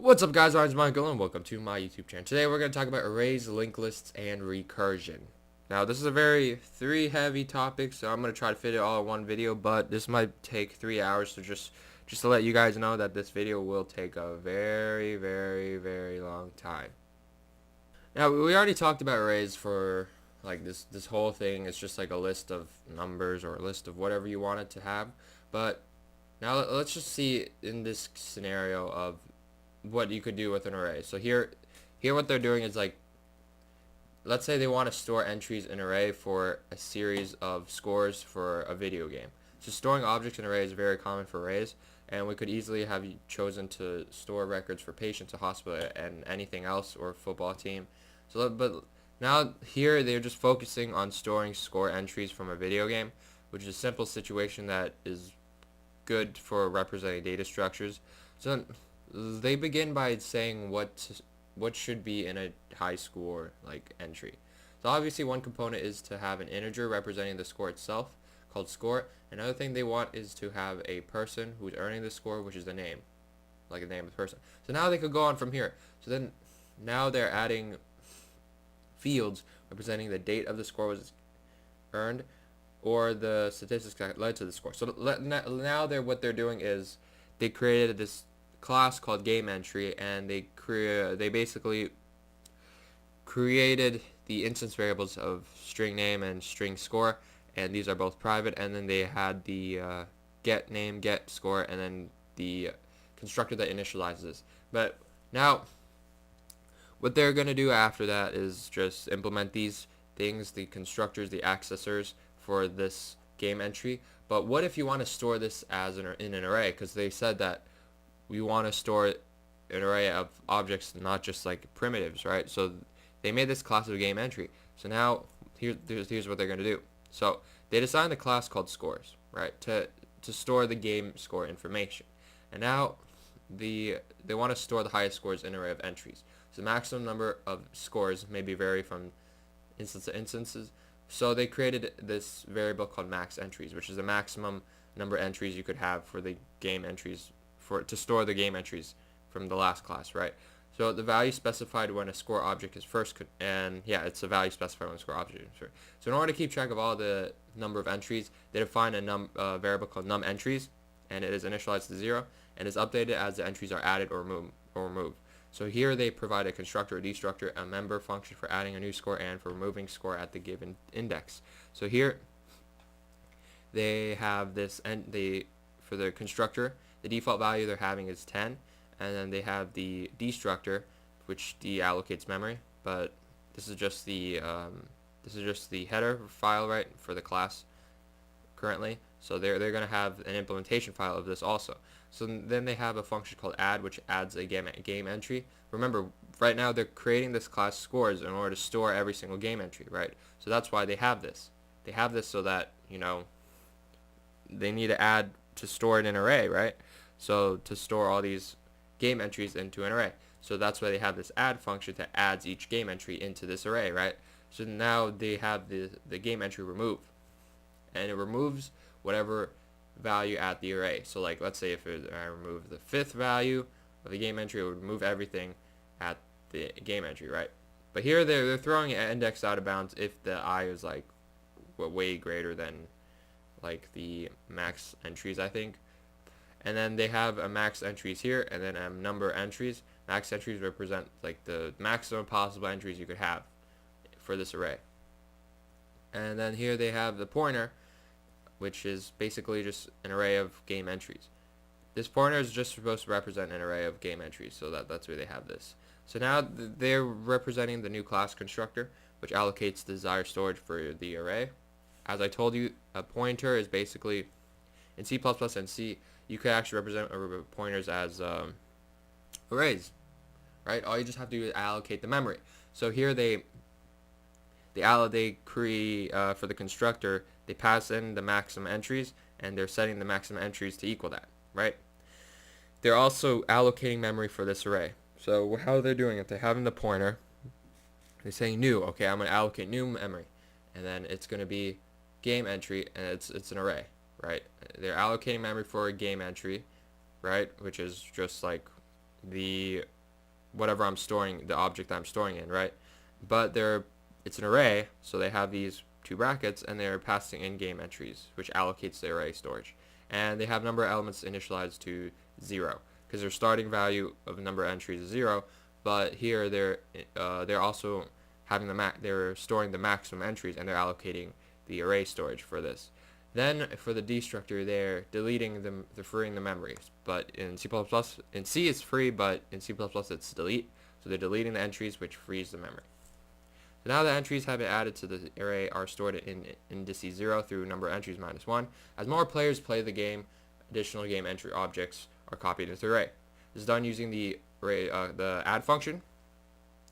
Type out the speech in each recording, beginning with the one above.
What's up, guys? My name's Michael and welcome to my YouTube channel. Today we're going to talk about arrays, linked lists, and recursion. Now this is a very heavy topic, so I'm going to try to fit it all in one video, but this might take 3 hours, so just to let you guys know that this video will take a very long time. Now we already talked about arrays for like this whole thing. It's just like a list of numbers or a list of whatever you want it to have, but now let's just see in this scenario of what you could do with an array. So here what they're doing is, like, let's say they want to store entries in an array for a series of scores for a video game. So storing objects in arrays is very common for arrays, and we could easily have chosen to store records for patients, a hospital, and anything else, or a football team. So but now here they're just focusing on storing score entries from a video game, which is a simple situation that is good for representing data structures. So they begin by saying what should be in a high score like entry. So obviously one component is to have an integer representing the score itself, called score. Another thing they want is to have a person who's earning the score, which is the name, like the name of the person. So now they could go on from here. So then now they're adding fields representing the date of the score was earned, or the statistics that led to the score. So now what they're doing is they created this class called game entry, and they basically created the instance variables of string name and string score, and these are both private. And then they had the get name, get score, and then the constructor that initializes this. But now what they're going to do after that is just implement these things, the constructors, the accessors for this game entry. But what if you want to store this as in an array? Because they said that we want to store an array of objects, not just like primitives, right? So they made this class of game entry. So now here's what they're going to do. So they designed the class called scores, right, to store the game score information. And now they want to store the highest scores in an array of entries. So the maximum number of scores may vary from instance to instances. So they created this variable called max entries, which is the maximum number of entries you could have for the game entries, to store the game entries from the last class, right? So the value specified when a score object is first, and yeah, it's the value specified when a score object is first. So in order to keep track of all the number of entries, they define a variable called num entries, and it is initialized to 0 and is updated as the entries are added or removed. So here they provide a constructor or destructor, a member function for adding a new score and for removing score at the given index. So here they have this, and for the constructor, the default value they're having is 10, and then they have the destructor, which deallocates memory. But this is just the header file, right, for the class currently. So they're going to have an implementation file of this also. So then they have a function called add, which adds a game entry. Remember, right now they're creating this class scores in order to store every single game entry, right? So that's why they have this. They have this so that, you know, they need to add to store it in an array, right? So to store all these game entries into an array. So that's why they have this add function that adds each game entry into this array, right? So now they have the game entry remove, and it removes whatever value at the array. So like, let's say if I remove the 5th value of the game entry, it would remove everything at the game entry, right? But here they're throwing an index out of bounds if the I is like way greater than like the max entries, I think. And then they have a max entries here, and then a number entries. Max entries represent like the maximum possible entries you could have for this array. And then here they have the pointer, which is basically just an array of game entries. This pointer is just supposed to represent an array of game entries, so that's why they have this. So now they're representing the new class constructor, which allocates the desired storage for the array. As I told you, a pointer is basically, in C++ and C, you could actually represent pointers as arrays, right? All you just have to do is allocate the memory. So here they create for the constructor, they pass in the maximum entries, and they're setting the maximum entries to equal that, right? They're also allocating memory for this array. So how they're doing it, they're having the pointer, they're saying new, okay, I'm going to allocate new memory, and then it's going to be game entry, and it's an array, right? They're allocating memory for a game entry, right, which is just like the whatever I'm storing, the object that I'm storing in, right? But it's an array, so they have these two brackets, and they're passing in game entries, which allocates the array storage. And they have number of elements initialized to 0, because their starting value of the number of entries is 0, but here they're also having they're storing the maximum entries, and they're allocating the array storage for this. Then for the destructor, they're deleting them, they're freeing the memories. But in in C it's free, but in C++ it's delete. So they're deleting the entries, which frees the memory. So now the entries have been added to the array are stored in indices 0 through number of entries minus 1. As more players play the game, additional game entry objects are copied into the array. This is done using the array, the add function,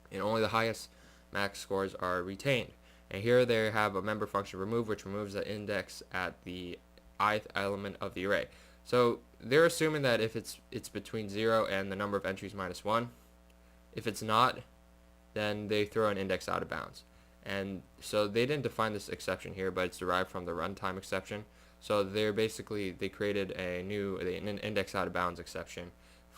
and only the highest max scores are retained. And here they have a member function remove, which removes the index at the ith element of the array. So they're assuming that if it's between 0 and the number of entries minus 1. If it's not, then they throw an index out of bounds. And so they didn't define this exception here, but it's derived from the runtime exception. So they created an index out of bounds exception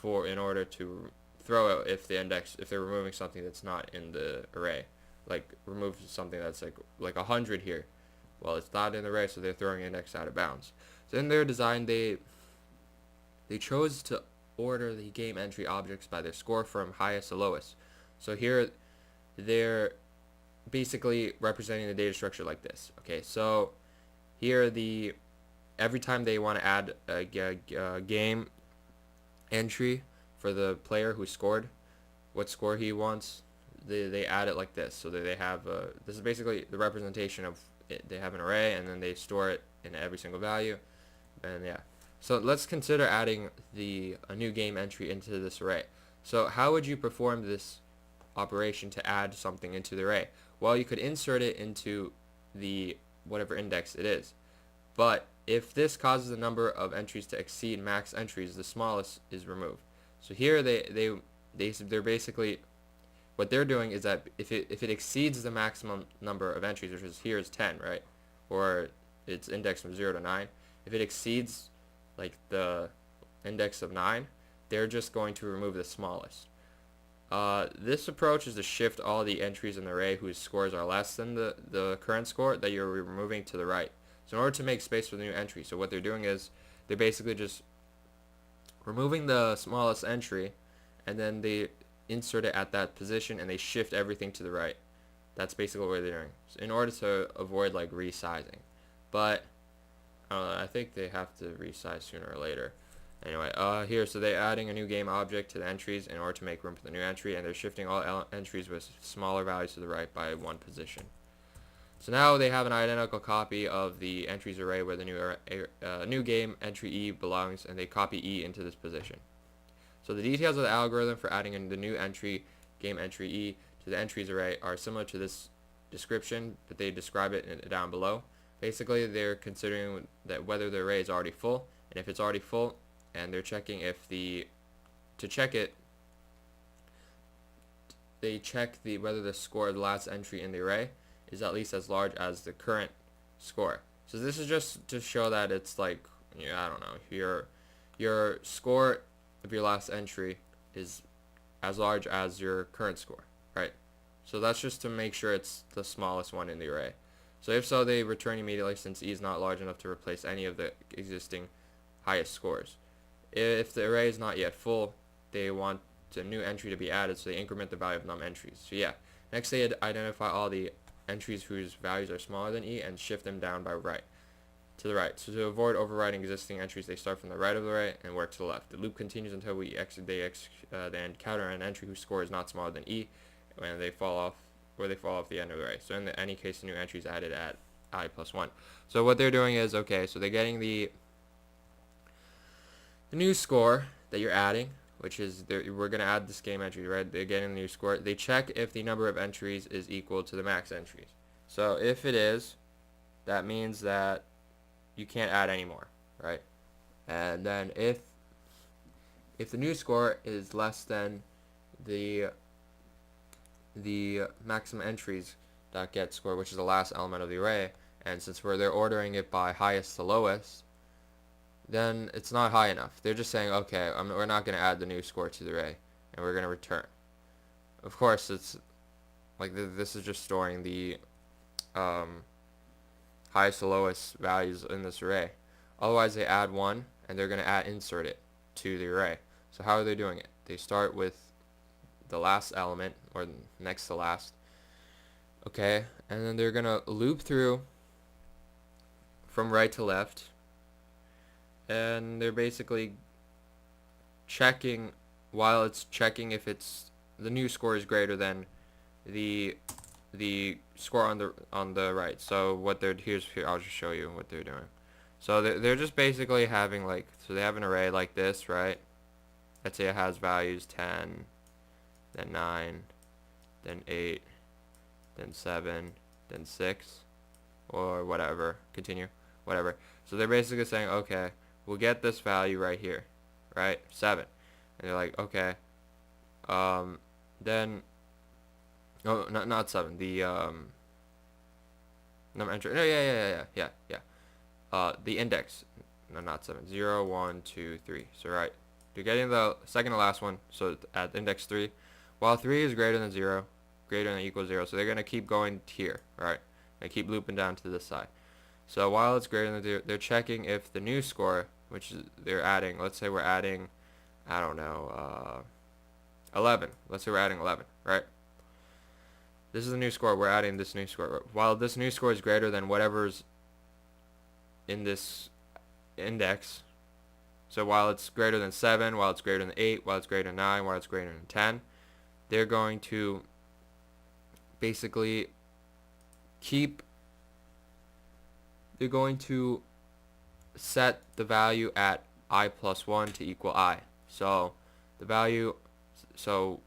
in order to throw out if they're removing something that's not in the array. Like remove something that's like 100 here. Well, it's not in the array, so they're throwing index out of bounds. So in their design, they chose to order the game entry objects by their score from highest to lowest. So here they're basically representing the data structure like this. Okay, so here every time they want to add a game entry for the player who scored, what score he wants, they add it like this. So that they have this is basically the representation of it. They have an array, and then they store it in every single value. And yeah, so let's consider adding a new game entry into this array. So how would you perform this operation to add something into the array? Well, you could insert it into the whatever index it is, but if this causes the number of entries to exceed max entries, the smallest is removed. So here they're basically, what they're doing is that if it exceeds the maximum number of entries, which is here is 10, right, or it's indexed from 0 to 9, if it exceeds like the index of 9, they're just going to remove the smallest. This approach is to shift all the entries in the array whose scores are less than the current score that you're removing to the right. So in order to make space for the new entry, so what they're doing is they're basically just removing the smallest entry, and then they insert it at that position, and they shift everything to the right. That's basically what they're doing, so in order to avoid like resizing. But I think they have to resize sooner or later. Anyway, here, so they're adding a new game object to the entries in order to make room for the new entry, and they're shifting all entries with smaller values to the right by one position. So now they have an identical copy of the entries array where the new game entry E belongs, and they copy E into this position. So the details of the algorithm for adding in the new game entry E to the entries array are similar to this description, but they describe it down below. Basically, they're considering that whether the array is already full, and if it's already full, and they're checking if to check it, they check whether the score of the last entry in the array is at least as large as the current score. So this is just to show that it's like, I don't know, your score of your last entry is as large as your current score, right? So that's just to make sure it's the smallest one in the array. So if so, they return immediately, since E is not large enough to replace any of the existing highest scores. If the array is not yet full, they want a new entry to be added, so they increment the value of num entries. So yeah, next they identify all the entries whose values are smaller than E and shift them down to the right. So to avoid overriding existing entries, they start from the right of the array and work to the left. The loop continues until they encounter an entry whose score is not smaller than E, when they fall off the end of the array. So in any case, the new entry is added at I plus 1. So what they're doing is, okay, so they're getting the new score that you're adding, which is we're going to add this game entry, right? They're getting the new score. They check if the number of entries is equal to the max entries. So if it is, that means that you can't add any more, right? And then if the new score is less than the maximum entries dot get score, which is the last element of the array, and since they're ordering it by highest to lowest, then it's not high enough. They're just saying, okay, we're not going to add the new score to the array, and we're going to return. of course, it's like this is just storing the highest to lowest values in this array. Otherwise, they add 1, and they're going to insert it to the array. So how are they doing it? They start with the last element, or next to last, okay, and then they're going to loop through from right to left, and they're basically checking, while it's checking if it's the new score is greater than the score on the right. So what they're here I'll just show you what they're doing. So they're just basically having, like, so they have an array like this, right? Let's say it has values 10, then 9, then 8, then 7, then 6, or whatever. Continue, whatever. So they're basically saying, okay, we'll get this value right here, right? 7. And they're like, okay, then, oh, not 7, the number entry, no, yeah, the index, no, not 7, 0, 1, 2, 3, so right, you're getting the second to last one, so at index 3, while 3 is greater than 0, greater than or equal to 0, so they're going to keep going here, right, and keep looping down to this side. So while it's greater than 0, they're checking if the new score, which is they're adding, let's say we're adding, I don't know, 11, let's say we're adding 11, right? This is the new score, we're adding this new score. While this new score is greater than whatever's in this index, so while it's greater than 7, while it's greater than 8, while it's greater than 9, while it's greater than 10, they're going to basically they're going to set the value at I plus 1 to equal I. So the value, so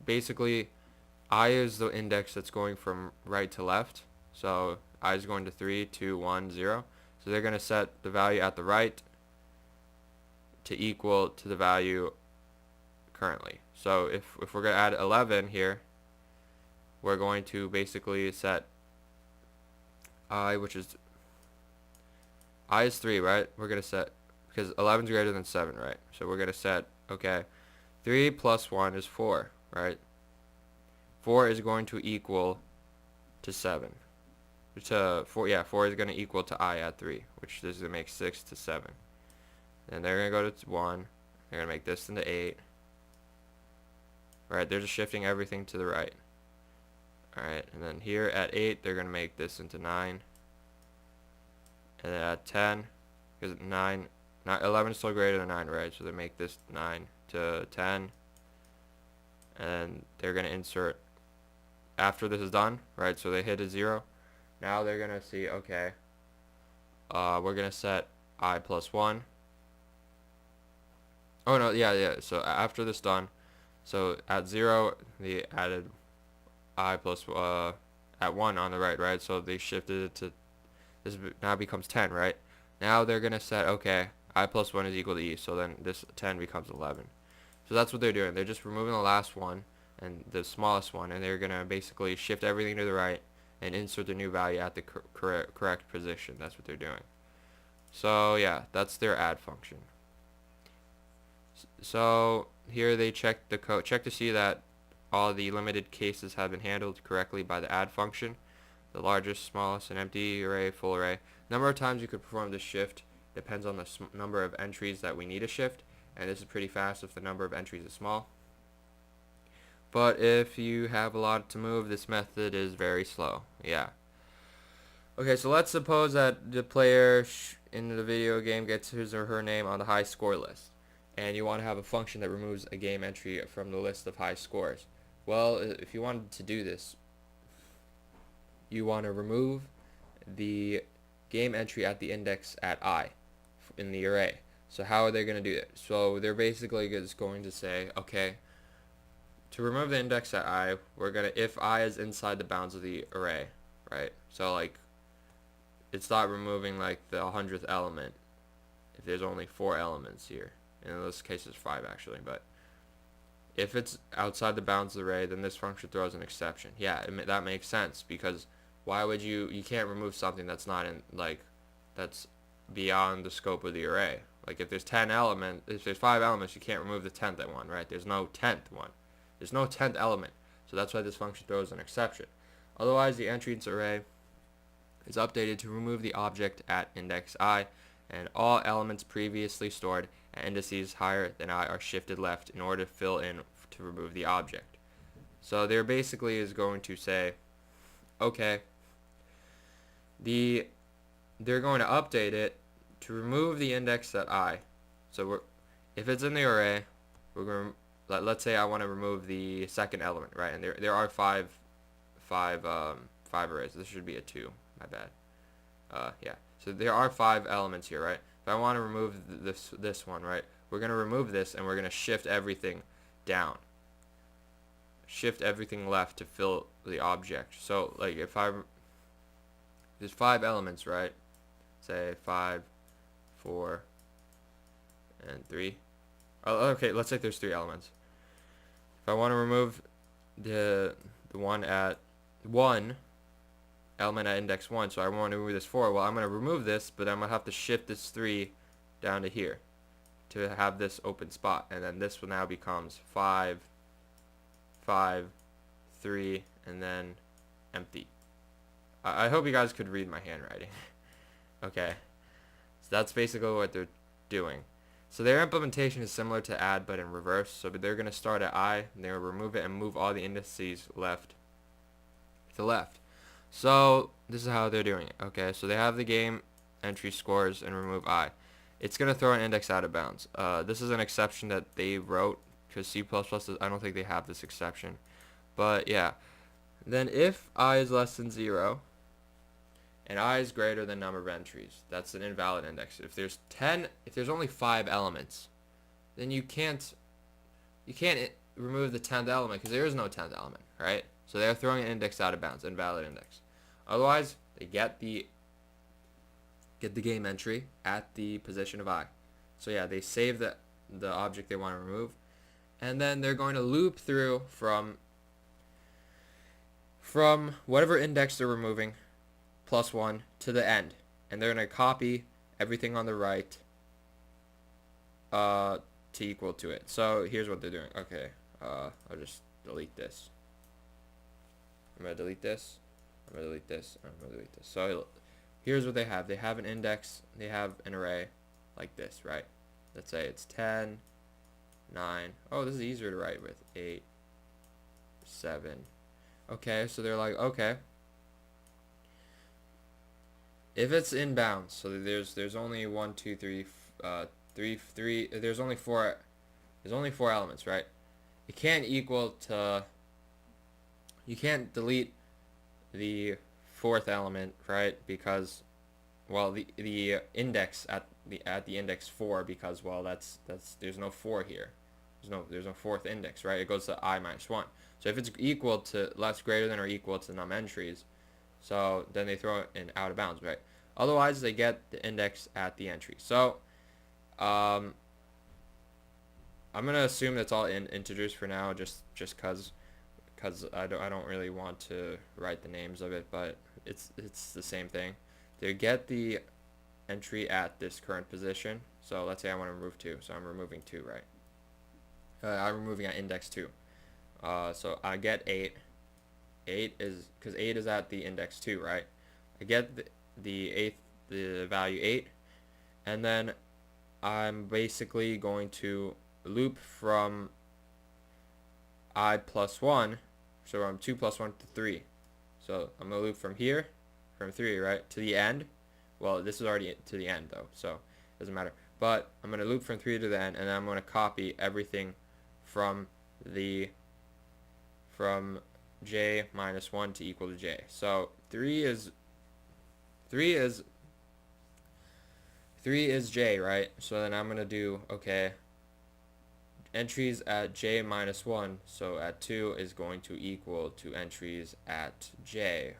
basically I is the index that's going from right to left. So I is going to 3, 2, 1, 0. So they're going to set the value at the right to equal to the value currently. So if we're going to add 11 here, we're going to basically set I, which is I is 3, right? We're going to set, because 11 is greater than 7, right? So we're going to set, okay, 3 plus 1 is 4, right? 4 is going to equal to 7. To 4, yeah, 4 is going to equal to I at 3, which is going to make 6 to 7. Then they're going to go to 1. They're going to make this into 8. Right, they're just shifting everything to the right. Alright, and then here at 8, they're going to make this into 9. And then at 10, because 11 is still greater than 9, right? So they make this 9 to 10. And they're going to insert, after this is done, right? So they hit a 0. Now they're going to see, okay, we're going to set I plus 1. Oh, no, yeah. So after this done, so at 0, they added I plus, at 1 on the right? So they shifted it to, this now becomes 10, right? Now they're going to set, okay, I plus 1 is equal to E, so then this 10 becomes 11. So that's what they're doing. They're just removing the last one and the smallest one, and they're going to basically shift everything to the right and insert the new value at the correct position. That's what they're doing. So yeah, that's their add function. So here they check the code, check to see that all the limited cases have been handled correctly by the add function. The largest, smallest, an empty array, full array. Number of times you could perform this shift depends on the number of entries that we need to shift, and this is pretty fast if the number of entries is small. But if you have a lot to move, this method is very slow. Yeah. Okay, so let's suppose that the player in the video game gets his or her name on the high score list, and you want to have a function that removes a game entry from the list of high scores. Well, if you wanted to do this, you want to remove the game entry at the index at I in the array. So how are they going to do it? So they're basically just going to say, okay, to remove the index at I, we're going to, if I is inside the bounds of the array, right? So like, it's not removing like the 100th element if there's only 4 elements here. In this case it's 5 actually, but if it's outside the bounds of the array, then this function throws an exception. Yeah, that makes sense, because why would you can't remove something that's not in, like, that's beyond the scope of the array. Like if there's 10 elements, if there's 5 elements, you can't remove the 10th one, right? There's no 10th one. There's no 10th element. So that's why this function throws an exception. Otherwise, the entries array is updated to remove the object at index I, and all elements previously stored at indices higher than I are shifted left in order to fill in to remove the object. So there basically is going to say, okay, they're going to update it to remove the index at I. So if it's in the array, we're going to, let's say I want to remove the second element, right? And there are five arrays. This should be a 2. My bad. Yeah. So there are 5 elements here, right? If I want to remove this one, right? We're going to remove this and we're going to shift everything down. Shift everything left to fill the object. So like if there's 5 elements, right? Say 5, 4, and 3. Oh, okay, let's say there's 3 elements. If I want to remove the one at 1 element at index 1, so I want to remove this 4, well, I'm going to remove this, but I'm going to have to shift this 3 down to here to have this open spot, and then this one now becomes 5, 5, 3, and then empty. I hope you guys could read my handwriting. Okay, so that's basically what they're doing. So their implementation is similar to add, but in reverse. So they're going to start at I, and they'll remove it and move all the indices left to left. So this is how they're doing it. Okay, so they have the game entry scores and remove I. It's going to throw an index out of bounds. This is an exception that they wrote, because C++, I don't think they have this exception. But yeah, then if I is less than 0, and I is greater than number of entries, that's an invalid index. If there's only 5 elements, then you can't remove the 10th element, because there is no 10th element, right? So they're throwing an index out of bounds, invalid index. Otherwise, they get the game entry at the position of I. So yeah, they save the object they want to remove, and then they're going to loop through from whatever index they're removing +1 to the end, and they're going to copy everything on the right to equal to it. So here's what they're doing. Okay, I'll just delete this. I'm going to delete this. I'm going to delete this. I'm going to delete this. So here's what they have. They have an index. They have an array like this, right? Let's say it's 10, 9. Oh, this is easier to write with. 8, 7. Okay, so they're like, okay, if it's in bounds, so there's only 1, 2, 3, 3. There's only 4 elements, right? It can't equal to. You can't delete the 4th element, right? Because, well, the index at the index 4, because, well, that's there's no 4 here. There's no 4th index, right? It goes to I minus 1. So if it's equal to less, greater than, or equal to num entries, so then they throw it in out of bounds, right? Otherwise, they get the index at the entry. So I'm gonna assume that's all in integers for now, just because I don't really want to write the names of it, but it's the same thing. They get the entry at this current position. So let's say I want to remove 2, so I'm removing 2, right? I'm removing at index 2. So I get 8. 8 is, because 8 is at the index 2, right? I get the value 8, and then I'm basically going to loop from I plus 1, so I'm 2 plus 1 to 3. So I'm going to loop from here, from 3, right, to the end. Well, this is already to the end, though, so it doesn't matter. But I'm going to loop from 3 to the end, and then I'm going to copy everything from j minus 1 to equal to j. So 3 is j, right? So then I'm going to do, okay, entries at j minus 1, so at 2 is going to equal to entries at j.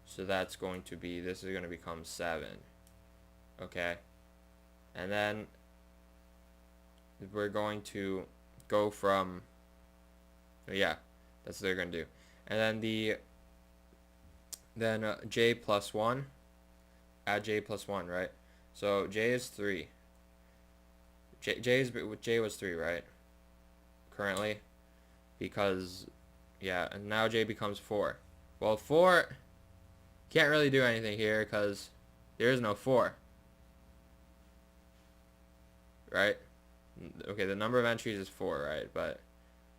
So that's going to be, this is going to become 7. Okay? And then we're going to go from, yeah, that's what they're going to do. And then j plus 1, add j plus 1, right? So j is 3. J was 3, right? Currently, because Yeah, and now j becomes 4. Well, 4 can't really do anything here because there is no 4, right? Okay, the number of entries is 4, right? But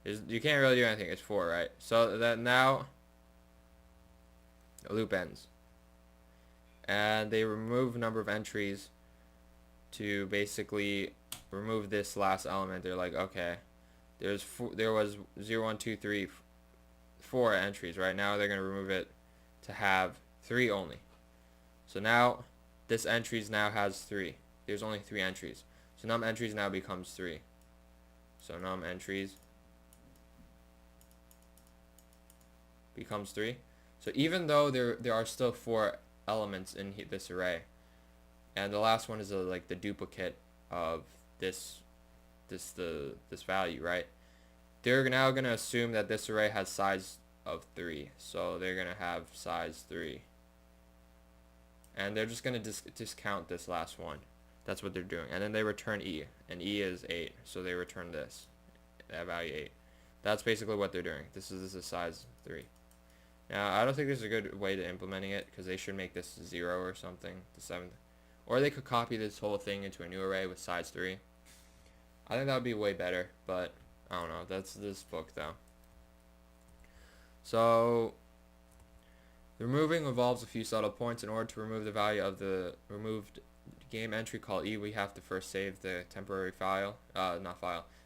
you can't really do anything. It's 4, right? So that now the loop ends, and they remove number of entries to basically remove this last element. They're like, okay, there was 0, 1, 2, 3, 4 entries, right? Now they're going to remove it to have 3 only. So now this entries now has 3. There's only 3 entries. So num entries now becomes 3. So num entries becomes 3. So even though there are still 4 elements in this array, and the last one is like the duplicate of this value, right? They're now going to assume that this array has size of 3. So they're going to have size 3. And they're just going to discount this last one. That's what they're doing. And then they return e. And e is 8. So they return this. That value 8. That's basically what they're doing. This is size 3. Now, I don't think there's a good way to implementing it, because they should make this 0 or something, the 7th. Or they could copy this whole thing into a new array with size 3. I think that would be way better, but I don't know. That's this book, though. So removing involves a few subtle points. In order to remove the value of the removed game entry called e, we have to first save the temporary file,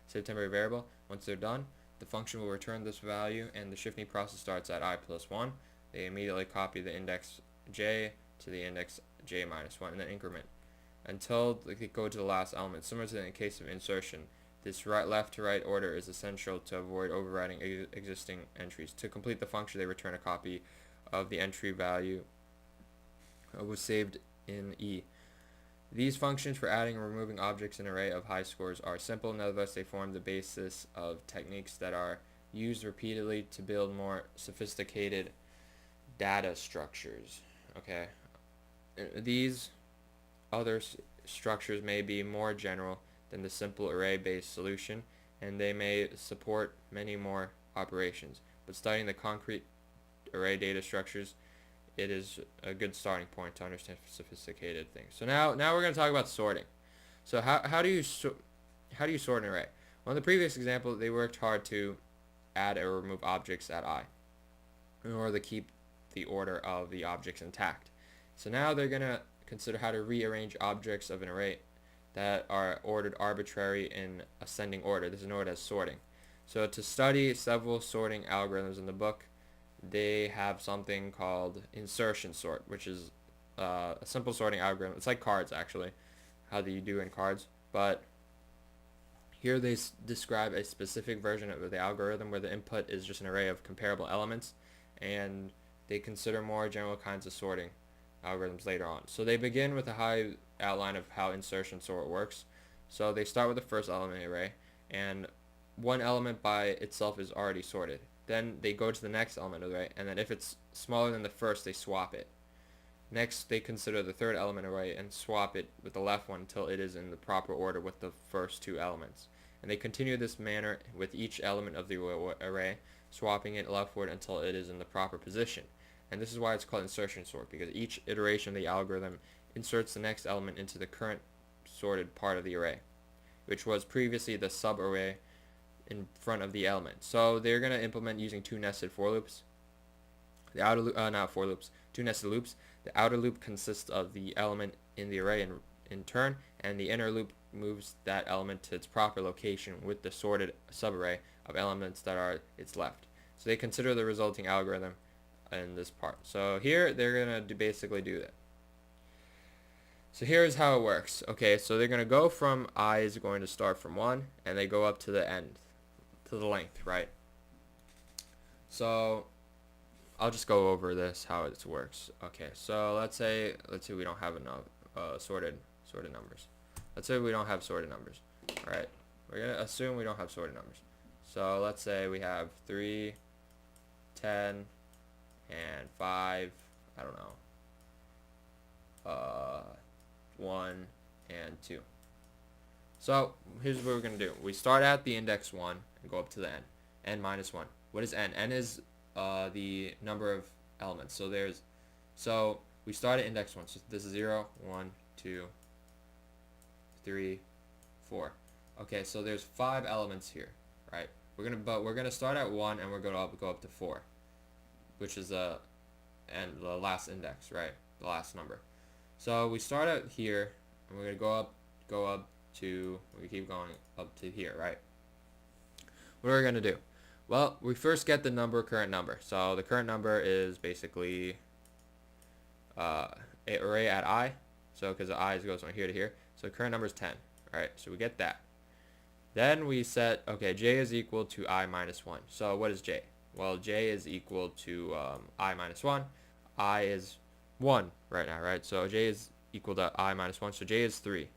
save temporary variable. Once they're done, the function will return this value, and the shifting process starts at i plus 1. They immediately copy the index j to the index j minus 1 and then increment until they go to the last element. Similar to the case of insertion, this left to right order is essential to avoid overwriting existing entries. To complete the function, they return a copy of the entry value was saved in E. These functions for adding and removing objects in an array of high scores are simple. Nevertheless, they form the basis of techniques that are used repeatedly to build more sophisticated data structures. Okay, these other structures may be more general than the simple array-based solution, and they may support many more operations. But studying the concrete array data structures, it is a good starting point to understand sophisticated things. So now we're going to talk about sorting. So how do you sort an array? Well, in the previous example, they worked hard to add or remove objects at I in order to keep the order of the objects intact. So now they're going to consider how to rearrange objects of an array that are ordered arbitrary in ascending order. This is known as sorting. So to study several sorting algorithms in the book, they have something called Insertion Sort, which is a simple sorting algorithm. It's like cards, actually, how do you do in cards. But here they describe a specific version of the algorithm where the input is just an array of comparable elements, and they consider more general kinds of sorting algorithms later on. So they begin with a high outline of how Insertion Sort works. So they start with the first element array, and one element by itself is already sorted. Then they go to the next element array, and then if it's smaller than the first, they swap it. Next, they consider the third element array and swap it with the left one until it is in the proper order with the first two elements. And they continue this manner with each element of the array, swapping it leftward until it is in the proper position. And this is why it's called Insertion Sort, because each iteration of the algorithm inserts the next element into the current sorted part of the array, which was previously the sub-array in front of the element. So they're going to implement using two nested for loops. The outer loop, two nested loops. The outer loop consists of the element in the array in turn, and the inner loop moves that element to its proper location with the sorted subarray of elements that are its left. So they consider the resulting algorithm in this part. So here they're going to basically do that. So here's how it works. Okay, so they're going to go from I is going to start from 1, and they go up to the end, to the length, right? So I'll just go over this, how it works. Okay, so let's say we don't have enough sorted numbers. Let's say we don't have sorted numbers. All right, we're going to assume we don't have sorted numbers. So let's say we have 3, 10, and 5, I don't know, 1 and 2. So here's what we're going to do. We start at the index 1 and go up to the end. n minus 1. What is n? N is the number of elements. So we start at index 1. So this is 0, 1, 2, 3, 4. Okay, so there's 5 elements here, right? We're gonna start at 1 and we're gonna go up to 4, which is the last index, right? The last number. So we start out here and we're gonna go up to, we keep going up to here, right? What are we gonna do? Well, we first get the current number. So the current number is basically array at I. So because the I goes from here to here. So the current number is 10. Alright, so we get that. Then we set, okay, j is equal to I minus 1. So what is j? Well, j is equal to I minus 1. I is 1 right now, right? So j is equal to I minus 1. So j is 3.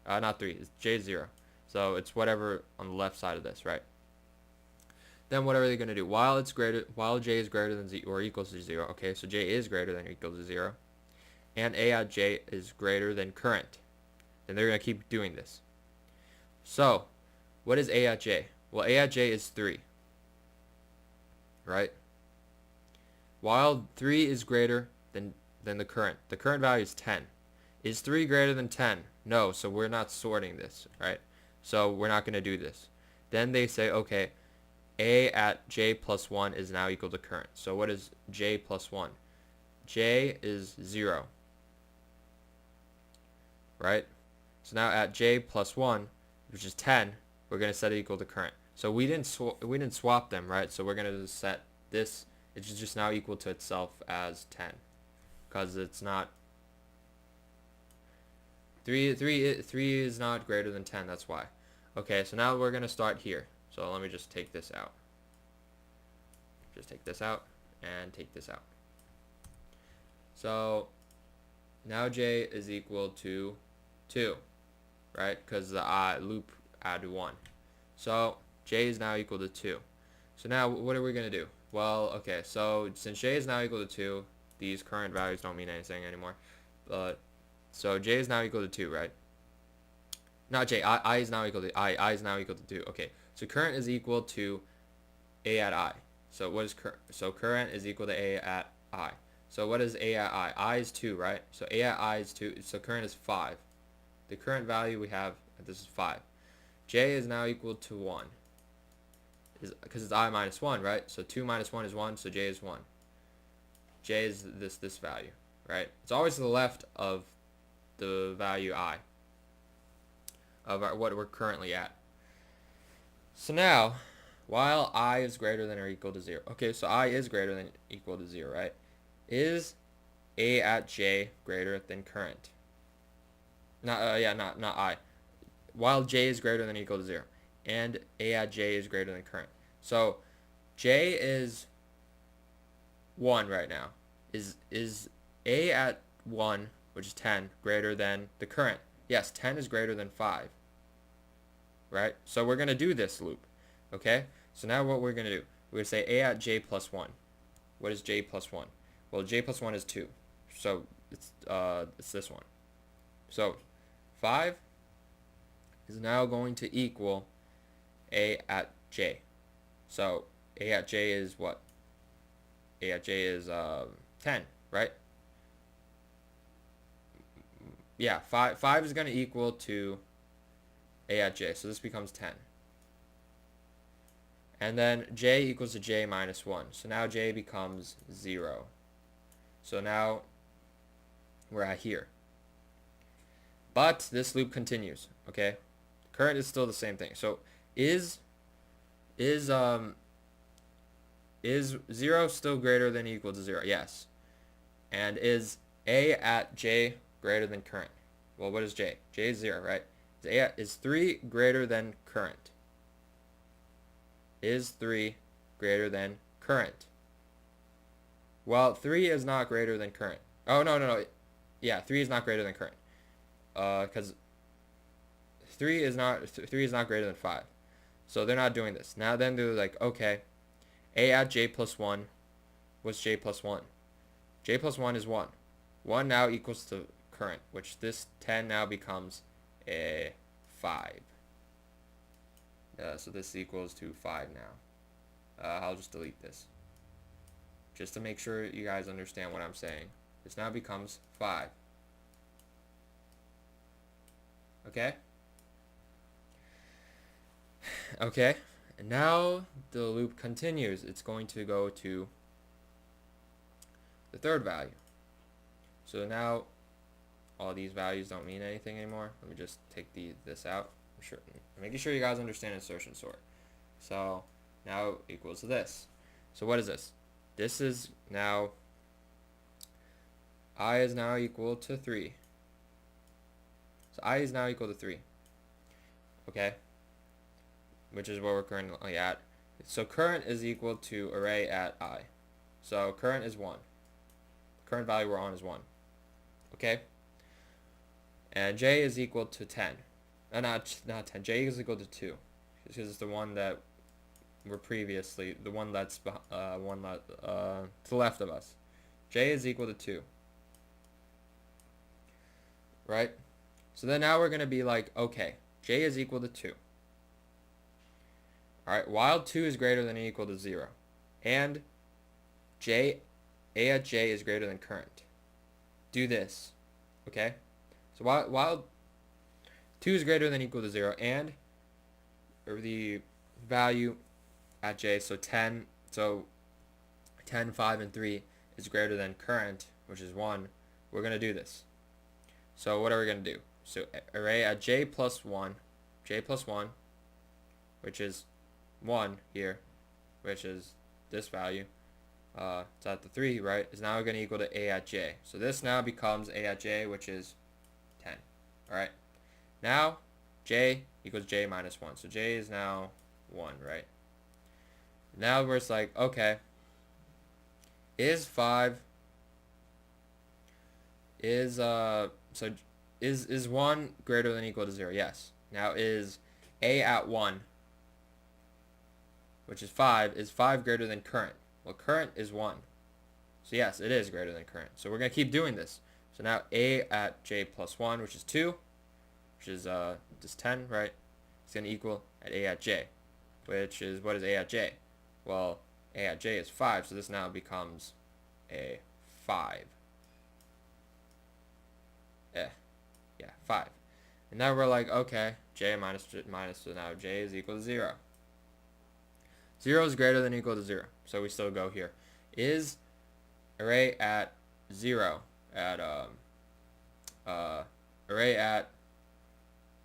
Not 3. J is 0. So it's whatever on the left side of this, right? Then what are they going to do? While j is greater than or equals to 0. Okay, so j is greater than or equal to 0. And a at j is greater than current. Then they're going to keep doing this. So, what is a at j? Well, a at j is 3. Right? While 3 is greater than the current. The current value is 10. Is 3 greater than 10? No, so we're not sorting this, right? So we're not going to do this. Then they say, okay, a at j plus 1 is now equal to current. So what is j plus 1? J is 0. Right? So now at j plus 1, which is 10, we're going to set it equal to current. So we didn't swap them, right? So we're going to set this, it's just now equal to itself as 10. Because it's not 3 is not greater than 10, that's why. Okay, so now we're going to start here. So let me just take this out. Just take this out and take this out. So now j is equal to 2, right? Because the loop added 1. So j is now equal to 2. So now what are we going to do? Well, okay, so since j is now equal to 2, these current values don't mean anything anymore. So j is now equal to 2, right? Not j, I is now equal to I is now equal to 2. Okay, so current is equal to a at I. So what is current is equal to a at I. So what is a at I? I is 2, right? So a at I is 2. So current is 5. The current value we have, this is 5. J is now equal to 1. Because it's I minus 1, right? So 2 minus 1 is 1, so j is 1. J is this value, right? It's always to the left of the value I, of what we're currently at. So now, while I is greater than or equal to 0. Okay, so I is greater than or equal to 0, right? Is a at j greater than current? Not I. While j is greater than or equal to 0. And a at j is greater than current. So j is 1 right now. Is a at 1, which is 10, greater than the current? Yes, 10 is greater than 5. Right? So we're going to do this loop. Okay? So now what we're going to do, we're going to say a at j plus 1. What is j plus 1? Well, j plus 1 is 2. So it's this one. So 5 is now going to equal a at j. So a at j is what? A at j is 10, right? Yeah, 5 is going to equal to a at j. So this becomes 10. And then j equals to j minus 1. So now j becomes 0. So now we're at here. But this loop continues, okay? Current is still the same thing. So is 0 still greater than or equal to 0? Yes. And is a at j greater than current? Well, what is j? J is 0, right? Is 3 greater than current? Is 3 greater than current? Well, 3 is not greater than current. Oh, no. Yeah, 3 is not greater than current. Because 3 is not greater than 5. So they're not doing this. Now then they're like, okay, a at j plus 1. What's j plus 1? J plus 1 is 1. 1 now equals to current, which this 10 now becomes a 5. So this equals to 5 now. I'll just delete this just to make sure you guys understand what I'm saying. This now becomes 5. Okay? Okay, and now the loop continues. It's going to go to the third value. So now all these values don't mean anything anymore. Let me just take this out. I'm making sure you guys understand insertion sort. So now equals to this. So what is this? This is now I is now equal to 3. So I is now equal to 3. Okay? Which is what we're currently at. So current is equal to array at I. So current is 1. Current value we're on is 1. Okay? And j is equal to 10. Not 10. J is equal to 2. Because it's the one that we're previously, the one that's to the left of us. J is equal to 2. Right? So then now we're going to be like, okay, j is equal to 2. Alright, while 2 is greater than or equal to 0. And a at j is greater than current. Do this. Okay? So while 2 is greater than or equal to 0 and the value at j, so 10, 5, and 3 is greater than current, which is 1, we're going to do this. So what are we going to do? So array at j plus 1, which is 1 here, which is this value, it's at the 3, right, is now going to equal to a at j. So this now becomes a at j, which is 10. Alright, now j equals j minus 1. So j is now 1, right? Now we're just like, okay, is 5, is 1 greater than or equal to 0? Yes. Now is a at 1, which is 5, is 5 greater than current? Well, current is 1. So yes, it is greater than current. So we're going to keep doing this. So now a at j plus 1, which is 2, which is just 10, right? It's going to equal at a at j, which is, what is a at j? Well, a at j is 5, so this now becomes a 5. Yeah, 5. And now we're like, okay, j minus, so now j is equal to 0. 0 is greater than or equal to 0, so we still go here. Is array at 0 at array at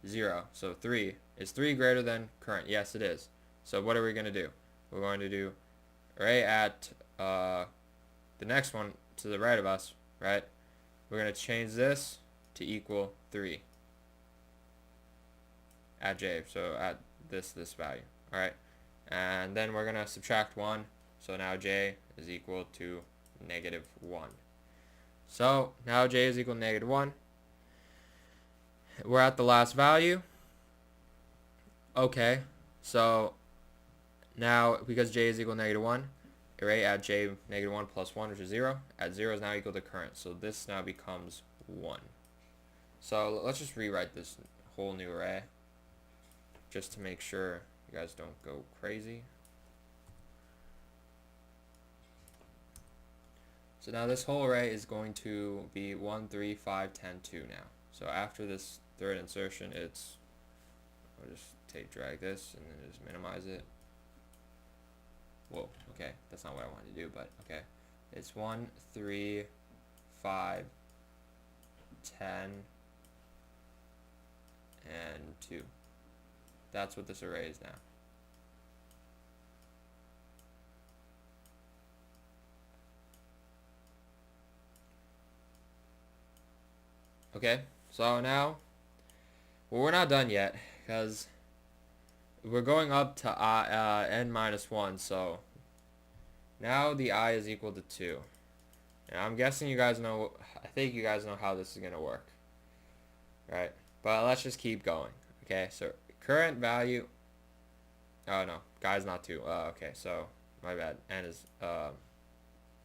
0, so 3, is 3 greater than current? Yes, it is. So what are we going to do? We're going to do array at the next one to the right of us, right? We're going to change this to equal 3 at j, so at this value. Alright, and then we're going to subtract 1, so now j is equal to negative 1. So now j is equal to negative 1. We're at the last value. Okay, so now because j is equal to negative 1, array at j negative 1 plus 1, which is 0, at 0 is now equal to current, so this now becomes 1. So let's just rewrite this whole new array just to make sure you guys don't go crazy. So now this whole array is going to be 1, 3, 5, 10, 2 now. So after this third insertion, I'll just drag this and then just minimize it. Whoa, okay, that's not what I wanted to do, but okay. It's 1, 3, 5, 10, and 2. That's what this array is now. Okay, so now, well, we're not done yet, because we're going up to n minus 1, so now the I is equal to 2. And I'm guessing you guys know, I think you guys know how this is going to work. Right? But let's just keep going. Okay, so current value, oh no, guy's not 2. Okay, so, my bad, n is,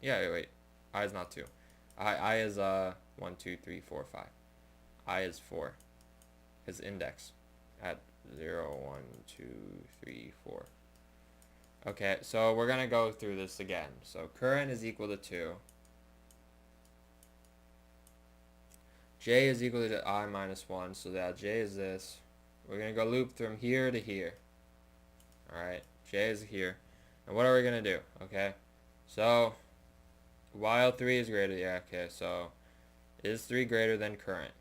yeah, wait, I is not 2. I is 1, 2, 3, 4, 5. I is 4. His index at 0, 1, 2, 3, 4. Okay, so we're going to go through this again. So current is equal to 2. J is equal to I minus 1, so that J is this. We're going to go loop from here to here. Alright, J is here. And what are we going to do? Okay, so while 3 is greater, yeah, okay, so is 3 greater than current?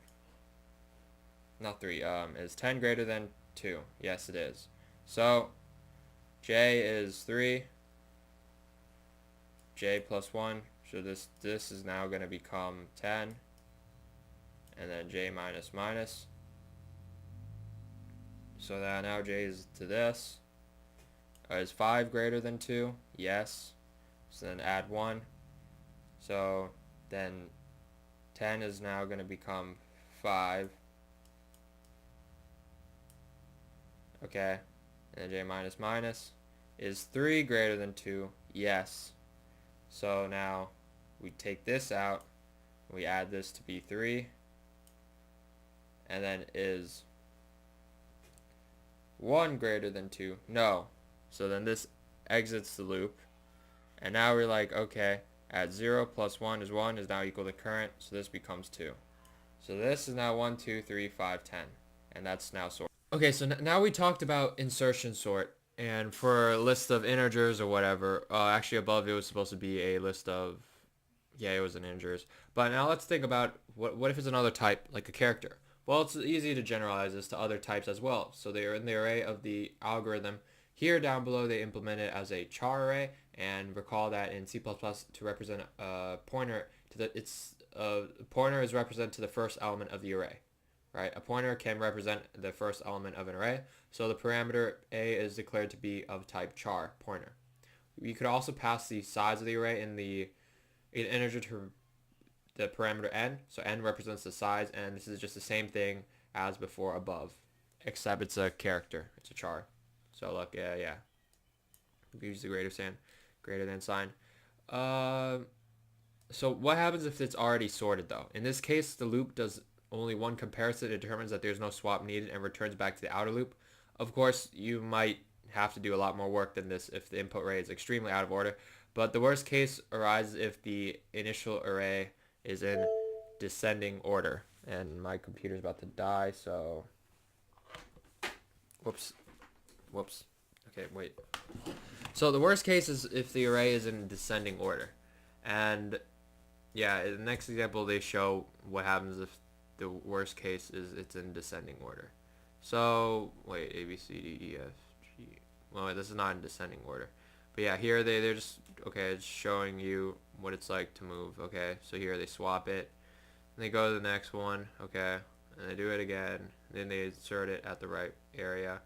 Not 3, is 10 greater than 2? Yes, it is. So J is 3, J plus 1, so this is now going to become 10, and then J minus minus. So that now J is to this. Is 5 greater than 2? Yes. So then add 1. So then 10 is now going to become 5. Okay. And then J minus minus. Is 3 greater than 2? Yes. So now we take this out. We add this to be 3. And then is 1 greater than 2? No. So then this exits the loop. And now we're like, okay, at 0 plus 1 is 1 is now equal to current. So this becomes 2. So this is now 1, 2, 3, 5, 10. And that's now sort. Okay, so now we talked about insertion sort. And for a list of integers or whatever, actually above it was supposed to be a list of, yeah, it was an integers. But now let's think about what if it's another type, like a character? Well, it's easy to generalize this to other types as well. So they are in the array of the algorithm. Here down below they implement it as a char array, and recall that in C++ to represent a pointer to the pointer is represented to the first element of the array. Right? A pointer can represent the first element of an array, so the parameter a is declared to be of type char, pointer. We could also pass the size of the array in integer to the parameter n, so n represents the size, and this is just the same thing as before above, except it's a character, it's a char. So look, yeah. We use the greater than sign. So what happens if it's already sorted though? In this case, the loop does only one comparison. It determines that there's no swap needed and returns back to the outer loop. Of course, you might have to do a lot more work than this if the input array is extremely out of order. But the worst case arises if the initial array is in descending order. And my computer's about to die, so... Whoops. Okay, wait. So the worst case is if the array is in descending order. And yeah, in the next example they show what happens if the worst case is it's in descending order. So, wait, A, B, C, D, E, F, G. Well, wait, this is not in descending order. But yeah, here they're just, okay, it's showing you what it's like to move, okay? So here they swap it, and they go to the next one, okay? And they do it again, and then they insert it at the right area.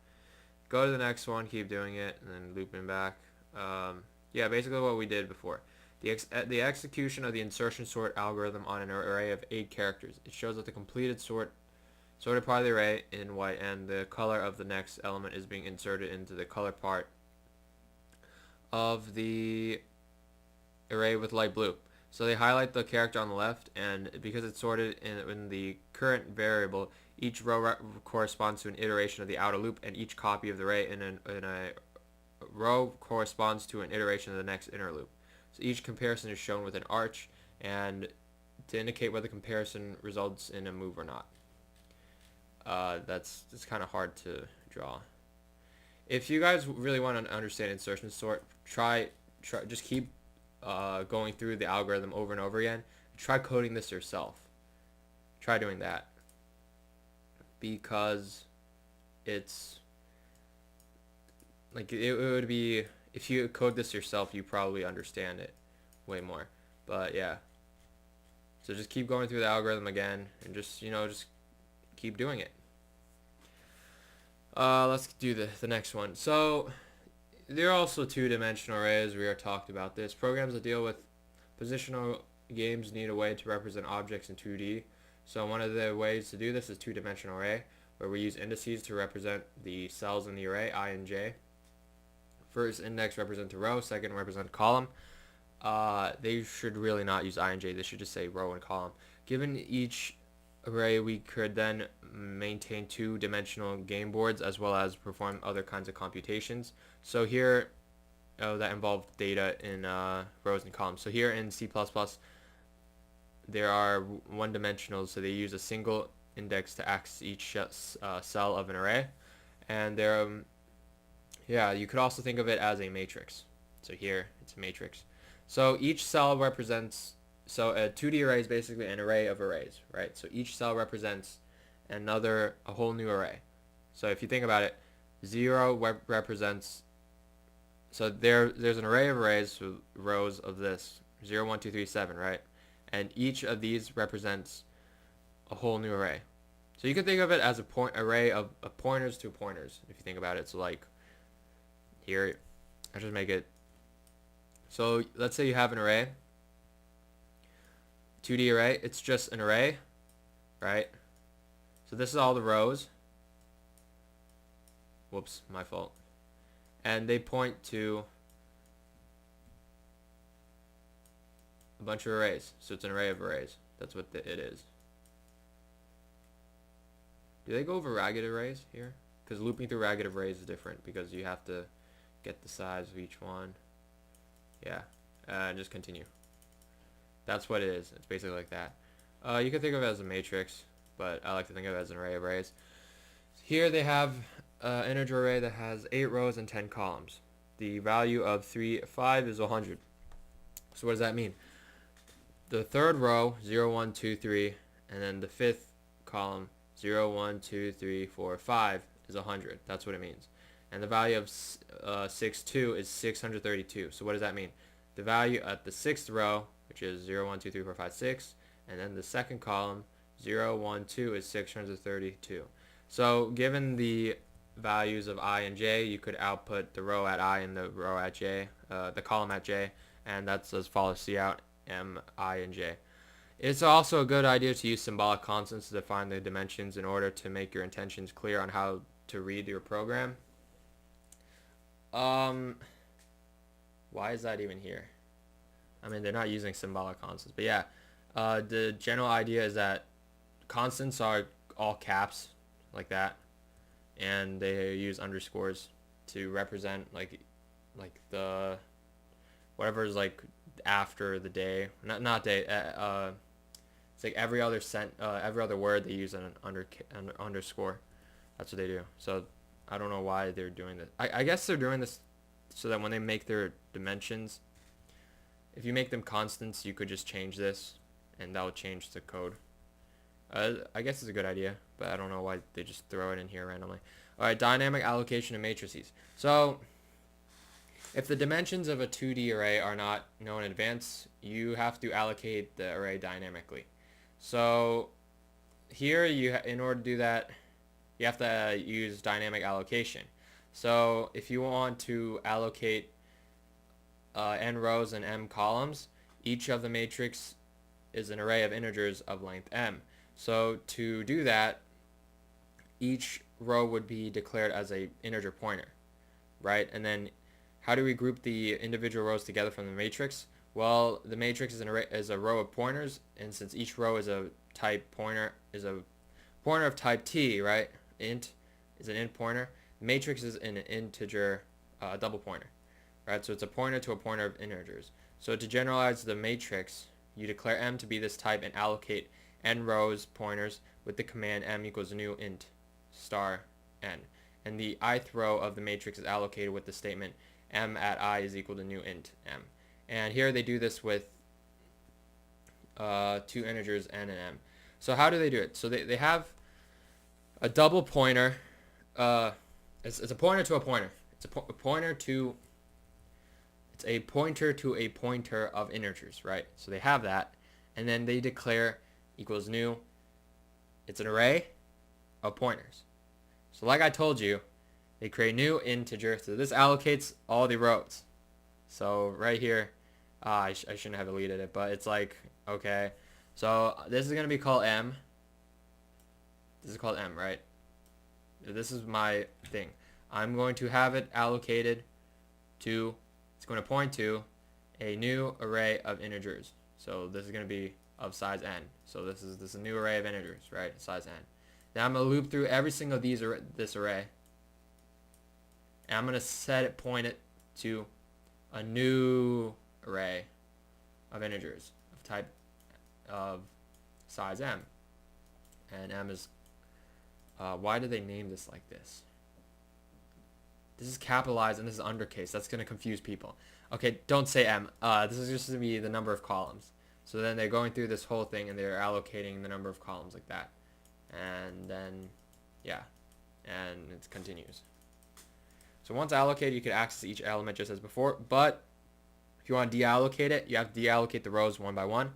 Go to the next one, keep doing it, and then looping back. Yeah, basically what we did before. The execution of the insertion sort algorithm on an array of 8 characters. It shows that the completed sorted part of the array in white, and the color of the next element is being inserted into the color part of the array with light blue. So they highlight the character on the left, and because it's sorted in the current variable, each row corresponds to an iteration of the outer loop, and each copy of the array in a row corresponds to an iteration of the next inner loop. So each comparison is shown with an arch, and to indicate whether comparison results in a move or not. That's kind of hard to draw. If you guys really want to understand insertion sort, just keep going through the algorithm over and over again. Try coding this yourself. Try doing that, because it's like it would be, if you code this yourself, you probably understand it way more. But yeah, so just keep going through the algorithm again, and just keep doing it. Let's do the next one. So there are also two-dimensional arrays. We already talked about this. Programs that deal with positional games need a way to represent objects in 2D. So one of the ways to do this is two-dimensional array, where we use indices to represent the cells in the array, I and J. First index represent a row, second represent a column. They should really not use I and J. They should just say row and column. Given each array, we could then maintain two-dimensional game boards as well as perform other kinds of computations. So here that involve data in rows and columns. So here in C++, there are one-dimensional, so they use a single index to access each cell of an array, and they're yeah, you could also think of it as a matrix. So here it's a matrix. So each cell represents, so a 2D array is basically an array of arrays, right? So each cell represents a whole new array. So if you think about it, 0 represents, so there's an array of arrays with rows of this 0, 1, 2, 3, 7, right? And each of these represents a whole new array. So you can think of it as array of pointers to pointers, if you think about it. So like here, I just make it, so let's say you have an array, 2D array, it's just an array, right? So this is all the rows. Whoops, my fault. And they point to a bunch of arrays. So it's an array of arrays. That's what it is. Do they go over ragged arrays here? Because looping through ragged arrays is different because you have to get the size of each one. Yeah, just continue. That's what it is. It's basically like that. You can think of it as a matrix, but I like to think of it as an array of arrays. Here they have an integer array that has 8 rows and 10 columns. The value of 5 is 100. So what does that mean? The third row, 0, 1, 2, 3, and then the fifth column, 0, 1, 2, 3, 4, 5 is 100. That's what it means. And the value of 6, 2 is 632. So what does that mean? The value at the sixth row, which is 0, 1, 2, 3, 4, 5, 6, and then the second column, 0, 1, 2 is 632. So given the values of I and j, you could output the row at I and the row at j, the column at j, and that's as follows: cout m, I, and j. It's also a good idea to use symbolic constants to define the dimensions in order to make your intentions clear on how to read your program. Why is that even here? I mean, they're not using symbolic constants, but yeah, the general idea is that constants are all caps like that, and they use underscores to represent like the whatever is like after the day, not day. It's like every other word they use an underscore. That's what they do. So I don't know why they're doing this. I guess they're doing this so that when they make their dimensions, if you make them constants, you could just change this, and that will change the code. I guess it's a good idea, but I don't know why they just throw it in here randomly. Alright, dynamic allocation of matrices. So if the dimensions of a 2D array are not known in advance, you have to allocate the array dynamically. So here, in order to do that, you have to use dynamic allocation. So if you want to allocate n rows and m columns, each of the matrix is an array of integers of length m. So to do that, each row would be declared as a integer pointer, right? And then how do we group the individual rows together from the matrix? Well, the matrix is a row of pointers, and since each row is a pointer of type t, right? Int is an int pointer. The matrix is an integer double pointer, right? So it's a pointer to a pointer of integers. So to generalize the matrix, you declare m to be this type and allocate n rows pointers with the command m equals new int star n. And the ith row of the matrix is allocated with the statement m at I is equal to new int m. And here they do this with two integers n and m. So how do they do it? So they have a double pointer. It's a pointer to a pointer. It's a pointer to a pointer of integers, right? So they have that, and then they declare equals new. It's an array of pointers. So like I told you, they create new integer. So this allocates all the rows. So right here, I shouldn't have deleted it, but it's like, okay. So this is going to be called m. This is called m, right? This is my thing. I'm going to have it allocated to, it's going to point to a new array of integers. So this is going to be of size n. So this is a new array of integers, right? Size n. Now I'm going to loop through every single of this array. And I'm going to point it to a new array of integers of type of size m, and m is why did they name this like this? This is capitalized and this is undercase. That's going to confuse people. Okay, don't say m. This is just going to be the number of columns. So then they're going through this whole thing and they're allocating the number of columns like that. And then, yeah, and it continues. So once allocated, you can access each element just as before. But if you want to deallocate it, you have to deallocate the rows one by one.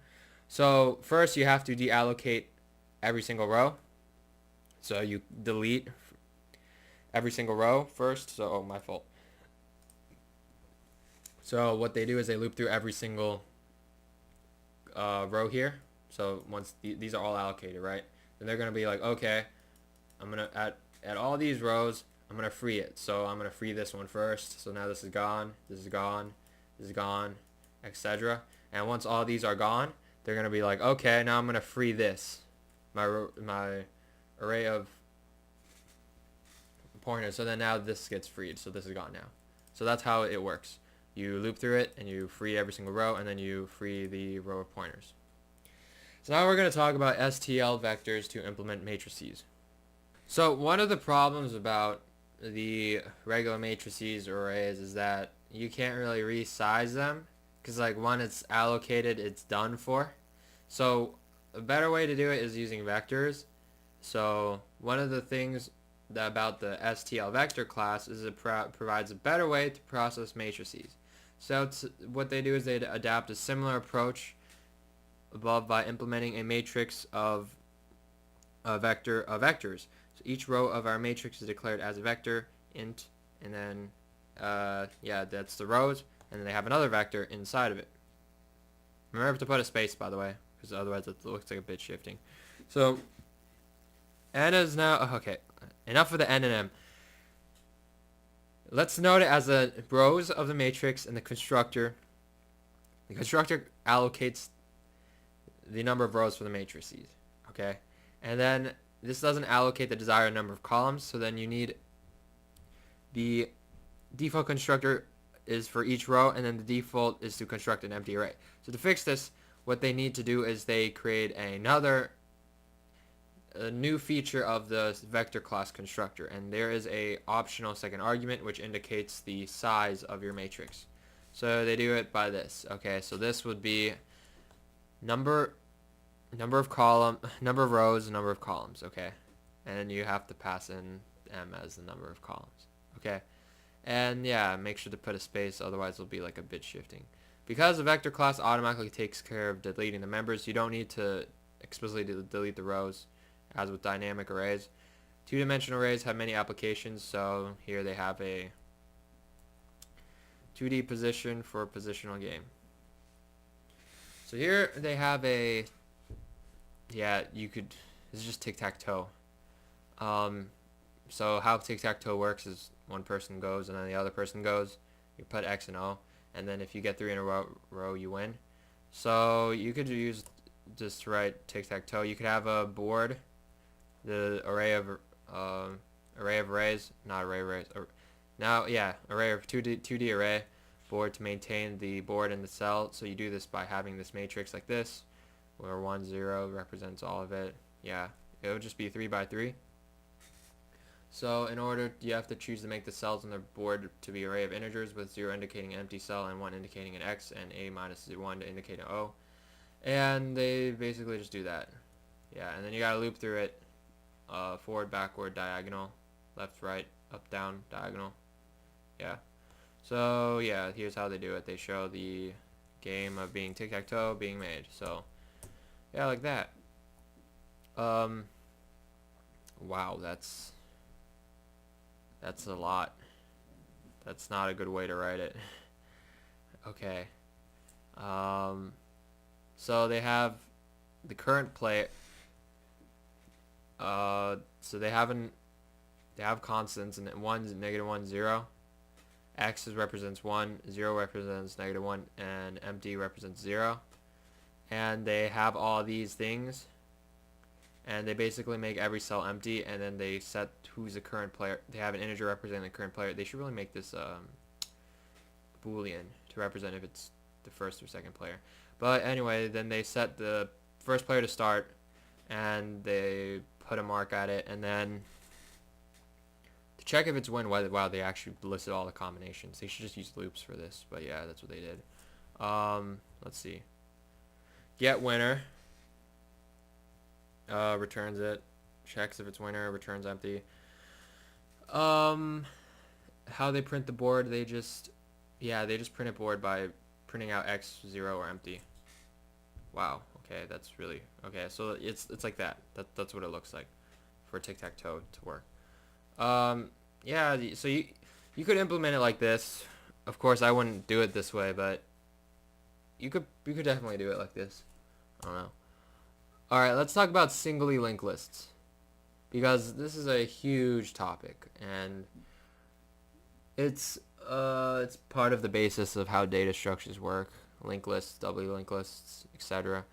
So first you have to deallocate every single row. So you delete every single row first. So, oh, my fault. So what they do is they loop through every single row here. So once these are all allocated, right? Then they're going to be like, okay, I'm going to, at all these rows, I'm going to free it. So I'm going to free this one first. So now this is gone, this is gone, this is gone, etc. And once all these are gone, they're going to be like, okay, now I'm going to free this. My array of pointers. So then now this gets freed. So this is gone now. So that's how it works. You loop through it and you free every single row and then you free the row of pointers. So now we're going to talk about STL vectors to implement matrices. So one of the problems about the regular matrices or arrays is that you can't really resize them because like when it's allocated, it's done for. So a better way to do it is using vectors. So one of the things about the STL vector class is it provides a better way to process matrices. So what they do is they adapt a similar approach above by implementing a matrix of vectors. So each row of our matrix is declared as a vector int, and then yeah, that's the rows, and then they have another vector inside of it. Remember to put a space, by the way, because otherwise it looks like a bit shifting. So n is now okay. Enough of the n and m. Let's note it as the rows of the matrix and the constructor. The constructor allocates the number of rows for the matrices, okay? And then this doesn't allocate the desired number of columns, so then you need the default constructor is for each row, and then the default is to construct an empty array. So to fix this, what they need to do is they create a new feature of the vector class constructor, and there is a optional second argument which indicates the size of your matrix. So they do it by this. Okay, so this would be number of rows, number of columns. Okay, and you have to pass in m as the number of columns. Okay, and yeah, make sure to put a space, otherwise it'll be like a bit shifting. Because the vector class automatically takes care of deleting the members, you don't need to explicitly delete the rows. As with dynamic arrays, two-dimensional arrays have many applications. So here they have a 2D position for a positional game. So here they have a, yeah, this is just tic-tac-toe. So how tic-tac-toe works is one person goes and then the other person goes. You put X and O, and then if you get 3 in a row, you win. So you could use just to write tic-tac-toe. You could have a board. The array of arrays, not array arrays. Now, yeah, array of 2D array board to maintain the board in the cell. So you do this by having this matrix like this, where 1, 0 represents all of it. Yeah, it would just be 3 by 3. So in order, you have to choose to make the cells on the board to be array of integers with 0 indicating an empty cell and 1 indicating an X and A minus 1 to indicate an O. And they basically just do that. Yeah, and then you gotta loop through it. Forward, backward, diagonal, left, right, up, down, diagonal. Yeah. So yeah, here's how they do it. They show the game of being tic-tac-toe being made. So yeah, like that. Wow, that's a lot. That's not a good way to write it. Okay. So they have the current player. So they have constants, and 1 is -1, 0. X represents 1, 0 represents -1, and empty represents 0. And they have all these things, and they basically make every cell empty, and then they set who's the current player. They have an integer representing the current player. They should really make this Boolean to represent if it's the first or second player. But anyway, then they set the first player to start, and they put a mark at it, and then to check if it's win, wow, they actually listed all the combinations. They should just use loops for this, but yeah, that's what they did. Let's see. Get winner. Returns it. Checks if it's winner. Returns empty. How they print the board? They just print a board by printing out X, 0, or empty. Wow. Okay, that's really okay. So it's like that. That's what it looks like for tic-tac-toe to work. Yeah. So you could implement it like this. Of course, I wouldn't do it this way, but you could definitely do it like this. I don't know. All right, let's talk about singly linked lists, because this is a huge topic, and it's part of the basis of how data structures work: linked lists, doubly linked lists, etc.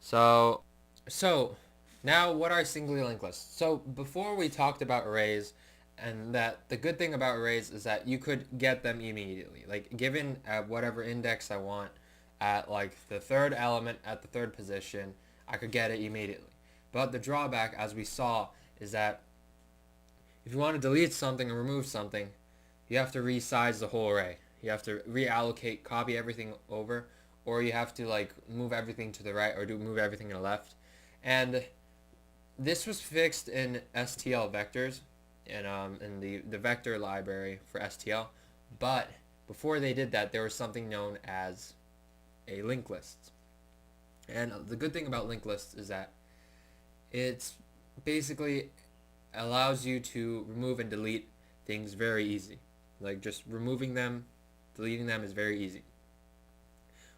So now, what are singly linked lists? So before we talked about arrays, and that the good thing about arrays is that you could get them immediately, like given at whatever index I want, at like the third element at the third position, I could get it immediately. But the drawback, as we saw, is that if you want to delete something or remove something, you have to resize the whole array. You have to reallocate, copy everything over, or you have to like move everything to the right or move everything to the left. And this was fixed in STL vectors, in the vector library for STL. But before they did that, there was something known as a linked list. And the good thing about linked lists is that it's basically allows you to remove and delete things very easy. Like just removing them, deleting them is very easy.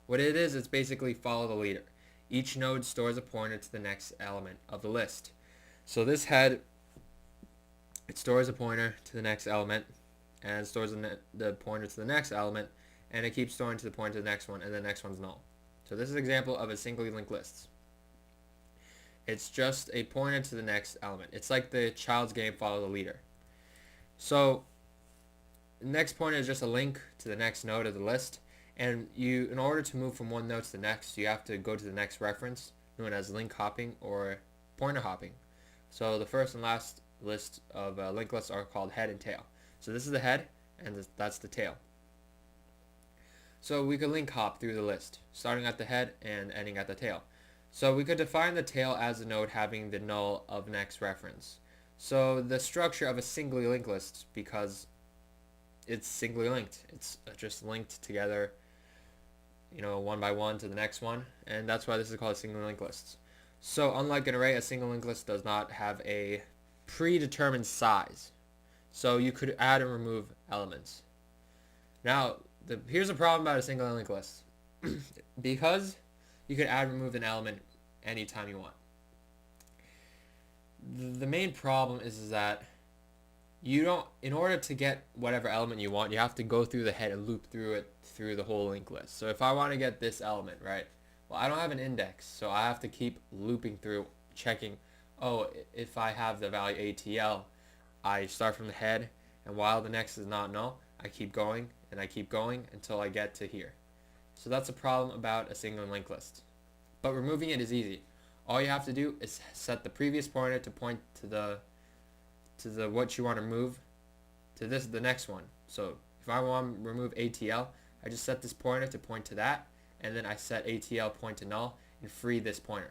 What it is, it's basically follow the leader. Each node stores a pointer to the next element of the list. So this head, it stores a pointer to the next element, and it stores the pointer to the next element, and it keeps storing to the pointer to the next one, and the next one's null. So this is an example of a singly linked list. It's just a pointer to the next element. It's like the child's game, follow the leader. So the next pointer is just a link to the next node of the list, and in order to move from one node to the next, you have to go to the next reference, known as link hopping or pointer hopping. So the first and last list of linked lists are called head and tail. So this is the head, and that's the tail. So we could link hop through the list, starting at the head and ending at the tail. So we could define the tail as a node having the null of next reference. So the structure of a singly linked list, because it's singly linked, it's just linked together, one by one to the next one, and that's why this is called a singly linked list. So unlike an array, a single linked list does not have a predetermined size. So you could add and remove elements. Now, here's a problem about a single linked list. Because you could add and remove an element anytime you want. The main problem is that in order to get whatever element you want, you have to go through the head and loop through the whole linked list. So if I want to get this element, right? Well, I don't have an index, so I have to keep looping through, checking, if I have the value ATL, I start from the head, and while the next is not null, I keep going, and I keep going until I get to here. So that's a problem about a single linked list. But removing it is easy. All you have to do is set the previous pointer to point to the what you want to move to the next one. So if I want to remove ATL, I just set this pointer to point to that, and then I set ATL point to null and free this pointer.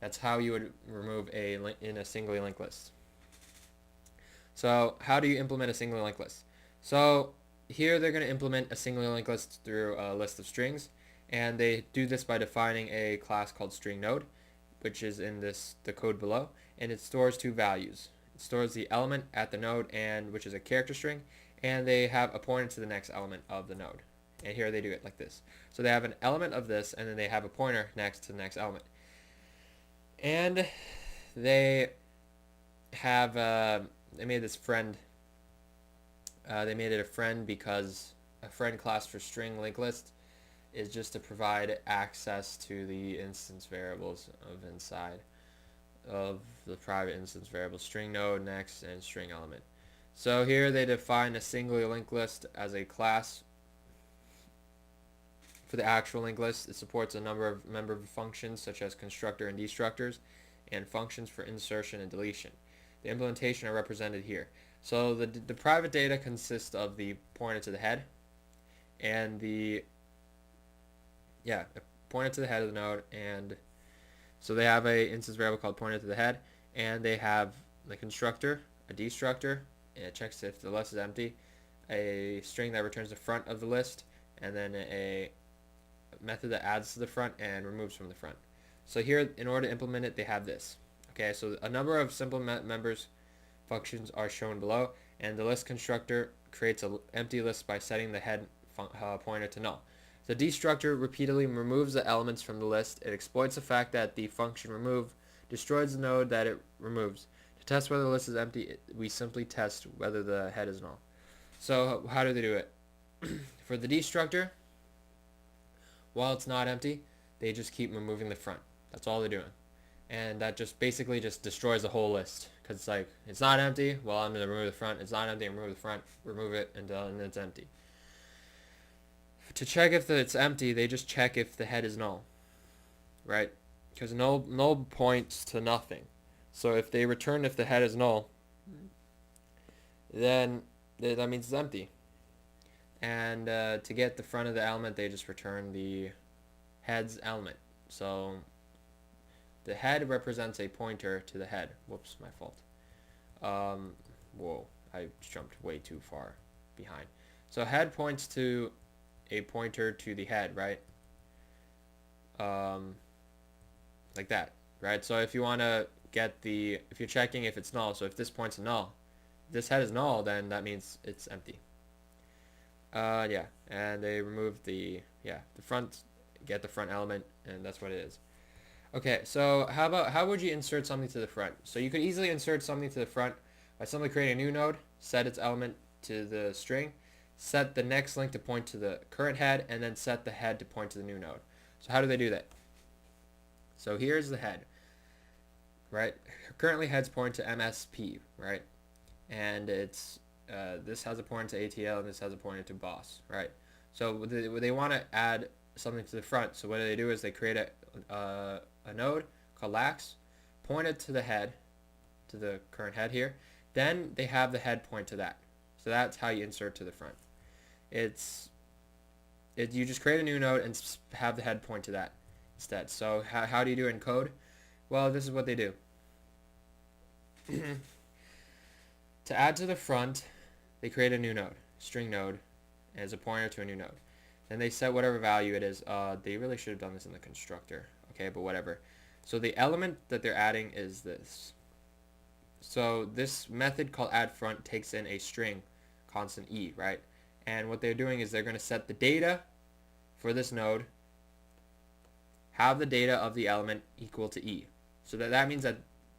That's how you would remove in a singly linked list. So how do you implement a singly linked list? So here they're going to implement a singly linked list through a list of strings, and they do this by defining a class called string node, which is in the code below, and it stores two values. It stores the element at the node, which is a character string, and they have a pointer to the next element of the node. And here they do it like this. So they have an element of this, and then they have a pointer next to the next element. And they have they made this friend. They made it a friend because a friend class for string linked list is just to provide access to the instance variables of inside of the private instance variable string node, next, and string element. So here they define a singly linked list as a class for the actual linked list. It supports a number of member functions such as constructor and destructors, and functions for insertion and deletion. The implementation are represented here. So the private data consists of the pointer to the head and the pointer to the head of the node, and so they have a instance variable called pointer to the head, and they have the constructor, a destructor, and it checks if the list is empty, a string that returns the front of the list, and then a method that adds to the front and removes from the front. So here, in order to implement it, they have this. Okay, so a number of simple members functions are shown below, and the list constructor creates an empty list by setting the head pointer to null. The destructor repeatedly removes the elements from the list. It exploits the fact that the function remove destroys the node that it removes. To test whether the list is empty, we simply test whether the head is null. So how do they do it? For the destructor, while it's not empty, they just keep removing the front. That's all they're doing. And that just basically just destroys the whole list. Because it's like, it's not empty, well, I'm going to remove the front. It's not empty, remove the front, remove it until it's empty. To check if it's empty, they just check if the head is null. Right? Because null points to nothing. So if they return if the head is null, then that means it's empty. And to get the front of the element, they just return the head's element. So the head represents a pointer to the head. Whoops, my fault. Whoa, I jumped way too far behind. So head points to a pointer to the head, right? Like that, right? So if you want to get if you're checking if it's null, so if this points to null, if this head is null, then that means it's empty. And they remove the front, get the front element, and that's what it is. Okay, so how would you insert something to the front? So you could easily insert something to the front by simply creating a new node, set its element to the string, set the next link to point to the current head, and then set the head to point to the new node. So how do they do that? So here's the head, right? Currently heads point to MSP, right? And it's this has a pointer to ATL, and this has a pointer to boss, right? So they want to add something to the front. So what they do is they create a node called lax, pointed to the head, to the current head here. Then they have the head point to that. So that's how you insert to the front. You just create a new node and have the head point to that instead. So how do you do it in code? Well, this is what they do. To add to the front, they create a new node, string node, as a pointer to a new node. Then they set whatever value it is. They really should have done this in the constructor. Okay, but whatever. So the element that they're adding is this. So this method called addFront takes in a string, constant e, right? And what they're doing is they're going to set the data for this node, have the data of the element equal to e. So that means that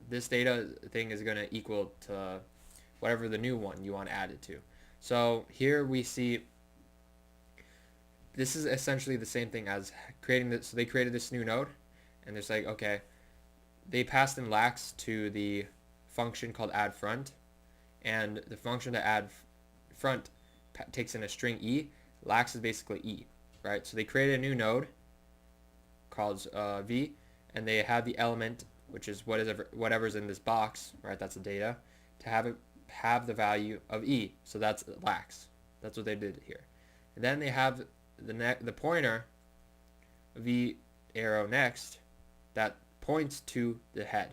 this data thing is going to equal to whatever the new one you want to add it to. So here we see this is essentially the same thing as creating this. So they created this new node, and it's like, okay, they passed in lax to the function called addFront, and the function to addFront takes in a string e. Lax is basically e, right? So they created a new node called v, and they have the element, which is whatever's in this box, right? That's the data, to have the value of e. So that's lax. That's what they did here. And then they have the pointer v arrow next that points to the head.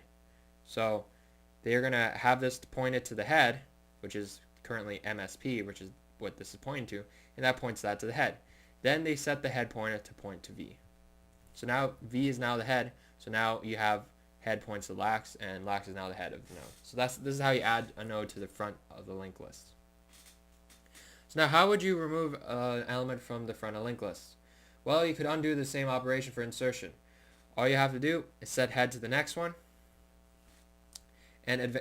So they're going to have this pointed to the head, which is currently MSP, which is what this is pointing to, and that points that to the head. Then they set the head pointer to point to v. So now v is now the head, so now you have head points to lax, and lax is now the head of the node. So this is how you add a node to the front of the linked list. So now how would you remove an element from the front of linked list? Well, you could undo the same operation for insertion. All you have to do is set head to the next one, and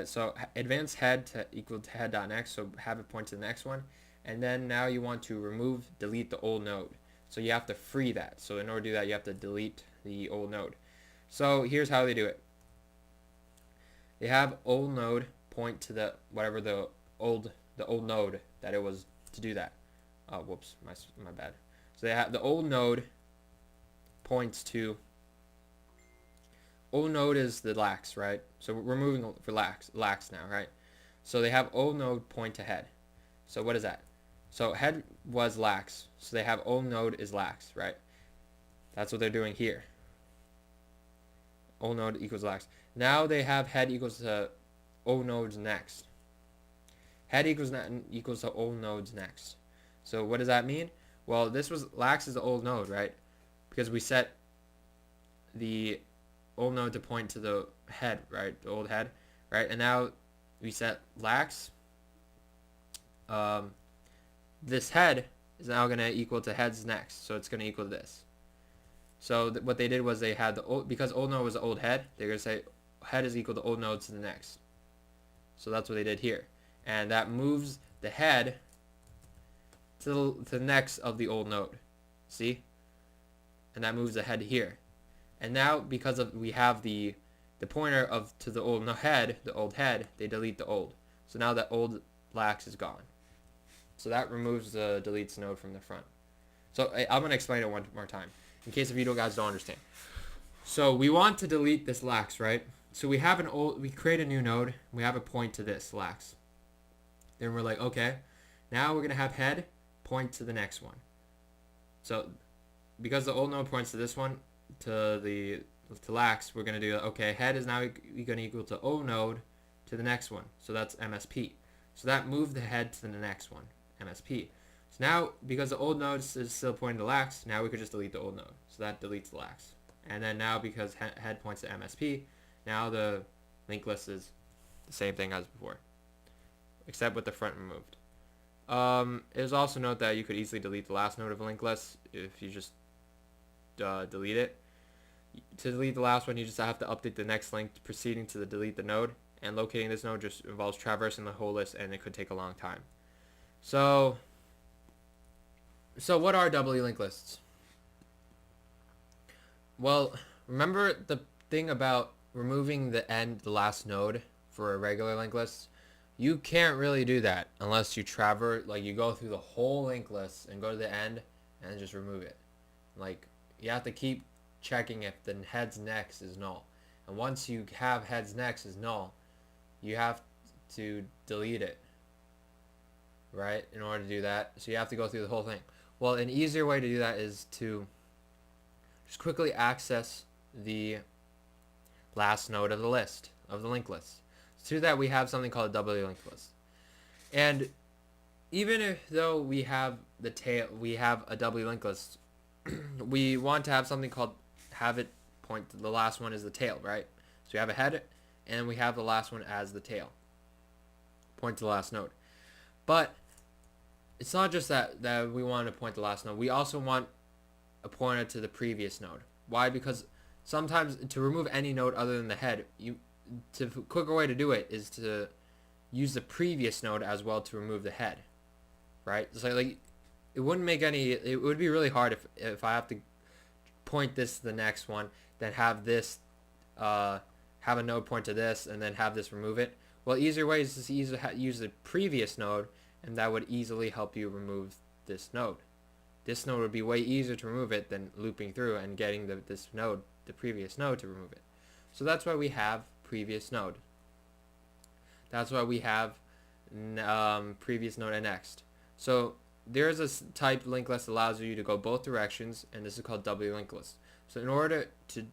so advance head to equal to head.next, so have it point to the next one, and then now you want to delete the old node. So you have to free that. So in order to do that, you have to delete the old node. So here's how they do it. They have old node point to the whatever the old node that it was to do that. Oh, whoops, my bad. So they have the old node points to, old node is the lax, right? So we're moving for lax now, right? So they have old node point to head. So what is that? So head was lax, so they have old node is lax, right? That's what they're doing here. Old node equals lax. Now they have head equals to old nodes next. Head equals to old nodes next. So what does that mean? Well, this was lax is the old node, right? Because we set the old node to point to the head, right? The old head, right? And now we set lax. This head is now going to equal to heads next, so it's going to equal to this. So what they did was they had the old, because old node was the old head, they're going to say head is equal to old node to the next. So that's what they did here. And that moves the head to the next of the old node. See? And that moves the head here. And now because of we have the pointer of to the old head, they delete the old. So now that old lax is gone. So that removes the deletes node from the front. So I'm going to explain it one more time in case if you guys don't understand. So we want to delete this lax, right? So we have we create a new node. We have a point to this lax. Then we're like, okay, now we're going to have head point to the next one. So because the old node points to this one, to lax, we're going to do, okay, head is now going to equal to old node to the next one. So that's MSP. So that moved the head to the next one, MSP. So now, because the old node is still pointing to lax, now we could just delete the old node. So that deletes the lax. And then now, because head points to MSP, now the linked list is the same thing as before, except with the front removed. It is also note that you could easily delete the last node of a linked list if you just delete it. To delete the last one, you just have to update the next link proceeding to delete the node, and locating this node just involves traversing the whole list, and it could take a long time. So what are doubly linked lists? Well, remember the thing about removing the last node for a regular linked list? You can't really do that unless you traverse, like you go through the whole linked list and go to the end and just remove it. Like you have to keep checking if the heads next is null. And once you have heads next is null, you have to delete it, right, in order to do that. So you have to go through the whole thing. Well, an easier way to do that is to just quickly access the last node of the list, of the linked list. So to do that, we have something called a doubly linked list. And even though we have a doubly linked list, we want to have something called, have it point to the last one is the tail, right? So we have a head, and we have the last one as the tail. Point to the last node. But it's not just that we want to point to the last node. We also want a pointer to the previous node. Why? Because sometimes to remove any node other than the head, a quicker way to do it is to use the previous node as well to remove the head, right? So like it wouldn't make any. It would be really hard if I have to point this to the next one, then have this have a node point to this, and then have this remove it. Well, easier way is to use the previous node, and that would easily help you remove this node. This node would be way easier to remove it than looping through and getting the previous node to remove it. So that's why we have previous node. That's why we have previous node and next. So there's a type linked list that allows you to go both directions, and this is called doubly linked list. So in order to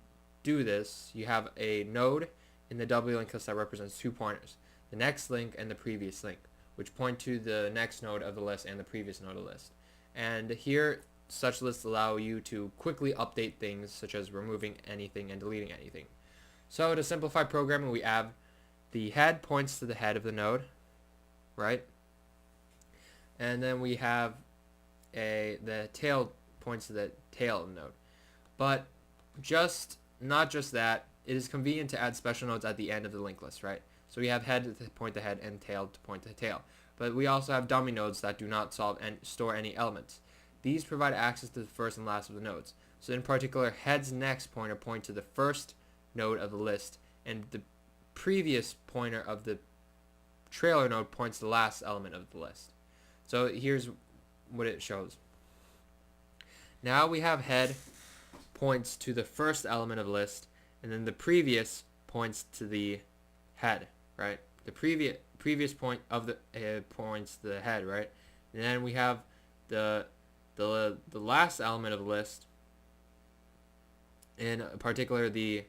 do this, you have a node in the doubly linked list that represents two pointers, the next link and the previous link, which point to the next node of the list and the previous node of the list. And here, such lists allow you to quickly update things such as removing anything and deleting anything. So to simplify programming, we have the head points to the head of the node, right? And then we have the tail points to the tail of the node. But not just that, it is convenient to add special nodes at the end of the linked list, right? So we have head to point to head and tail to point to tail. But we also have dummy nodes that do not solve and store any elements. These provide access to the first and last of the nodes. So in particular, head's next pointer point to the first node of the list, and the previous pointer of the trailer node points to the last element of the list. So here's what it shows. Now we have head points to the first element of the list, and then the previous points to the head, right? The previous point of the points to the head, right? And then we have the last element of the list, in particular the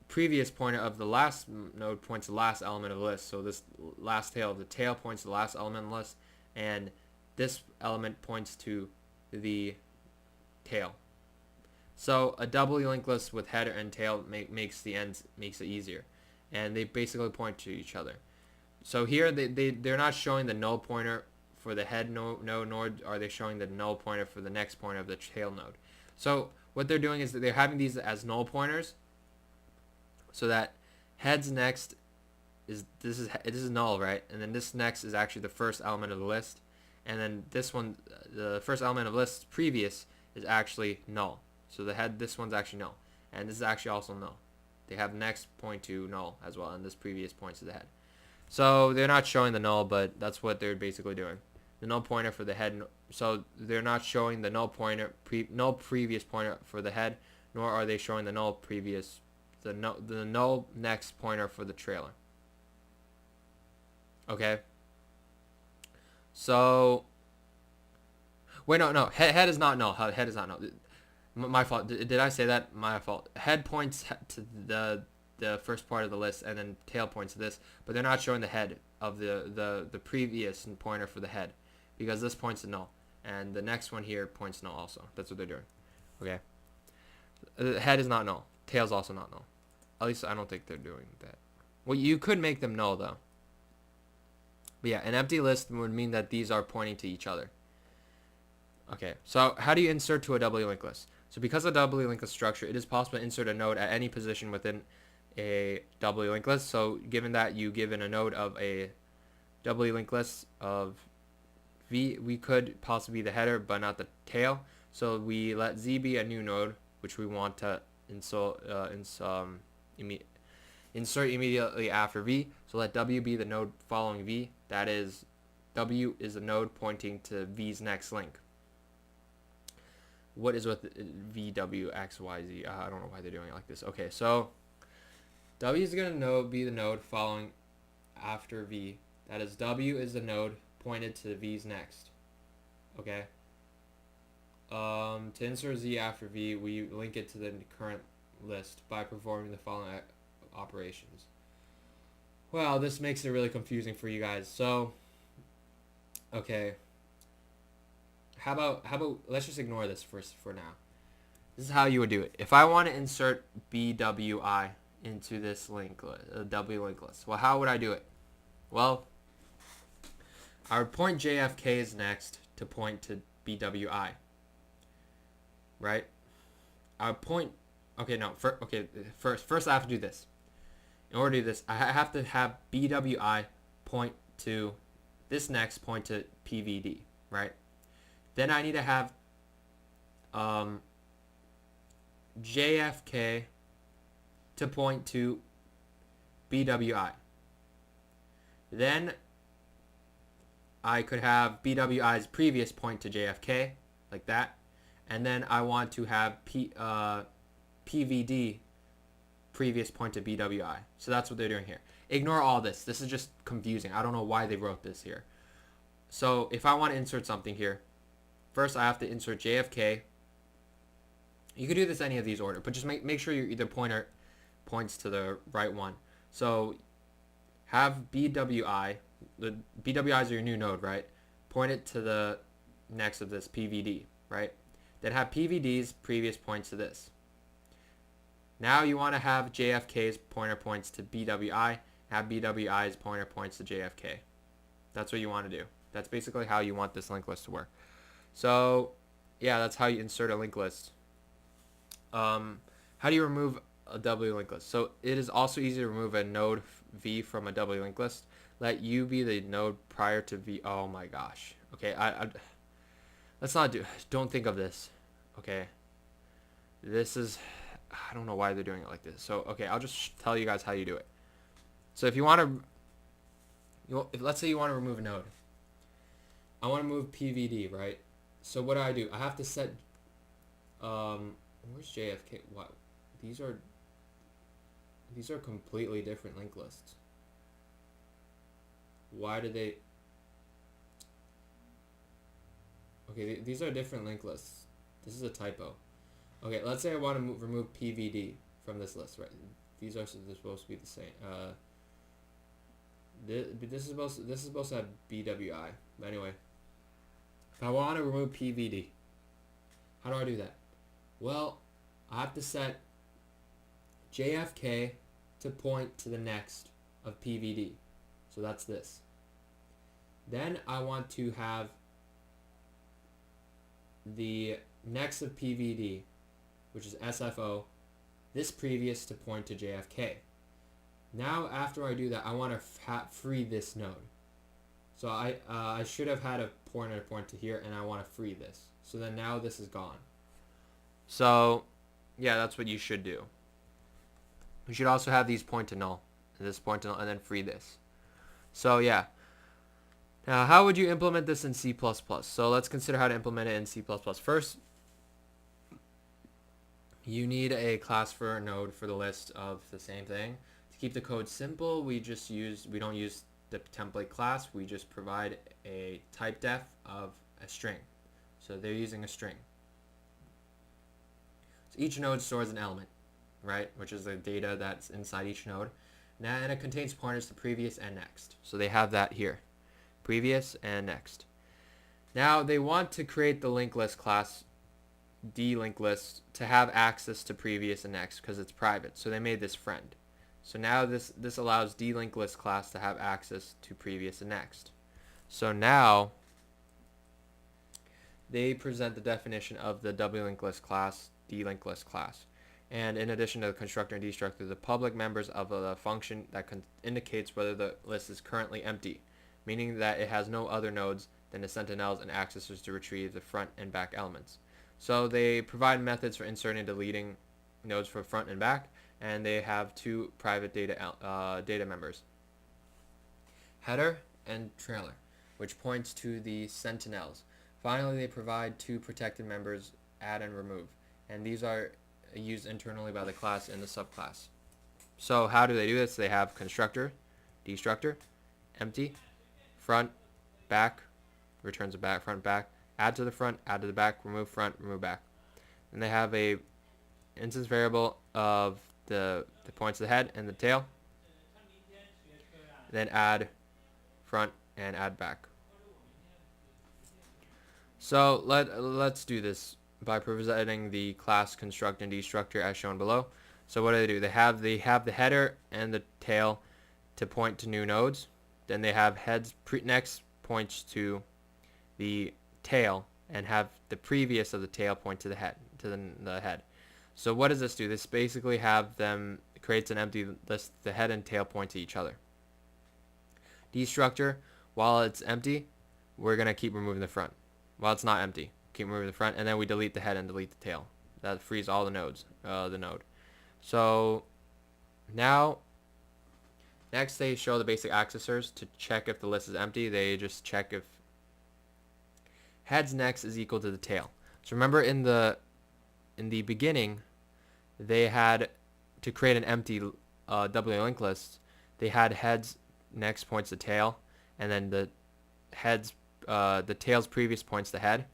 previous pointer of the last node points to the last element of the list. So this last tail of the tail points to the last element of the list, and this element points to the tail. So a doubly linked list with header and tail makes it easier, and they basically point to each other. So here they're not showing the null pointer for the head node, nor are they showing the null pointer for the next pointer of the tail node. So what they're doing is that they're having these as null pointers, so that head's next is this is null, right? And then this next is actually the first element of the list, and then this one, the first element of the list previous, is actually null. So this one's actually null, and this is actually also null. They have next point to null as well, and this previous points to the head. So they're not showing the null, but that's what they're basically doing. The null pointer for the head, so they're not showing the null pointer, null previous pointer for the head, nor are they showing the null previous, the null next pointer for the trailer. Okay. So, wait, no, head is not null. Head is not null. My fault. Did I say that? My fault. Head points to the first part of the list, and then tail points to this, but they're not showing the head of the previous pointer for the head, because this points to null, and the next one here points to null also. That's what they're doing. Okay. The head is not null. Tail's also not null. At least I don't think they're doing that. Well, you could make them null though. But yeah, an empty list would mean that these are pointing to each other. Okay, so how do you insert to a doubly linked list? So because of doubly linked list structure, it is possible to insert a node at any position within a doubly linked list. So given that you given a node of a doubly linked list of V, we could possibly be the header but not the tail. So we let Z be a new node, which we want to insert immediately after V. So let W be the node following V. That is, W is the node pointing to V's next link. What is with V, W, X, Y, Z? I don't know why they're doing it like this. Okay, so W is going to be the node following after V. That is, W is the node pointed to V's next. Okay. To insert Z after V, we link it to the current list by performing the following operations. Well, this makes it really confusing for you guys. So, okay. How about let's just ignore this for now. This is how you would do it. If I want to insert BWI into this link, W link list, well, how would I do it? Well, I would point JFK's next to point to BWI. Right? I would point. Okay, no. First I have to do this. In order to do this, I have to have BWI point to this next point to PVD, right? Then I need to have JFK to point to BWI. Then I could have BWI's previous point to JFK, like that. And then I want to have PVD previous point to BWI. So that's what they're doing here. Ignore all this. This is just confusing. I don't know why they wrote this here. So if I want to insert something here, first I have to insert JFK. You could do this any of these order, but just make sure your either pointer points to the right one. So have BWI. The BWIs are your new node, right? Point it to the next of this PVD, right? Then have PVD's previous points to this. Now you want to have JFK's pointer points to BWI, have BWI's pointer points to JFK. That's what you want to do. That's basically how you want this linked list to work. So, yeah, that's how you insert a linked list. How do you remove a doubly linked list? So it is also easy to remove a node V from a doubly linked list. Let U be the node prior to V. Oh my gosh. Okay, let's not don't think of this. Okay. This is, I don't know why they're doing it like this. So, okay, I'll just tell you guys how you do it. So if you want to, let's say you want to remove a node. I want to move PVD, right? So what do? I have to set, where's JFK? What? These are completely different linked lists. Why did they? Okay, these are different linked lists. This is a typo. Okay, let's say I want to remove PVD from this list, right? These are supposed to be the same. This is supposed to have BWI. But anyway, if I want to remove PVD, how do I do that? Well, I have to set JFK to point to the next of PVD. So that's this. Then I want to have the next of PVD, which is SFO, this previous to point to JFK. Now after I do that, I want to free this node. So I should have had a pointer to point to here, and I want to free this. So then now this is gone. So yeah, that's what you should do. You should also have these point to null, and this point to null, and then free this. So yeah. Now how would you implement this in C++? So let's consider how to implement it in C++. First, you need a class for a node for the list of the same thing. To keep the code simple, we don't use the template class. We just provide a type def of a string. So they're using a string. So each node stores an element, right, which is the data that's inside each node. And it contains pointers to previous and next. So they have that here, previous and next. Now they want to create the linked list class, dlinked list, to have access to previous and next because it's private. So they made this friend. So now this allows dlinked list class to have access to previous and next. So now they present the definition of the wlinked list class, dlinked list class. And in addition to the constructor and destructor, the public members of a function that indicates whether the list is currently empty, meaning that it has no other nodes than the sentinels and accessors to retrieve the front and back elements. So they provide methods for inserting and deleting nodes for front and back, and they have two private data members, header and trailer, which points to the sentinels. Finally, they provide two protected members, add and remove, and these are used internally by the class and the subclass. So how do they do this? They have constructor, destructor, empty, front, back, returns a back, front, back, add to the front, add to the back, remove front, remove back. And they have a instance variable of the points of the head and the tail, then add front and add back. So let's do this by presenting the class construct and destructor as shown below. So what do? They have the header and the tail to point to new nodes. Then they have heads next points to the tail, and have the previous of the tail point to the head, the head. So what does this do? This basically creates an empty list. The head and tail point to each other. Destructor, while it's empty, we're gonna keep removing the front. While it's not empty, keep removing the front, and then we delete the head and delete the tail. That frees all the nodes, the node. So now, next they show the basic accessors to check if the list is empty. They just check if heads next is equal to the tail. So remember in the beginning, they had to create an empty doubly linked list. They had heads next points to tail, and then the tail's previous points to head.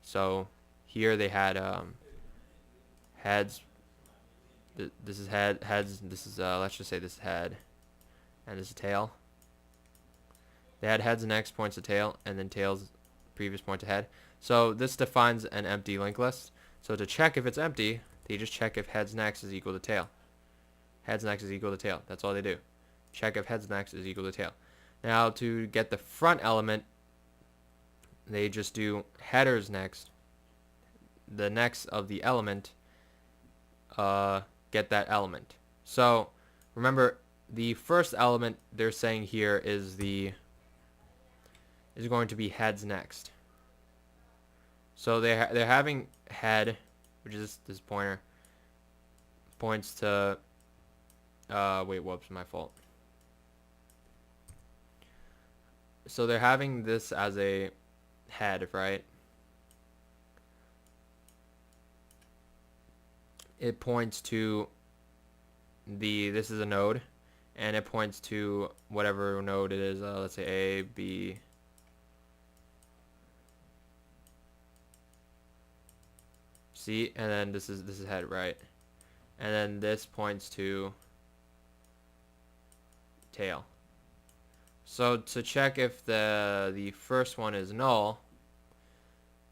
So here they had heads. This is heads. This is let's just say this is head, and this is tail. They had heads next points to tail, and then tails previous point to head. So this defines an empty linked list. So to check if it's empty, they just check if heads next is equal to tail. Heads next is equal to tail. That's all they do. Check if heads next is equal to tail. Now to get the front element, they just do headers next. The next of the element, get that element. So remember, the first element they're saying here is going to be heads next. So they're having head, which is this pointer, points to wait, whoops, my fault. So they're having this as a head, right? it points to this is a node, and it points to whatever node it is. Let's say A, B, C, and then this is head, right? And then this points to tail. So to check if the first one is null,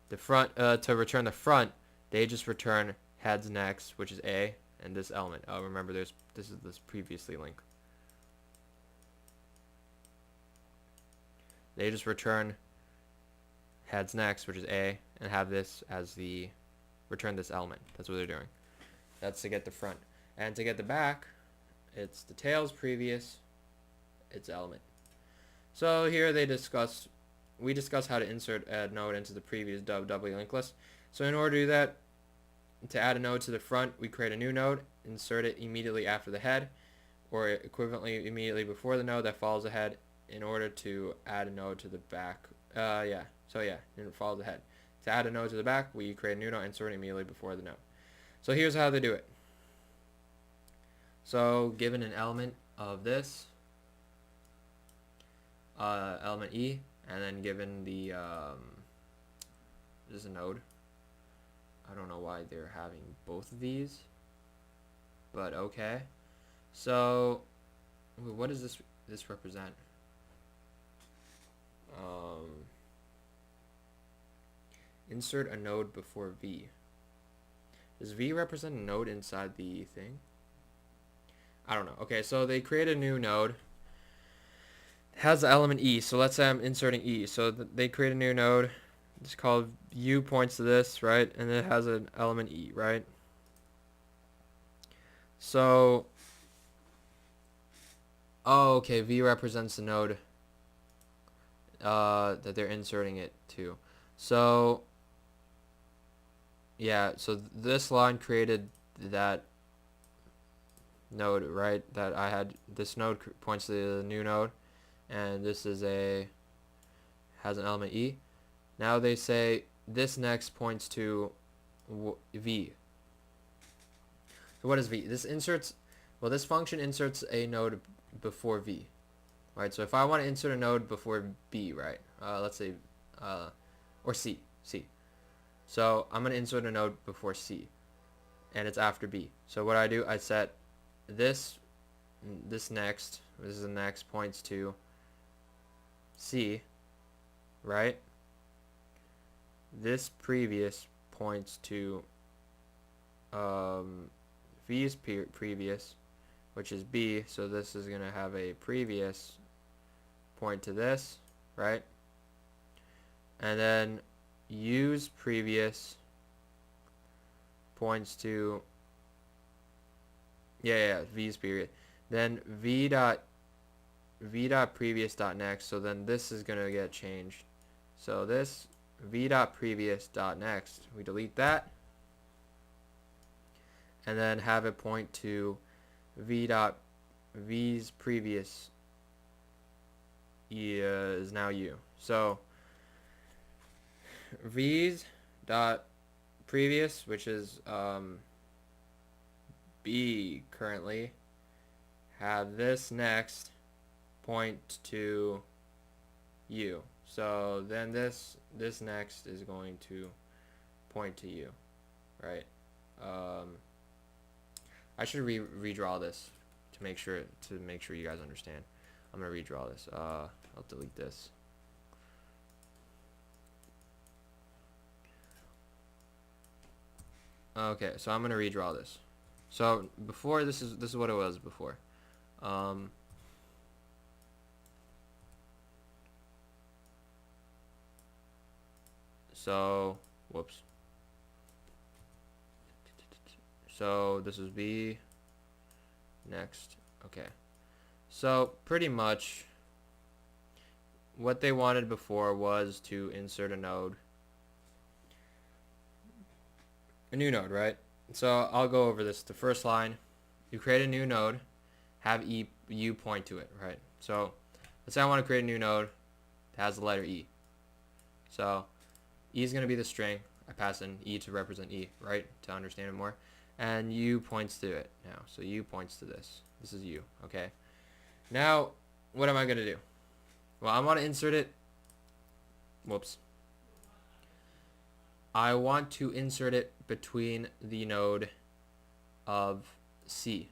the front to return the front, they just return heads next, which is A, and this element. Oh, remember this is this previously link. They just return heads next, which is A, and have this as the return this element. That's what they're doing. That's to get the front. And to get the back, it's the tails previous, its element. So here we discussed how to insert a node into the previous doubly linked list. So in order to do that, to add a node to the front, we create a new node, insert it immediately after the head, or equivalently immediately before the node that follows the head, in order to add a node to the back. And it follows the head. To add a node to the back, we create a new node, insert it immediately before the node. So here's how they do it. So given an element of this, element E, and then given the this is a node. I don't know why they're having both of these, but okay. So what does this represent? Insert a node before V. Does V represent a node inside the thing? I don't know. Okay, so they create a new node. It has the element E, so let's say I'm inserting E. So they create a new node. It's called U points to this, right? And it has an element E, right? So, okay, V represents the node that they're inserting it to. So, yeah, so this line created that node, right? That I had, this node points to the new node, and this is has an element E. Now they say this next points to V. So what is V? This function inserts a node before V, right? So if I want to insert a node before B, right? Let's say, or C. So I'm going to insert a node before C, and it's after B. So what I do, I set this next, this is the next, points to C, right? This previous points to V's previous, which is B, so this is going to have a previous point to this, right? And then U's previous points to V's period. Then V dot previous dot next, so then this is going to get changed. So this V dot previous dot next, we delete that, and then have it point to V's previous is now U. So V's dot previous, which is B currently, have this next point to U. So then this next is going to point to U, right? I should redraw this to make sure you guys understand. I'm gonna redraw this. I'll delete this. Okay, so I'm gonna redraw this. So before, this is what it was before. So whoops. So this is B. Next. Okay. So pretty much what they wanted before was to insert a new node, right? So I'll go over this. The first line, you create a new node, have U point to it, right? So let's say I want to create a new node that has the letter E. So E is going to be the string. I pass in E to represent E, right? To understand it more. and U points to it now. So U points to this. This is U, okay? Now, what am I going to do? Well, I want to insert it. Whoops. I want to insert it between the node of C.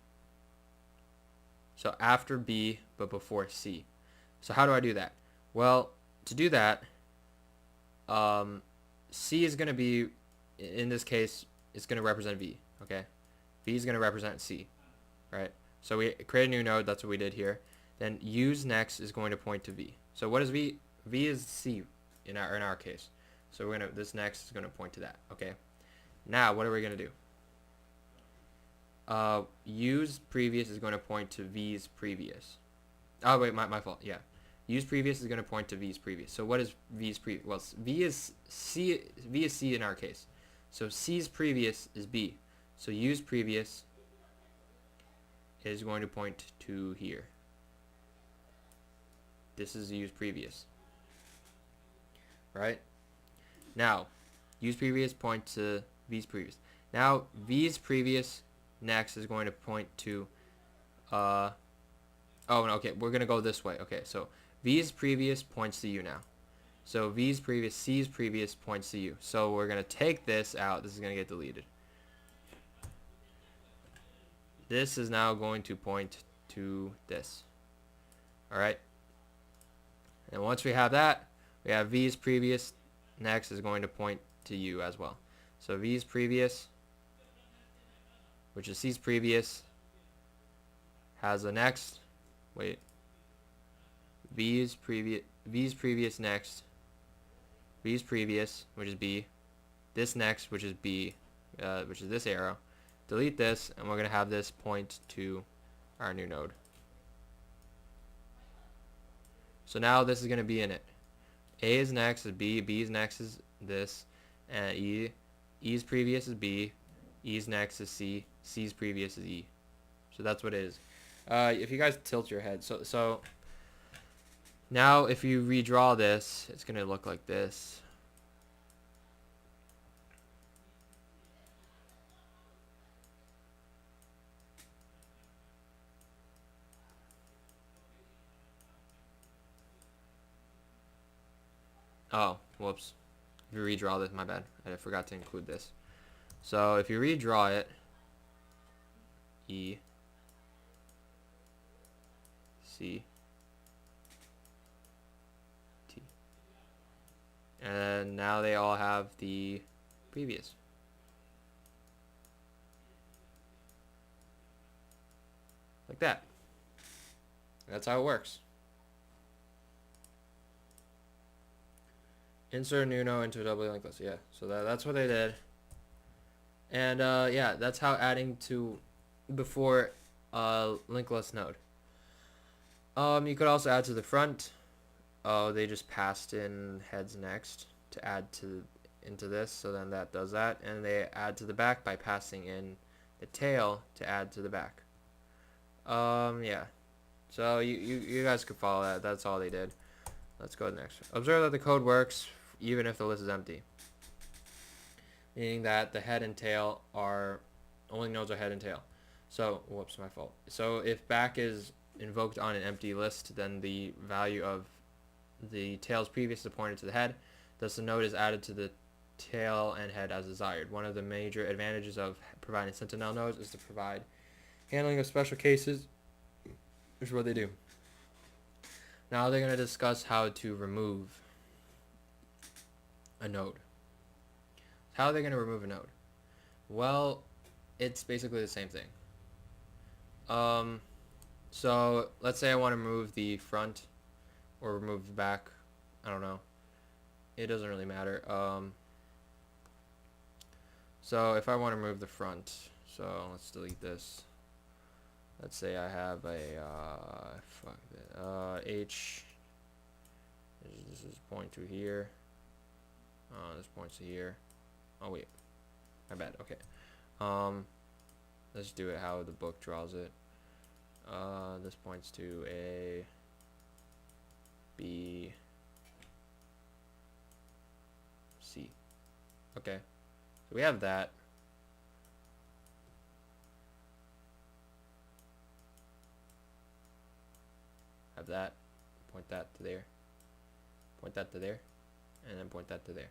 So after B, but before C. So how do I do that? Well, to do that, C is going to be, in this case, it's going to represent V, okay? V is going to represent C, right? So we create a new node, that's what we did here. Then U's next is going to point to V. So what is V? V is C in our case. So we're gonna, this next is going to point to that, okay? Now, what are we going to do? U's previous is going to point to V's previous. Oh, wait, my fault, yeah. U's previous is going to point to V's previous. So what is V's previous? Well, V is C in our case. So C's previous is B. So U's previous is going to point to here. This is U's previous. Right? Now, U's previous point to V's previous. Now, V's previous next is going to point to, oh, no, okay, we're going to go this way. Okay, so V's previous points to U now. So V's previous, C's previous points to U. So we're going to take this out. This is going to get deleted. This is now going to point to this. Alright? And once we have that, we have V's previous next is going to point to U as well. So V's previous, which is C's previous, has a next. Wait. V's previous next. V's previous, which is B. This next, which is B, which is this arrow. Delete this, and we're going to have this point to our new node. So now this is going to be in it. A is next is B, B's next is this, and E's previous is B, E's next is C, C's previous is E. So that's what it is. If you guys tilt your head, so now if you redraw this, it's going to look like this. Oh, whoops. If you redraw this, my bad. I forgot to include this. So if you redraw it, E, C, T. And now they all have the previous. Like that. That's how it works. Insert a new node into a doubly linked list. Yeah, so that's what they did. And yeah, that's how adding to before linked list node. You could also add to the front. Oh, they just passed in heads next to add into this, so then that does that, and they add to the back by passing in the tail to add to the back. Yeah. So you guys could follow that. That's all they did. Let's go to the next. Observe that the code works even if the list is empty. Meaning that the head and tail are, only nodes are head and tail. So, whoops, my fault. So if back is invoked on an empty list, then the value of the tail's previous is pointed to the head. Thus the node is added to the tail and head as desired. One of the major advantages of providing Sentinel nodes is to provide handling of special cases, which is what they do. Now they're going to discuss how to remove a node. How are they going to remove a node? Well, it's basically the same thing. So let's say I want to remove the front or remove the back. I don't know. It doesn't really matter. So if I want to remove the front, so let's delete this. Let's say I have a H. This is point to here. This points to here. Oh wait, my bad. Okay. Let's do it how the book draws it. This points to A, B, C. Okay. So we have that. have that, point that to there, point that to there, and then point that to there.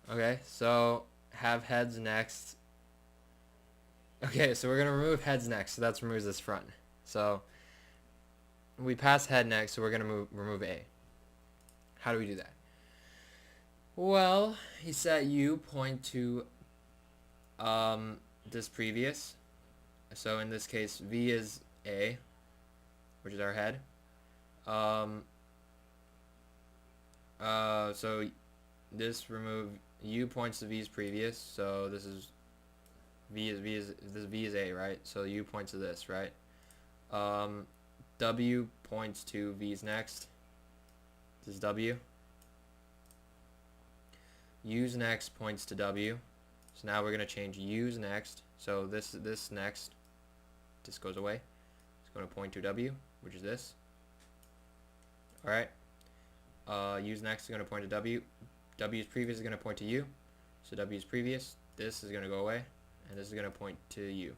Okay, so have heads next. Okay, so we're gonna remove heads next, so that removes this front. So we pass head next, so we're gonna remove A. How do we do that? Well, he set U point to this previous. So in this case, V is A, which is our head. So this remove U points to V's previous. So this is V is A, right? So U points to this, right? W points to V's next. This is W. U's next points to W. So now we're gonna change U's next. So this next, this goes away. It's gonna point to W, which is this. All right. U's next is gonna point to W. W's previous is gonna point to U. So W's previous. This is gonna go away, and this is gonna point to U.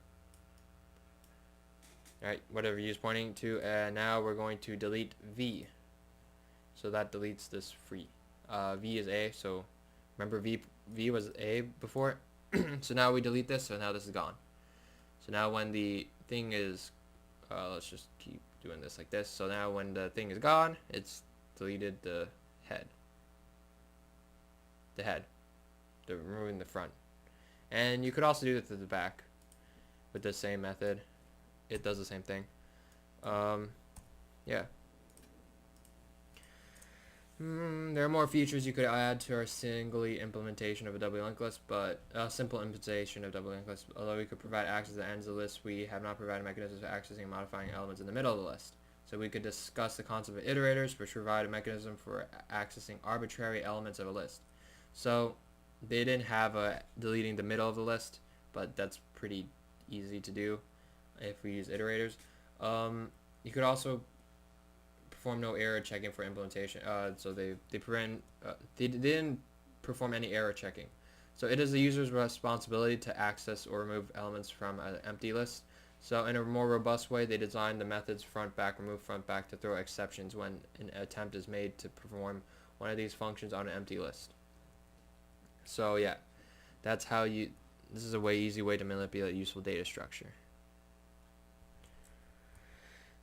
All right, whatever U is pointing to. And now we're going to delete V. So that deletes this free. V is A. So remember V was A before. So now we delete this. So now this is gone. So now when the thing is, let's just keep doing this like this. So now when the thing is gone, it's deleted the head. Removing the front. And you could also do it to the back with the same method. It does the same thing. Yeah. There are more features you could add to our singly implementation of a double linked list, but a simple implementation of double linked list. Although we could provide access to the ends of the list, we have not provided mechanisms for accessing and modifying elements in the middle of the list. So we could discuss the concept of iterators, which provide a mechanism for accessing arbitrary elements of a list. So they didn't have deleting the middle of the list, but that's pretty easy to do if we use iterators. You could also perform no error checking for implementation. So they didn't perform any error checking. So it is the user's responsibility to access or remove elements from an empty list. So in a more robust way, they designed the methods front back, remove front back to throw exceptions when an attempt is made to perform one of these functions on an empty list. So yeah, that's how this is a easy way to manipulate useful data structure.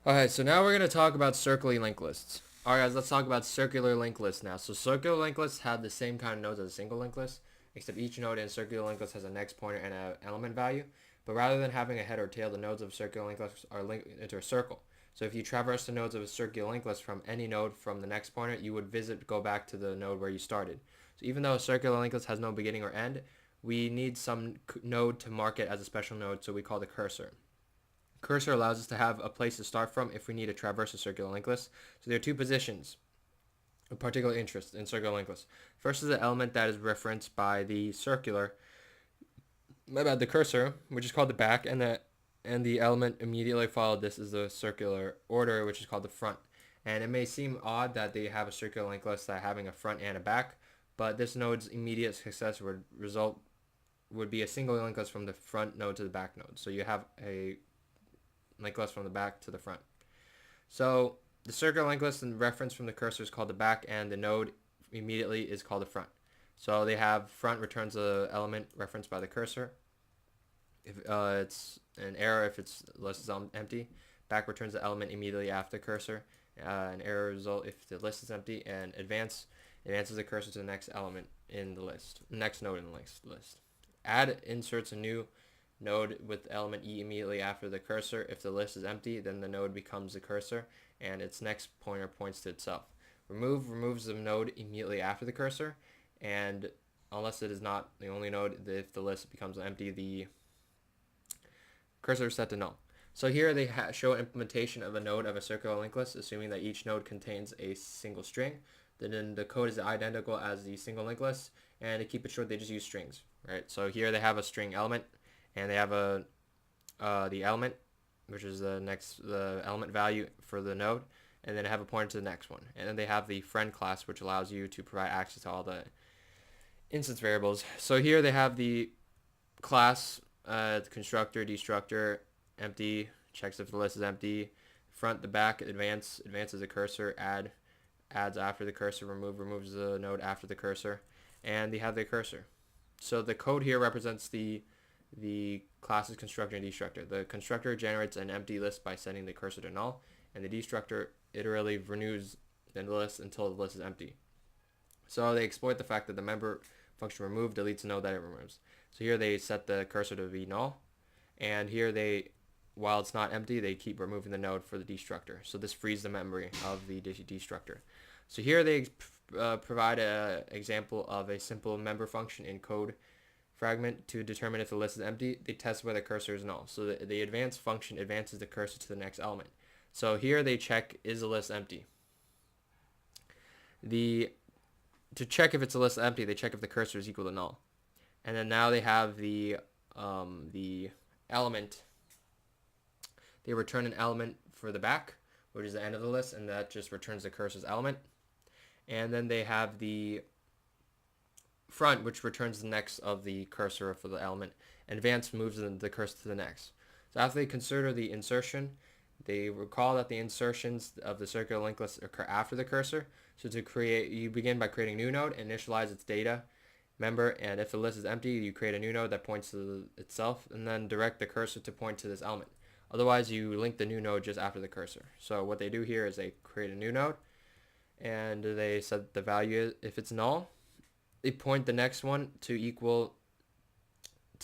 Alright, so now we're going to talk about circular linked lists. Alright guys, let's talk about circular linked lists now. So circular linked lists have the same kind of nodes as a single linked list, except each node in a circular linked list has a next pointer and an element value. But rather than having a head or tail, the nodes of a circular linked list are linked into a circle. So if you traverse the nodes of a circular linked list from any node from the next pointer, you would go back to the node where you started. So even though a circular linked list has no beginning or end, we need some node to mark it as a special node, so we call the cursor. Cursor allows us to have a place to start from if we need to traverse a circular linked list. So there are two positions of particular interest in circular linked lists. First is the element that is referenced by the cursor, which is called the back, and the element immediately followed this is the circular order, which is called the front. And it may seem odd that they have a circular linked list that having a front and a back, but this node's immediate success would be a single linked list from the front node to the back node. So you have a linked list from the back to the front. So the circular linked list and reference from the cursor is called the back, and the node immediately is called the front. So they have front returns the element referenced by the cursor. If it's an error if its list is empty. Back returns the element immediately after the cursor. An error result if the list is empty, and advances the cursor to the next element in the list, next node in the list. Add inserts a new node with element E immediately after the cursor. If the list is empty, then the node becomes the cursor, and its next pointer points to itself. Remove removes the node immediately after the cursor, and unless it is not the only node, if the list becomes empty, the cursor is set to null. So here they show implementation of a node of a circular linked list, assuming that each node contains a single string. Then the code is identical as the single linked list, and to keep it short, they just use strings, right? So here they have a string element, and they have the element, which is the element value for the node, and then they have a pointer to the next one. And then they have the friend class, which allows you to provide access to all the instance variables. So here they have the class, constructor, destructor, empty, checks if the list is empty. Front, the back, advances the cursor, adds after the cursor, removes the node after the cursor, and they have the cursor. So the code here represents the class's constructor and destructor. The constructor generates an empty list by setting the cursor to null, and the destructor iteratively renews the list until the list is empty. So they exploit the fact that the member function remove deletes the node that it removes. So here they set the cursor to be null, and here they, while it's not empty, they keep removing the node for the destructor. So this frees the memory of the destructor. So here they provide an example of a simple member function in code fragment to determine if the list is empty. They test whether the cursor is null. So the advance function advances the cursor to the next element. So here they check, is the list empty? To check if it's a list empty, they check if the cursor is equal to null. And then now they have the element. They return an element for the back, which is the end of the list, and that just returns the cursor's element. And then they have the front, which returns the next of the cursor for the element. And advance moves the cursor to the next. So after they consider the insertion, they recall that the insertions of the circular linked list occur after the cursor. So to create, you begin by creating a new node, initialize its data member, and if the list is empty, you create a new node that points to itself, and then direct the cursor to point to this element. Otherwise, you link the new node just after the cursor. So what they do here is they create a new node, and they set the value. If it's null, they point the next one to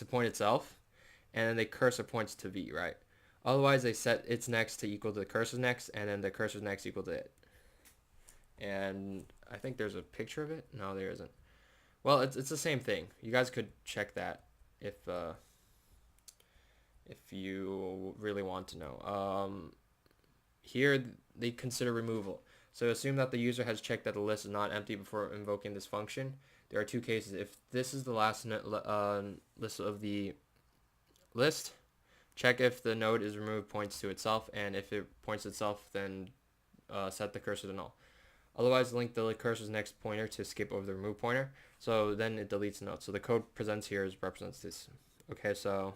point itself, and then the cursor points to V, right? Otherwise, they set its next to equal to the cursor's next, and then the cursor's next equal to it. And I think there's a picture of it. No, there isn't. Well, it's the same thing. You guys could check that if you really want to know. Here they consider removal. So assume that the user has checked that the list is not empty before invoking this function. There are two cases. If this is the last list of the list, check if the node is removed points to itself, and if it points to itself, then set the cursor to null. Otherwise, link the cursor's next pointer to skip over the remove pointer. So then it deletes the node. So the code presents here represents this. Okay, so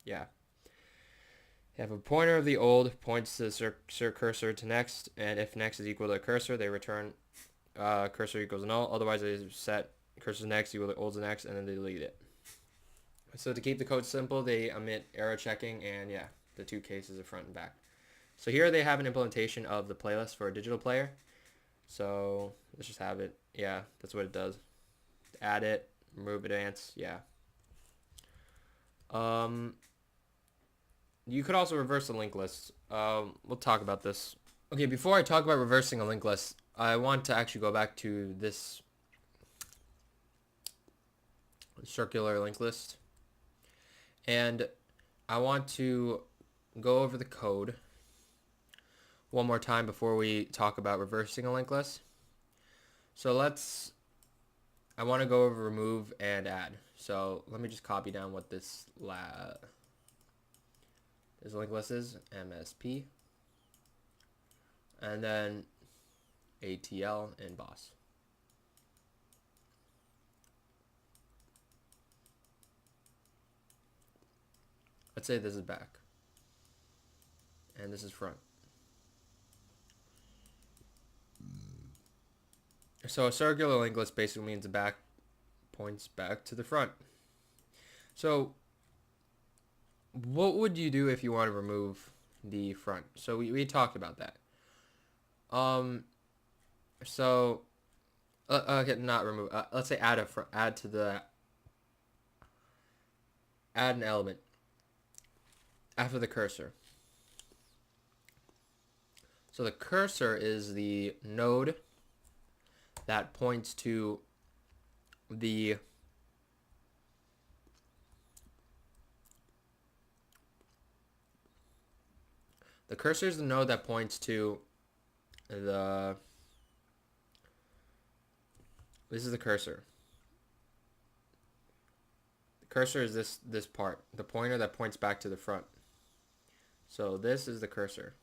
yeah. You have a pointer of the old points to the cursor to next, and if next is equal to cursor, they return cursor equals null. Otherwise, they set cursor next equal to old's next, and then they delete it. So to keep the code simple, they omit error checking, and yeah, the two cases of front and back. So here they have an implementation of the playlist for a digital player. So let's just have it. Yeah, that's what it does. Add it, remove advance. Yeah. You could also reverse a linked list. We'll talk about this. Okay, before I talk about reversing a linked list, I want to actually go back to this circular linked list. And I want to go over the code one more time before we talk about reversing a linked list. So I want to go over remove and add. So let me just copy down what this linked list is, MSP, and then ATL and boss. Let's say this is back, and this is front. So a circular linked list basically means the back points back to the front. So what would you do if you want to remove the front? So we talked about that. So okay, not remove. Let's say add an element after the cursor. So the cursor is the node that points to the cursor is the node that points to this is the cursor. The cursor is this part, the pointer that points back to the front. So this is the cursor.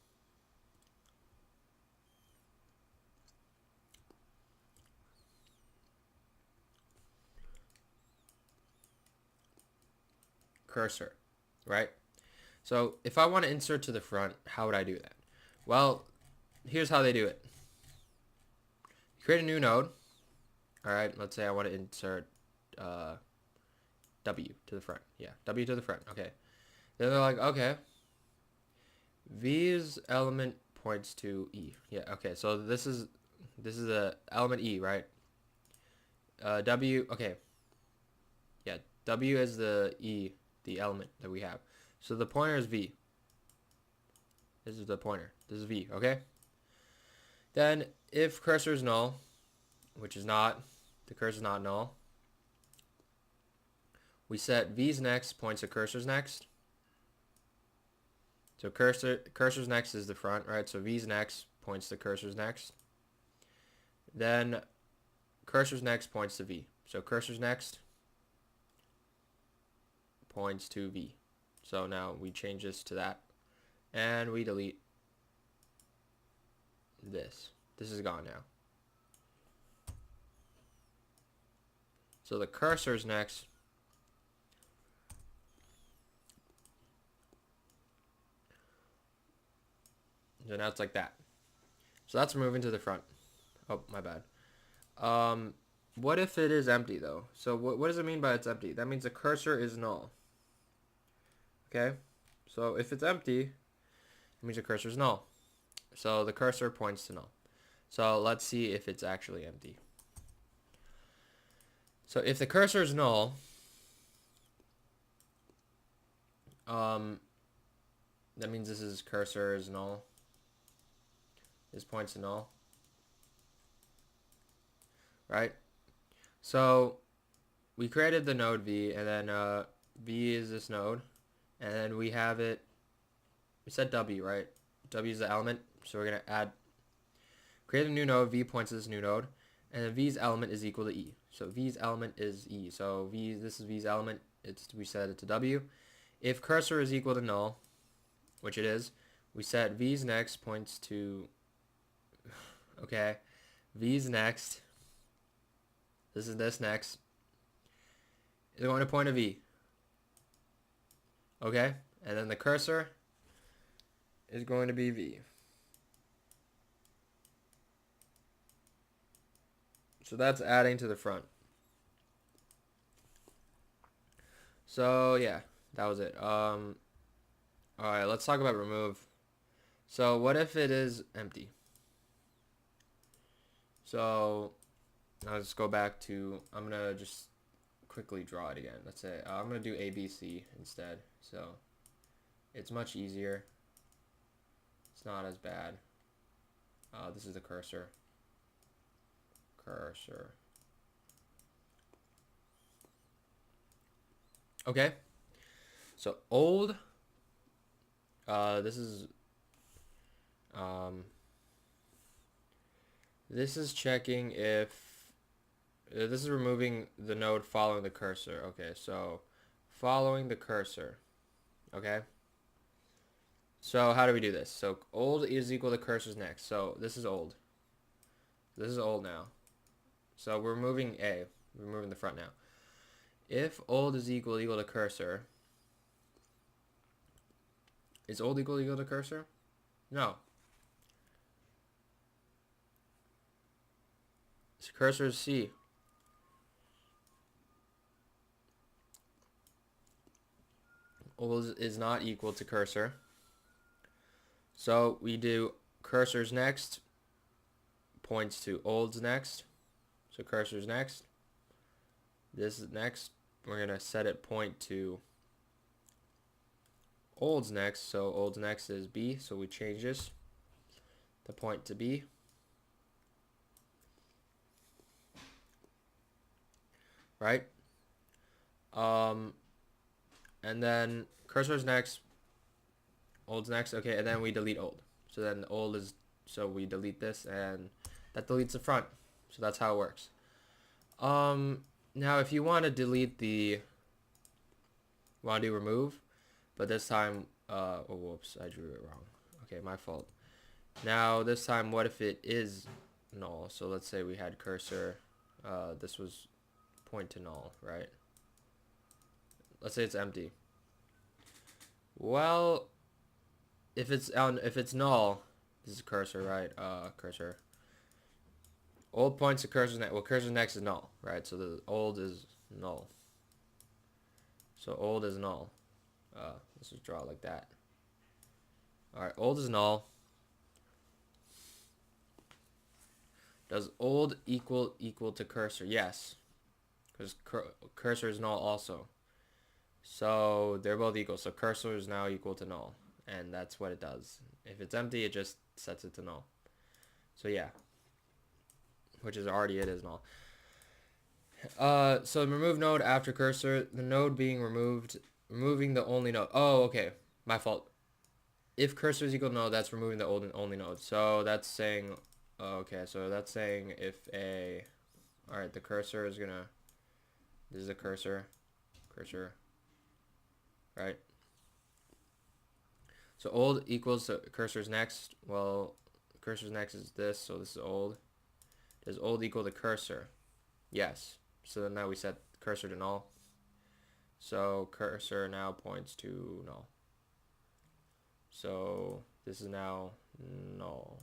Cursor, right? So if I want to insert to the front, how would I do that? Well, here's how they do it. Create a new node. All right, let's say I want to insert W to the front. Yeah, W to the front. Okay. Then they're like, okay, V's element points to E. Yeah, okay, so this is the element E, right? W, okay. Yeah, W is the E, the element that we have. So the pointer is V. This is the pointer. This is V, okay? Then if cursor is null, which is not, the cursor is not null, we set V's next points to cursor's next. So cursor's next is the front, right? So V's next points to cursor's next. Then cursor's next points to V. So cursor's next points to V. So now we change this to that. And we delete this. This is gone now. So the cursor's next. So now it's like that. So that's moving to the front. Oh, my bad. What if it is empty though? So what does it mean by it's empty? That means the cursor is null. Okay? So if it's empty, it means the cursor is null. So the cursor points to null. So let's see if it's actually empty. So if the cursor is null, that means this is cursor is null. This points to null. Right? So we created the node V, and then V is this node, and then we have it, we said W, right? W is the element, so we're going to create a new node, V points to this new node, and then V's element is equal to E. So V's element is E. So this is V's element, we set it to W. If cursor is equal to null, which it is, we set V's next points to, okay, V's next, this next, is going to point to V. Okay, and then the cursor is going to be V. So that's adding to the front. So yeah, that was it. Alright, let's talk about remove. So what if it is empty? So I'll just go back to, I'm gonna just quickly draw it again. Let's say I'm gonna do ABC instead, so it's much easier. It's not as bad. This is the cursor. Okay, so old, this is checking if this is removing the node following the cursor. Okay, so following the cursor. Okay, so how do we do this? So old is equal to cursor's next. So this is old. This is old now. So we're removing A. We're removing the front now. If old is equal to cursor, is old equal to cursor? No. So cursor is C. Old is not equal to cursor. So we do cursor's next points to old's next. So cursor's next. This is next. We're going to set it point to old's next. So old's next is B. So we change this, the point to B. Right? And then cursor's next, old's next. Okay, and then we delete old. So then old is, so we delete this, and that deletes the front. So that's how it works. Now if you want to delete the, want to do remove, but this time, oh whoops, I drew it wrong. Okay, my fault. Now this time, what if it is null? So let's say we had cursor, this was point to null, right? Let's say it's empty. Well, if it's null, this is cursor, right? Cursor. Old points to cursor next. Well, cursor next is null, right? So the old is null. So old is null. Let's just draw it like that. All right, old is null. Does old equal to cursor? Yes, because cursor is null also. So they're both equal. So cursor is now equal to null, and that's what it does. If it's empty, it just sets it to null. So yeah, which is already it is null. So remove node after cursor. The node being removed, removing the only node. Oh, okay, my fault. If cursor is equal to null, that's removing the old and only node. So that's saying, okay, so that's saying if a, all right, the cursor is gonna, this is a cursor, right? So old equals to cursor's next. Well, cursor's next is this, so this is old. Does old equal to cursor? Yes. So then now we set cursor to null. So cursor now points to null. So this is now null.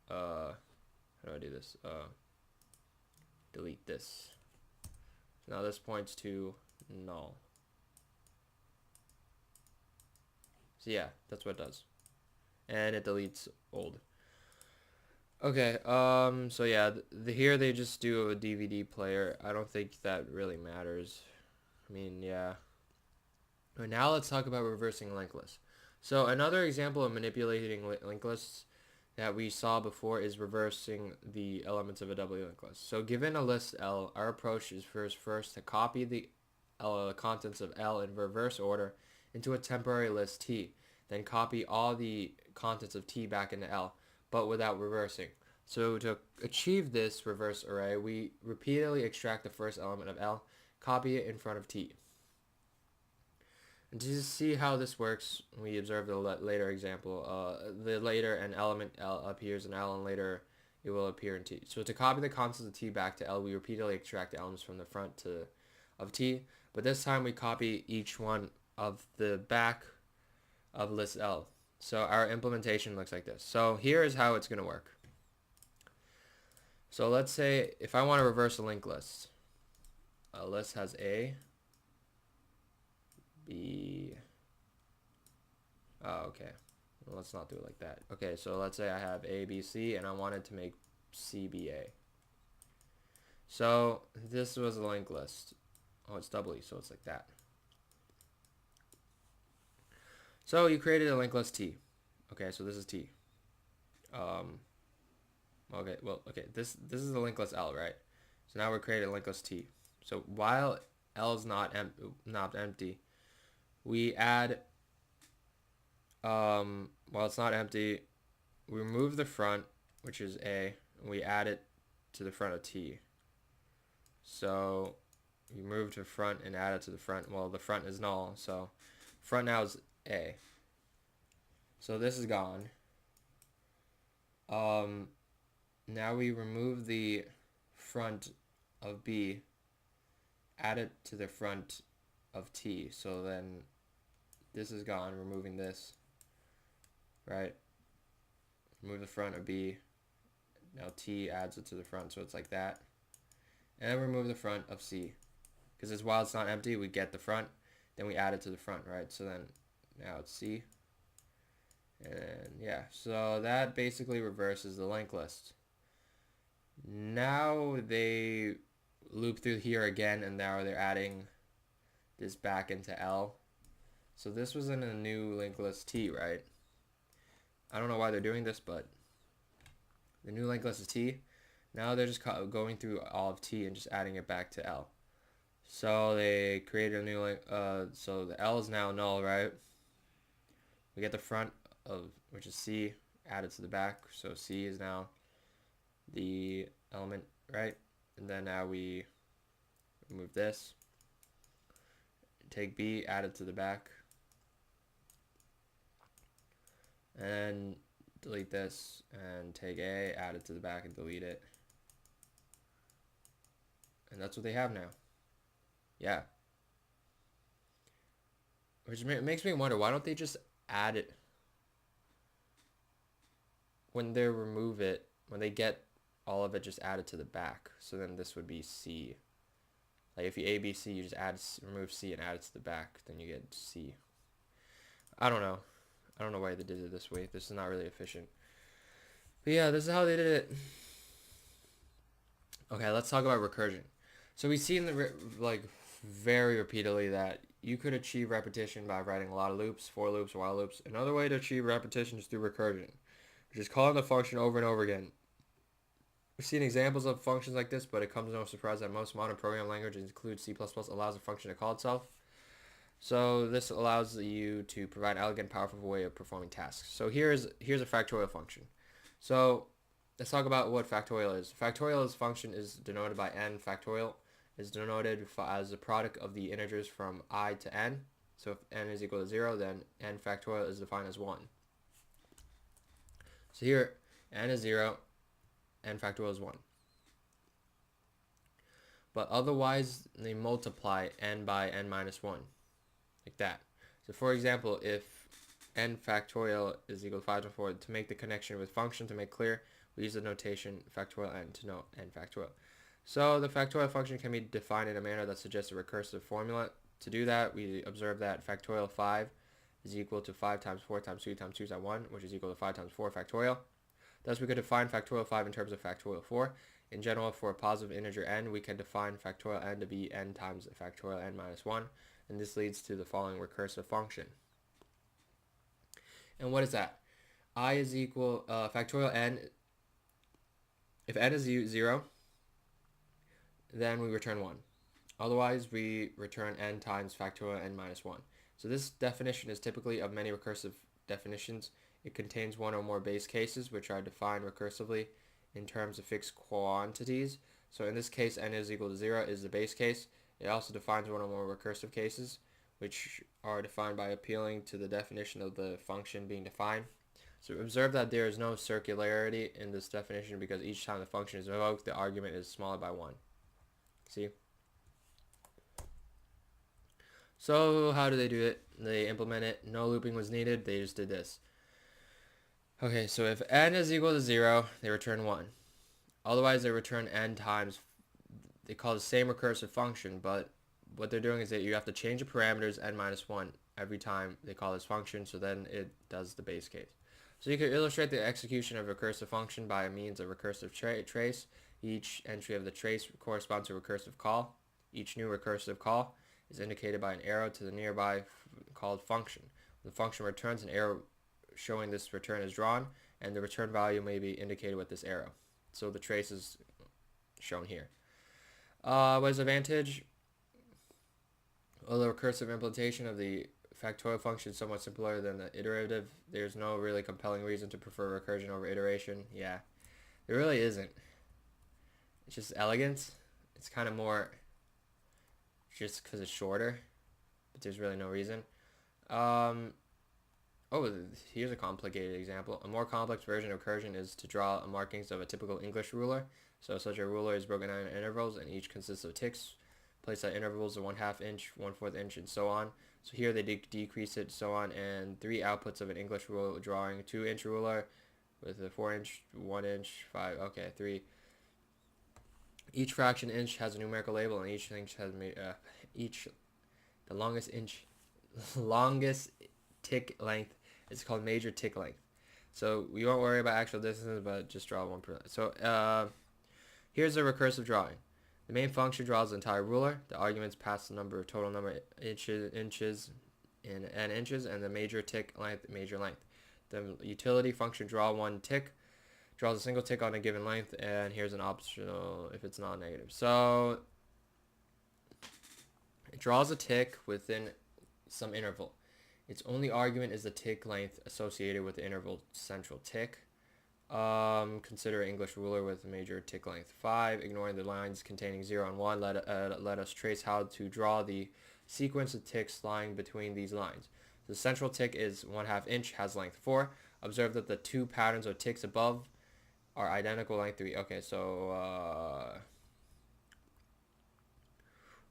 How do I do this? Delete this. So now this points to null. So yeah, that's what it does. And it deletes old. Okay, so yeah, here they just do a DVD player. I don't think that really matters. I mean, yeah. Right, now let's talk about reversing linked lists. So another example of manipulating linked lists that we saw before is reversing the elements of a W linked list. So given a list L, our approach is first to copy the contents of L in reverse order into a temporary list T, then copy all the contents of T back into L, but without reversing. So to achieve this reverse array, we repeatedly extract the first element of L, copy it in front of T. And to see how this works, we observe the later example. The later an element L appears in L, and later it will appear in T. So to copy the constants of T back to L, we repeatedly extract the elements from the front of T, but this time we copy each one of the back of list L. So our implementation looks like this. So here is how it's going to work. So let's say if I want to reverse a linked list, a list has A, B, oh, okay, well, let's not do it like that. Okay, so let's say I have A, B, C, and I wanted to make C, B, A. So this was a linked list. Oh, it's doubly, so it's like that. So you created a linked list T. Okay, so this is T. Okay, well, okay, this is the linked list L, right? So now we're creating a linked list T. So while L is not empty, we add, while it's not empty, we remove the front, which is A, and we add it to the front of T. So you move to front and add it to the front. Well, the front is null, so front now is A. So this is gone. Now we remove the front of B, add it to the front of T. So then this is gone, removing this, right? Remove the front of B. Now T adds it to the front, so it's like that. And then remove the front of C. Because while it's not empty, we get the front, then we add it to the front, right? So then now it's C. And yeah, so that basically reverses the linked list. Now they loop through here again, and now they're adding this back into L. So this was in a new linked list T, right? I don't know why they're doing this, but the new linked list is T. Now they're just going through all of T and just adding it back to L. So they created a new link. So the L is now null, right? We get the front of, which is C, added to the back. So C is now the element, right? And then now we remove this. Take B, add it to the back. And delete this, and take A, add it to the back, and delete it. And that's what they have now. Yeah. Which makes me wonder, why don't they just add it when they remove it, when they get all of it just added to the back. So then this would be C. Like if you A, B, C, you just remove C and add it to the back, then you get C. I don't know. I don't know why they did it this way. This is not really efficient. But yeah, this is how they did it. Okay, let's talk about recursion. So we've seen very repeatedly that you could achieve repetition by writing a lot of loops, for loops, while loops. Another way to achieve repetition is through recursion, which is calling the function over and over again. We've seen examples of functions like this, but it comes as no surprise that most modern programming languages, include C++, allows a function to call itself. So this allows you to provide an elegant, powerful way of performing tasks. So here's a factorial function. So let's talk about what factorial is. Factorial's function is denoted by n. Factorial is denoted as the product of the integers from I to n. So if n is equal to 0, then n factorial is defined as 1. So here, n is 0, n factorial is 1. But otherwise, they multiply n by n minus 1, like that. So for example, if n factorial is equal to 5 to 4, to make the connection with function, to make clear, we use the notation factorial n to note n factorial. So the factorial function can be defined in a manner that suggests a recursive formula. To do that, we observe that factorial 5 is equal to 5 times 4 times 2 times 2 times 1, which is equal to 5 times 4 factorial. Thus, we could define factorial 5 in terms of factorial 4. In general, for a positive integer n, we can define factorial n to be n times factorial n minus 1, and this leads to the following recursive function. And what is that? I is equal, factorial n, if n is 0, then we return 1. Otherwise, we return n times factorial n minus 1. So this definition is typically of many recursive definitions. It contains one or more base cases, which are defined recursively in terms of fixed quantities. So in this case, n is equal to 0 is the base case. It also defines one or more recursive cases, which are defined by appealing to the definition of the function being defined. So observe that there is no circularity in this definition because each time the function is invoked, the argument is smaller by 1. See? So how do they do it? They implement it. No looping was needed. They just did this. Okay, so if n is equal to 0, they return 1. Otherwise, they return n times, they call the same recursive function, but what they're doing is that you have to change the parameters n minus 1 every time they call this function, so then it does the base case. So you can illustrate the execution of a recursive function by means of recursive trace. Each entry of the trace corresponds to a recursive call. Each new recursive call is indicated by an arrow to the nearby called function. When the function returns, an arrow showing this return is drawn, and the return value may be indicated with this arrow. So the trace is shown here. What is the advantage? Well, the recursive implementation of the factorial function is somewhat simpler than the iterative. There's no really compelling reason to prefer recursion over iteration. Yeah, there really isn't. It's just elegance. It's kind of more just because it's shorter, but there's really no reason. Oh, here's a complicated example. A more complex version of recursion is to draw markings of a typical English ruler. So such a ruler is broken down into intervals, and each consists of ticks placed at intervals of 1/2 inch, 1/4 inch, and so on. So here they decrease it, so on, and 3 outputs of an English ruler drawing 2-inch ruler with a 4-inch, 1-inch, 5, okay, 3. Each fraction inch has a numerical label, and each inch has the longest tick length is called major tick length. So we won't worry about actual distances, but just draw one per. So here's a recursive drawing. The main function draws the entire ruler. The arguments pass the total number of inches in n inches, and the major tick length, major length. The utility function draw one tick draws a single tick on a given length, and here's an optional if it's non-negative. So it draws a tick within some interval. Its only argument is the tick length associated with the interval central tick. Consider an English ruler with a major tick length 5. Ignoring the lines containing 0 and 1, let us trace how to draw the sequence of ticks lying between these lines. The central tick is 1/2 inch, has length 4. Observe that the two patterns of ticks above are identical length 3. Okay, so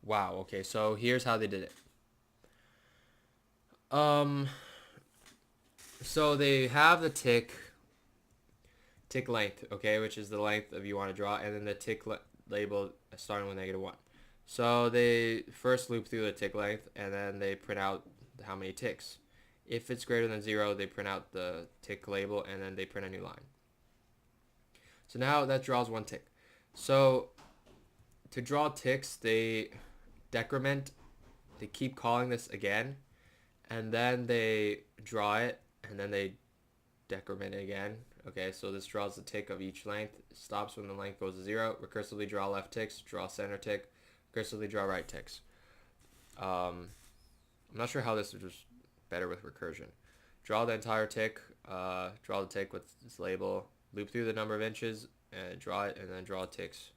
wow, okay, so here's how they did it. So they have the tick length, okay, which is the length of you want to draw, and then the tick label starting with -1. So they first loop through the tick length, and then they print out how many ticks. If it's greater than 0, they print out the tick label, and then they print a new line. So now that draws one tick. So to draw ticks, they decrement. They keep calling this again, and then they draw it, and then they decrement it again. Okay, so this draws the tick of each length, stops when the length goes to 0, recursively draw left ticks, draw center tick, recursively draw right ticks. I'm not sure how this is just better with recursion. Draw the entire tick, draw the tick with its label, loop through the number of inches, and draw it, and then draw ticks.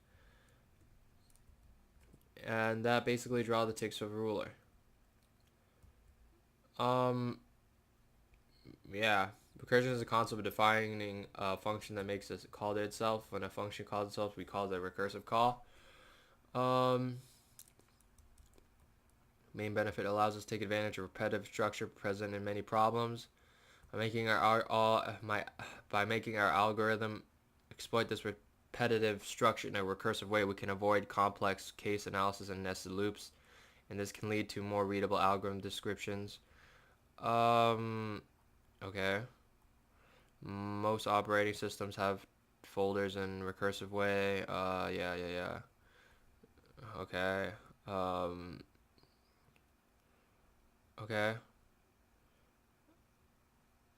And that basically draw the ticks of a ruler. Yeah. Recursion is a concept of defining a function that makes it call to itself. When a function calls itself, we call it a recursive call. Main benefit allows us to take advantage of repetitive structure present in many problems. By making our algorithm exploit this repetitive structure in a recursive way, we can avoid complex case analysis and nested loops, and this can lead to more readable algorithm descriptions. Okay. Most operating systems have folders in recursive way. Yeah. Okay. Okay.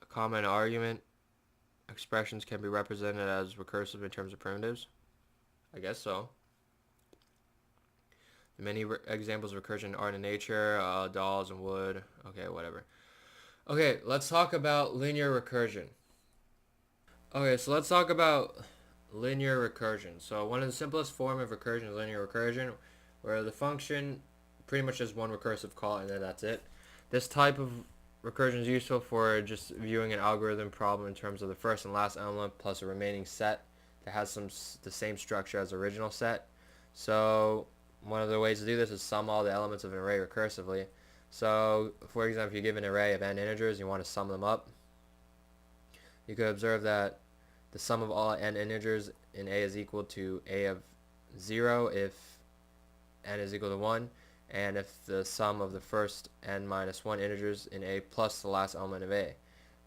A common argument. Expressions can be represented as recursive in terms of primitives. I guess so. Many examples of recursion are in nature, dolls and wood. Okay, whatever. Okay, let's talk about linear recursion. Okay, so let's talk about linear recursion. So one of the simplest form of recursion is linear recursion, where the function pretty much has one recursive call and then that's it. This type of recursion is useful for just viewing an algorithm problem in terms of the first and last element plus a remaining set that has the same structure as the original set. So one of the ways to do this is sum all the elements of an array recursively. So for example, if you give an array of n integers, you want to sum them up. You could observe that the sum of all n integers in A is equal to A of 0 if n is equal to 1, and if the sum of the first n minus 1 integers in A plus the last element of A.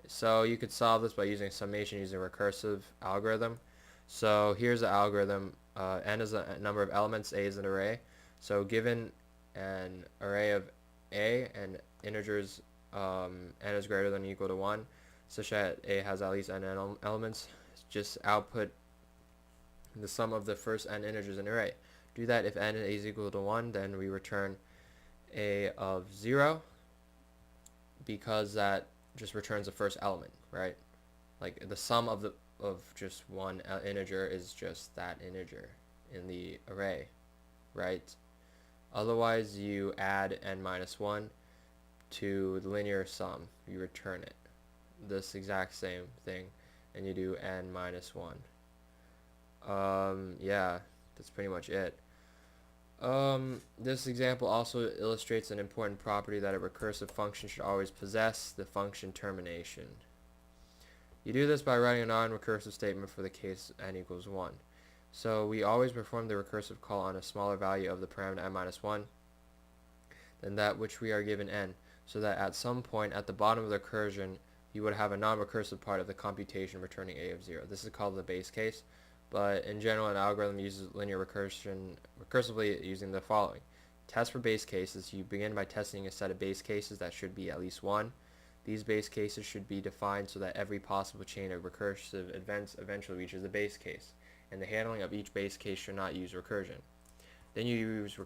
So you could solve this by using summation using a recursive algorithm. So here's the algorithm. N is a number of elements, A is an array. So given an array of A and integers n is greater than or equal to 1, such that A has at least n elements, just output the sum of the first n integers in an array. Do that if n is equal to 1, then we return A of 0, because that just returns the first element, right? Like the sum of just one integer is just that integer in the array, right? Otherwise, you add n minus 1 to the linear sum, you return it. This exact same thing, and you do n minus 1. Yeah, that's pretty much it. This example also illustrates an important property that a recursive function should always possess, the function termination. You do this by writing a non-recursive statement for the case n equals 1. So we always perform the recursive call on a smaller value of the parameter n minus 1 than that which we are given n, so that at some point at the bottom of the recursion you would have a non-recursive part of the computation returning A of 0. This is called the base case, but in general an algorithm uses linear recursion recursively using the following. Test for base cases. You begin by testing a set of base cases that should be at least 1. These base cases should be defined so that every possible chain of recursive events eventually reaches the base case, and the handling of each base case should not use recursion. Then you use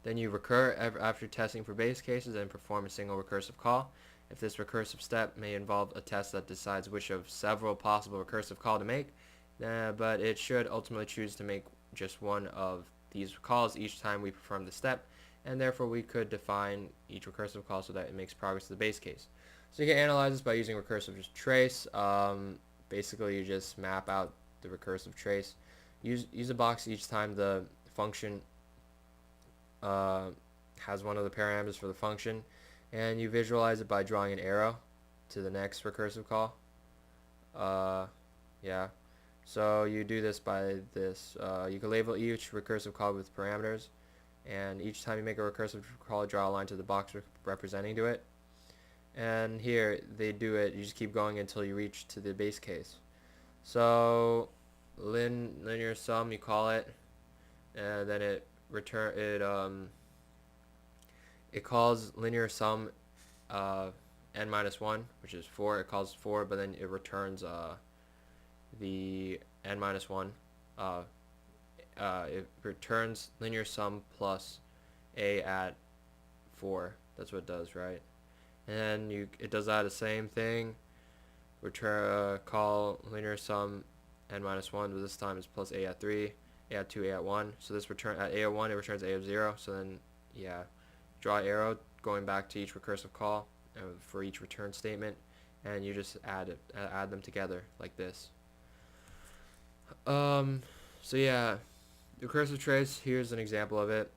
Then you recur after testing for base cases and perform a single recursive call. If this recursive step may involve a test that decides which of several possible recursive calls to make, but it should ultimately choose to make just one of these calls each time we perform the step, and therefore we could define each recursive call so that it makes progress to the base case. So you can analyze this by using recursive trace. Basically you just map out the recursive trace. Use a box each time the function has one of the parameters for the function, and you visualize it by drawing an arrow to the next recursive call. Yeah. So you do this by this. You can label each recursive call with parameters, and each time you make a recursive call, draw a line to the box representing to it. And here they do it. You just keep going until you reach to the base case. So linear sum, you call it, and then it calls linear sum n minus 1, which is 4. It calls 4, but then it returns the n minus 1. It returns linear sum plus a at 4. That's what it does, right? And then it does that the same thing. Return call linear sum n minus 1, but this time it's plus a at 3, a at 2, a at 1. So this return at a at 1, it returns a of 0. So then, yeah, draw arrow going back to each recursive call for each return statement, and you just add them together like this. So yeah, recursive trace, here's an example of it.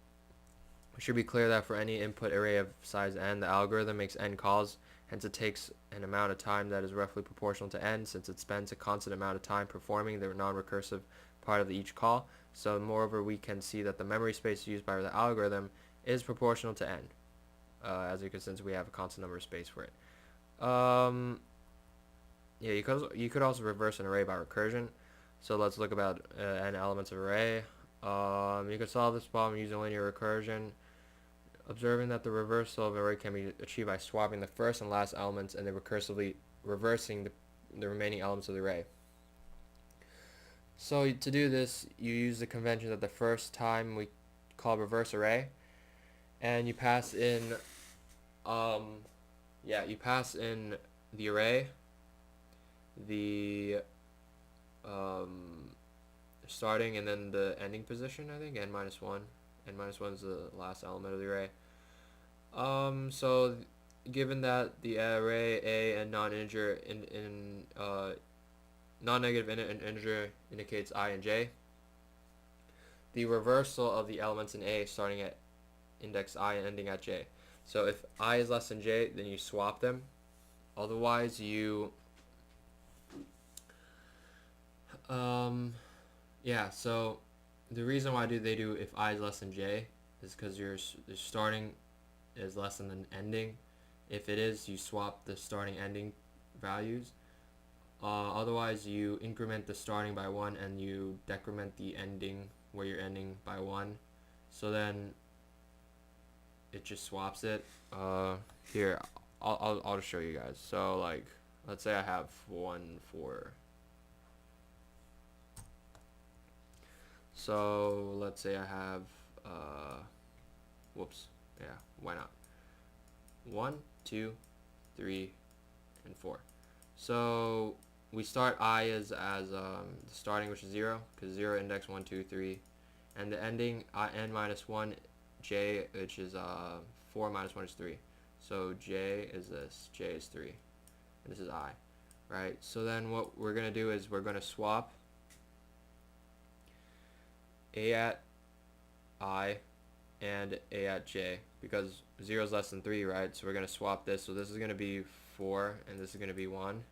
It should be clear that for any input array of size n, the algorithm makes n calls, hence it takes an amount of time that is roughly proportional to n, since it spends a constant amount of time performing the non-recursive part of each call. So moreover, we can see that the memory space used by the algorithm is proportional to n, as you can, since we have a constant number of space for it. Yeah, you could also reverse an array by recursion. So let's look about n elements of array. You can solve this problem using linear recursion, observing that the reversal of an array can be achieved by swapping the first and last elements and then recursively reversing the remaining elements of the array. So to do this, you use the convention that the first time we call reverse array, and you pass in the array, the starting and then the ending position, I think, n minus 1. N minus 1 is the last element of the array. So given that the array A and non-integer non-negative integer indicates I and j, the reversal of the elements in A starting at index I and ending at j. So if I is less than j, then you swap them. Otherwise, you yeah, so the reason why they do if I is less than j is because your starting is less than the ending. If it is, you swap the starting ending values. Otherwise, you increment the starting by 1 and you decrement the ending where you're ending by 1. So then it just swaps it. Here, I'll just show you guys. So like, let's say I have 1 for. So let's say I have, whoops, yeah, why not? 1, 2, 3, and 4. So we start I as the starting, which is 0, because 0 index 1, 2, 3, and the ending n minus 1, j, which is 4 minus 1 is 3. So j is this, j is 3, and this is I, right? So then what we're going to do is we're going to swap a at I and a at j, because 0 is less than 3, right? So we're going to swap this. So this is going to be 4 and this is going to be 1.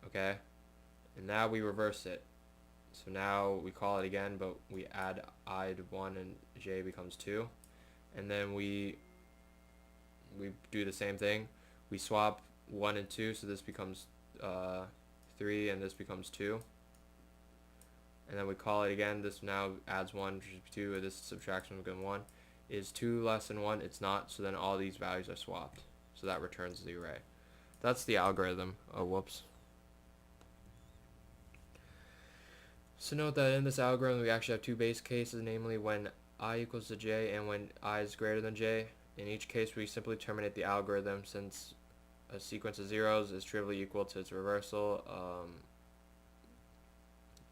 Okay, and now we reverse it. So now we call it again, but we add I to 1 and j becomes 2. And then we do the same thing. We swap 1 and 2, so this becomes 3 and this becomes 2. And then we call it again. This now adds 1, which is 2, and this subtraction becomes 1. Is 2 less than 1? It's not, so then all these values are swapped. So that returns the array. That's the algorithm. Oh, whoops. So note that in this algorithm we actually have two base cases, namely when I equals to j and when I is greater than j. In each case we simply terminate the algorithm, since a sequence of zeros is trivially equal to its reversal.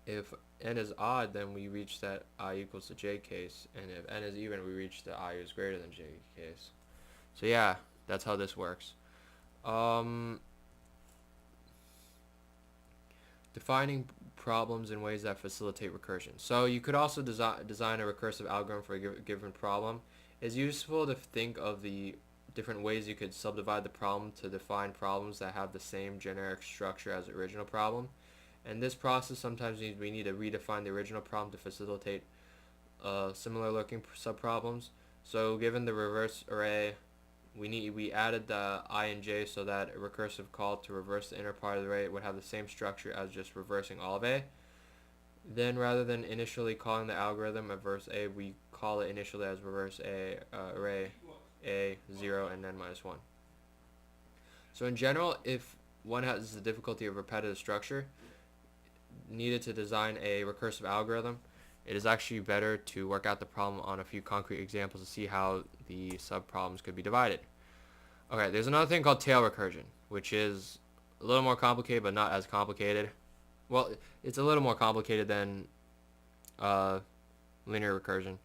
If n is odd, then we reach that I equals to j case, and if n is even, we reach the I is greater than j case. So yeah, that's how this works. Defining problems in ways that facilitate recursion. So you could also design a recursive algorithm for a given problem, It's useful to think of the different ways you could subdivide the problem to define problems that have the same generic structure as the original problem. And this process sometimes means we need to redefine the original problem to facilitate similar looking subproblems. So given the reverse array, we added the I and j so that a recursive call to reverse the inner part of the array would have the same structure as just reversing all of A. Then rather than initially calling the algorithm reverse A, we call it initially as reverse A array A 0 and then -1. So in general, if one has the difficulty of repetitive structure needed to design a recursive algorithm, it is actually better to work out the problem on a few concrete examples to see how the subproblems could be divided. Okay, there's another thing called tail recursion, which is a little more complicated but not as complicated. Well, it's a little more complicated than linear recursion.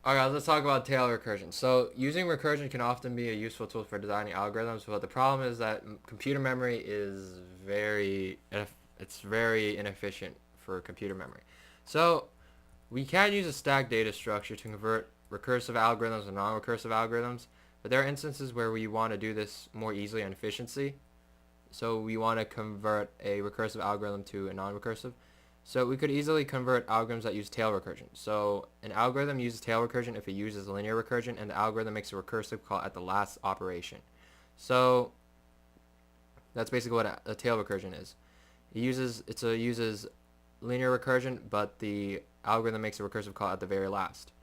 Alright, let's talk about tail recursion. So using recursion can often be a useful tool for designing algorithms, but the problem is that computer memory is very inefficient for computer memory. So we can use a stacked data structure to convert recursive algorithms and non-recursive algorithms, but there are instances where we want to do this more easily and efficiently. So we want to convert a recursive algorithm to a non-recursive. So we could easily convert algorithms that use tail recursion. So an algorithm uses tail recursion if it uses linear recursion, and the algorithm makes a recursive call at the last operation. So that's basically what a tail recursion is. It uses linear recursion, but the algorithm makes a recursive call at the very last.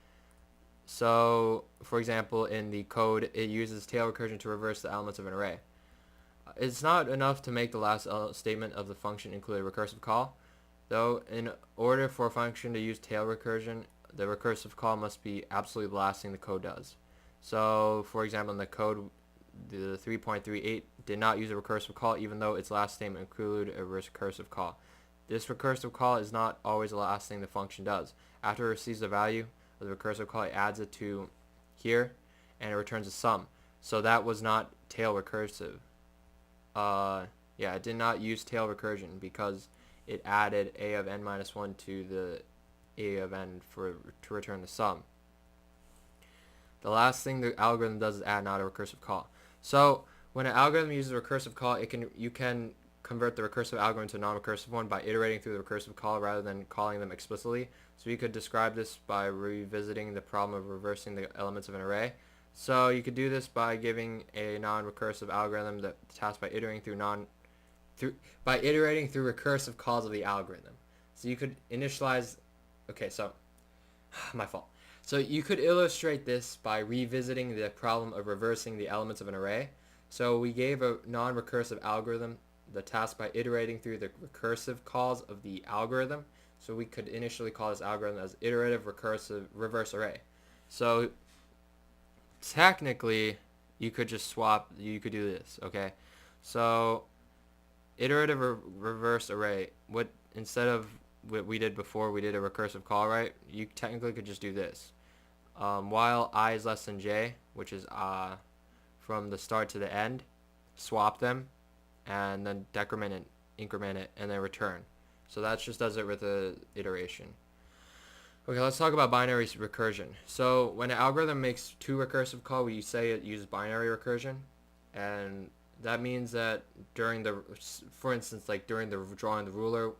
So for example, in the code, it uses tail recursion to reverse the elements of an array. It's not enough to make the last statement of the function include a recursive call, though. In order for a function to use tail recursion, the recursive call must be absolutely the last thing the code does. So for example, in the code, the 3.38 did not use a recursive call even though its last statement included a recursive call. This recursive call is not always the last thing the function does. After it receives the value of the recursive call, it adds it to here and it returns a sum. So that was not tail recursive. It did not use tail recursion because it added a of n minus 1 to the a of n to return the sum. The last thing the algorithm does is add, not a recursive call. So when an algorithm uses a recursive call, you can convert the recursive algorithm to a non-recursive one by iterating through the recursive call rather than calling them explicitly. So you could describe this by revisiting the problem of reversing the elements of an array. So you could do this by giving a non-recursive algorithm the task by iterating through recursive calls of the algorithm. So you could initialize. Okay, so my fault. So you could illustrate this by revisiting the problem of reversing the elements of an array. So we gave a non-recursive algorithm the task by iterating through the recursive calls of the algorithm. So we could initially call this algorithm as iterative recursive reverse array. So technically you could just you could do this, okay? So iterative reverse array, instead of what we did before, we did a recursive call, right? You technically could just do this. While I is less than j, which is from the start to the end, swap them, and then decrement it, increment it, and then return. So that just does it with the iteration. Okay, let's talk about binary recursion. So when an algorithm makes two recursive calls, we say it uses binary recursion, and that means that for instance, like during the drawing the ruler,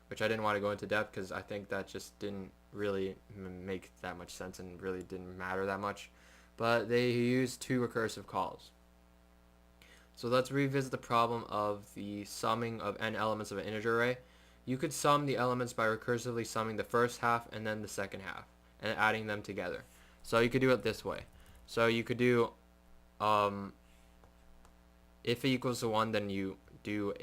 which I didn't want to go into depth because I think that just didn't really make that much sense and really didn't matter that much, but they use two recursive calls. So let's revisit the problem of the summing of n elements of an integer array. You could sum the elements by recursively summing the first half and then the second half and adding them together. So you could do it this way. So you could do if a equals to 1, then you do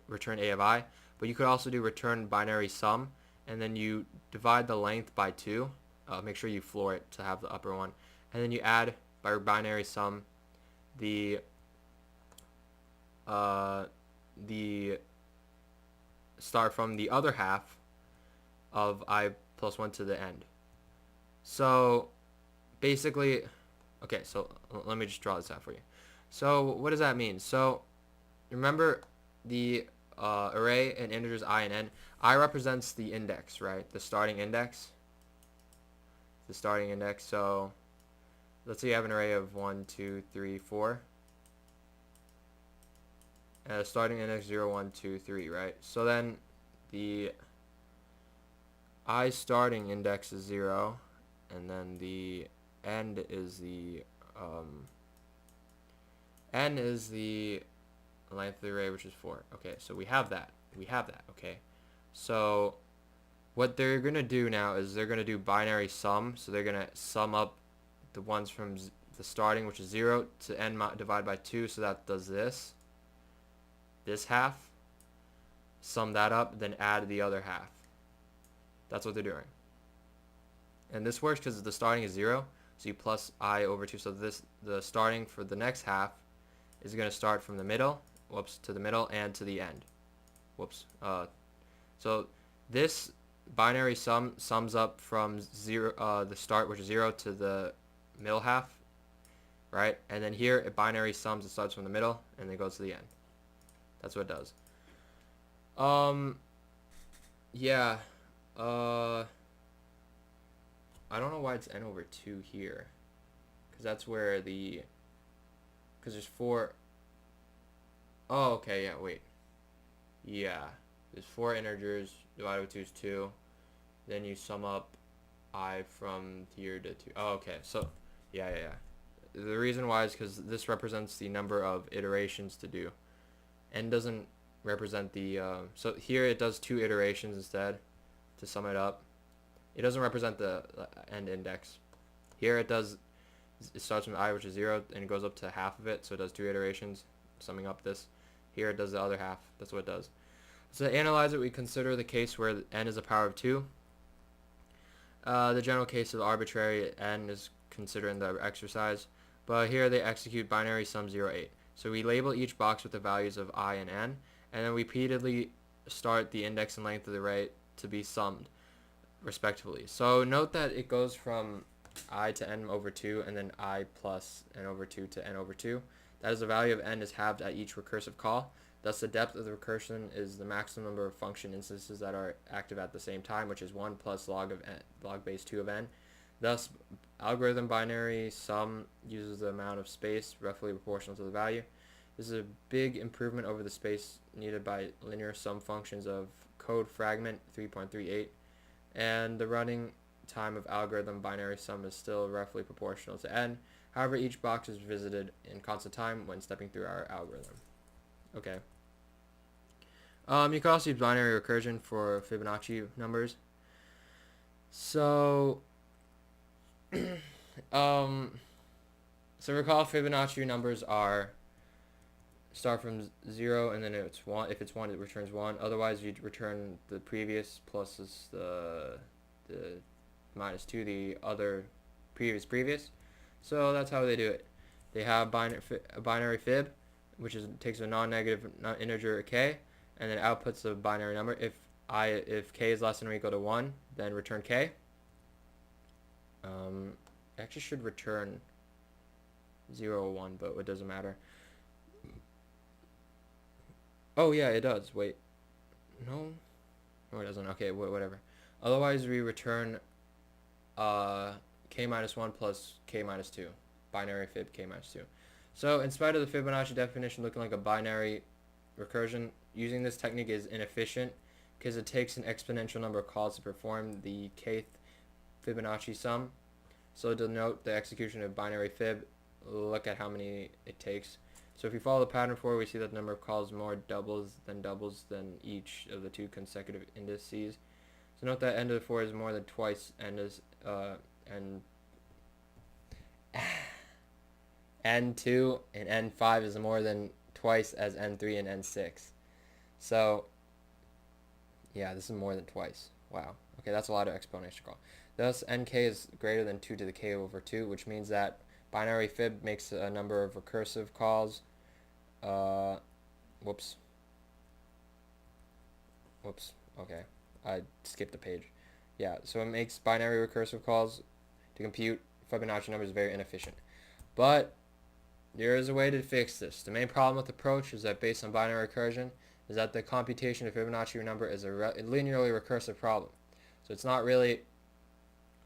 return a of I, but you could also do return binary sum, and then you divide the length by 2. Make sure you floor it to have the upper one, and then you add by binary sum the start from the other half of I plus 1 to the end. So basically, okay, so let me just draw this out for you. So what does that mean? So remember the array in integers I and n. I represents the index, right? The starting index. So let's say you have an array of 1, 2, 3, 4. Starting index 0, 1, 2, 3, right? So then the I starting index is 0, and then the end is the n is the length of the array, which is 4. Okay, so we have that. Okay. So what they're going to do now is they're going to do binary sum. So they're going to sum up the ones from the starting, which is 0, to n divided by 2. So that does this half. Sum that up, then add the other half. That's what they're doing. And this works because the starting is 0. So you plus I over 2. So the starting for the next half is going to start from the middle, to the middle, and to the end. So this binary sums up from 0, the start, which is 0, to the middle half, right? And then here it binary sums, it starts from the middle and then goes to the end. That's what it does. Yeah. I don't know why it's n over 2 here, because that's where because there's 4. Oh, okay, yeah, wait. Yeah, there's 4 integers, divided by 2 is 2. Then you sum up I from here to 2. Oh, okay, so, yeah. The reason why is because this represents the number of iterations to do. N doesn't represent the, so here it does 2 iterations instead to sum it up. It doesn't represent the end index. Here it starts from I, which is 0, and it goes up to half of it, so it does 2 iterations, summing up this. Here it does the other half. That's what it does. So to analyze it, we consider the case where n is a power of 2. The general case of arbitrary n is considered in the exercise, but here they execute binary sum 0, 8. So we label each box with the values of I and n, and then repeatedly start the index and length of the array to be summed, respectively. So note that it goes from I to n over 2, and then I plus n over 2 to n over 2. That is, the value of n is halved at each recursive call. Thus, the depth of the recursion is the maximum number of function instances that are active at the same time, which is 1 plus log base 2 of n. Thus, algorithm binary sum uses the amount of space roughly proportional to the value. This is a big improvement over the space needed by linear sum functions of code fragment 3.38, and the running time of algorithm binary sum is still roughly proportional to n. However, each box is visited in constant time when stepping through our algorithm. Okay. You can also use binary recursion for Fibonacci numbers. So, so recall Fibonacci numbers start from 0, and then it's 1. If it's 1, it returns 1. Otherwise, you'd return the previous plus the minus 2, the other previous. So that's how they do it. They have a binary fib, which takes a non-negative integer k, and then outputs a binary number. If k is less than or equal to 1, then return k. Actually should return 0 or 1, but it doesn't matter. Oh yeah, it does. Wait, no, it doesn't. Okay, whatever. Otherwise, we return k minus 1 plus k minus 2, binary fib k minus 2. So in spite of the Fibonacci definition looking like a binary recursion, using this technique is inefficient because it takes an exponential number of calls to perform the kth Fibonacci sum. So to note the execution of binary fib, look at how many it takes. So if you follow the pattern forward, we see that the number of calls more doubles than each of the 2 consecutive indices. So note that n to the 4 is more than twice n2, and n5 is more than twice as n3 and n6. So yeah, this is more than twice. Wow. Okay, that's a lot of exponential call. Thus, nk is greater than 2 to the k over 2, which means that binary fib makes a number of recursive calls. Whoops. Okay, I skipped a page. Yeah, so it makes binary recursive calls to compute Fibonacci numbers very inefficient. But there is a way to fix this. The main problem with the approach is that based on binary recursion is that the computation of Fibonacci number is a linearly recursive problem. So it's not really a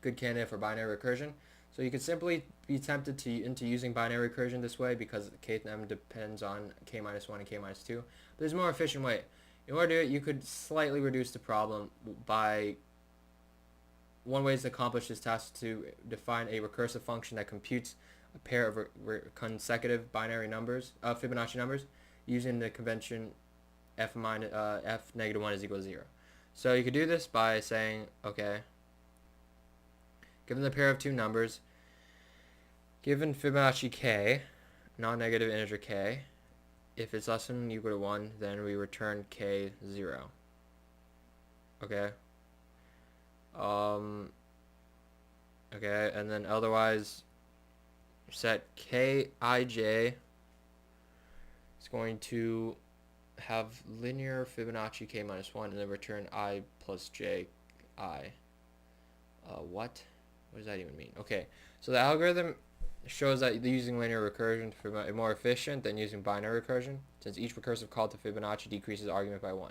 good candidate for binary recursion. So you could simply be tempted into using binary recursion this way because kth m depends on k minus 1 and k minus 2. But there's a more efficient way. In order to do it, you could slightly reduce the problem by one way to accomplish this task is to define a recursive function that computes a pair of consecutive binary numbers, Fibonacci numbers, using the convention f negative 1 is equal to 0. So you could do this by saying, okay, given the pair of two numbers, given Fibonacci k, non-negative integer k, if it's less than or equal to 1, then we return k 0. Okay. Okay, and then otherwise set kij is going to have linear Fibonacci k minus 1 and then return I plus j I. What does that even mean? Okay, so the algorithm shows that using linear recursion is more efficient than using binary recursion, since each recursive call to Fibonacci decreases argument by 1.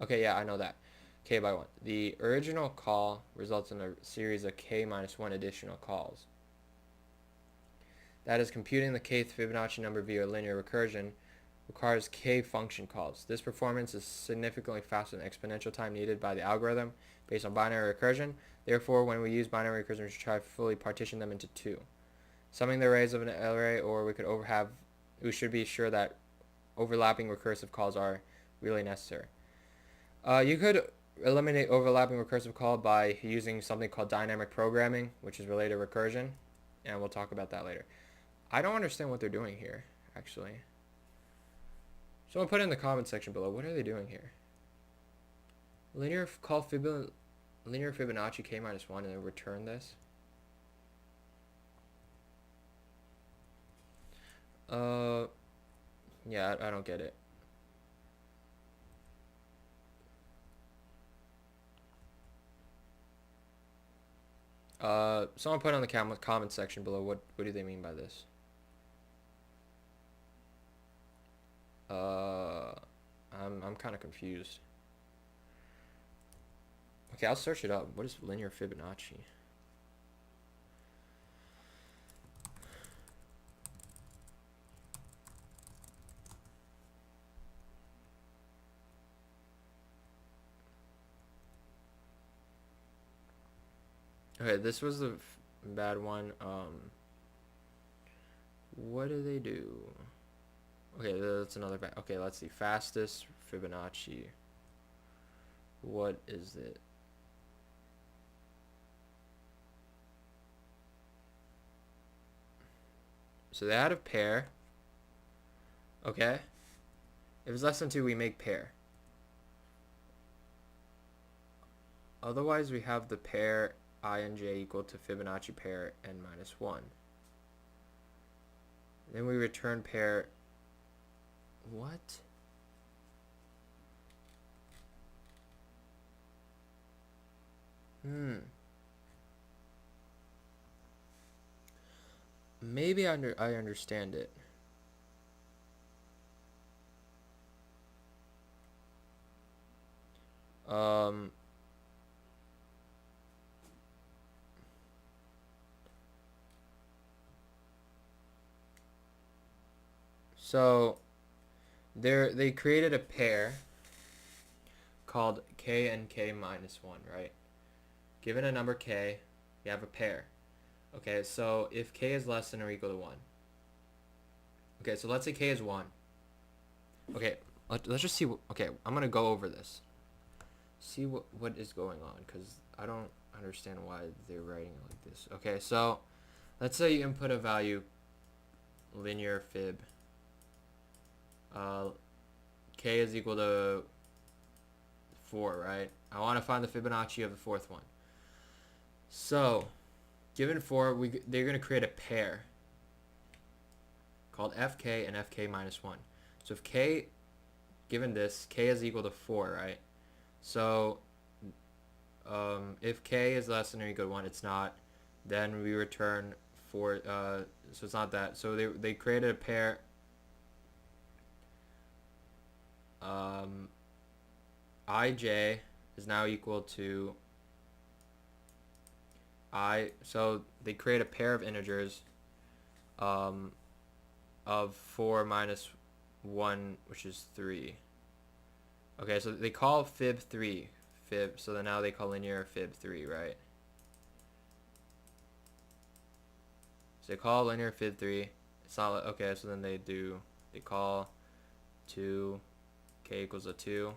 Okay, yeah, I know that. K by 1. The original call results in a series of k minus 1 additional calls. That is, computing the kth Fibonacci number via linear recursion requires k function calls. This performance is significantly faster than exponential time needed by the algorithm based on binary recursion. Therefore, when we use binary recursion, we should try to fully partition them into two. Summing the arrays of an array, or we should be sure that overlapping recursive calls are really necessary. You could eliminate overlapping recursive call by using something called dynamic programming, which is related to recursion, and we'll talk about that later. I don't understand what they're doing here, actually. Someone put it in the comment section below. What are they doing here? Linear Fibonacci k minus 1 and then return this. Yeah, I don't get it. Someone put on the comment section below, what do they mean by this? I'm kind of confused. Okay, I'll search it up. What is linear Fibonacci? Okay, this was the bad one. What do they do? Okay, that's another bad. Okay, let's see. Fastest Fibonacci. What is it? So they add a pair. Okay. If it's less than 2, we make pair. Otherwise, we have the pair I and j equal to Fibonacci pair n minus 1. Then we return pair. What? Maybe I understand it. So they created a pair called k and k minus 1, right? Given a number k, you have a pair. Okay, so if k is less than or equal to 1. Okay, so let's say k is 1. Okay, let's just see. Okay, I'm going to go over this. See what is going on, because I don't understand why they're writing it like this. Okay, so let's say you input a value, linear fib. K is equal to 4, right? I want to find the Fibonacci of the fourth one. So, given 4, they're going to create a pair called fk and fk minus 1. So if k, given this, k is equal to 4, right? So if k is less than or equal to 1, it's not. Then we return 4. So it's not that. So they created a pair. Ij is now equal to so they create a pair of integers of 4 minus 1, which is 3. Okay, so they call fib3 fib, so then now they call linear fib3, right? So they call linear fib3. It's not okay, so then they call 2 k equals a 2,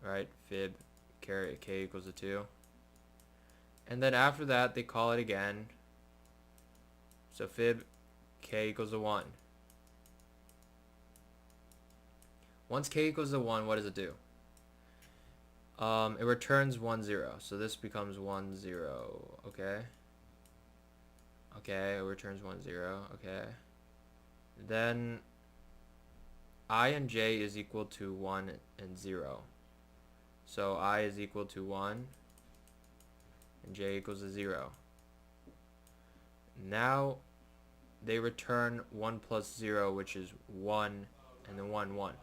right? Fib carry k equals a 2. And then after that they call it again. So fib k equals a 1. Once k equals to 1, what does it do? It returns 1, 0. So this becomes 1, 0. Okay. Okay, it returns 1, 0. Okay. Then I and j is equal to 1 and 0. So I is equal to 1 and j equals to 0. Now they return 1 plus 0, which is 1, and then 1, 1.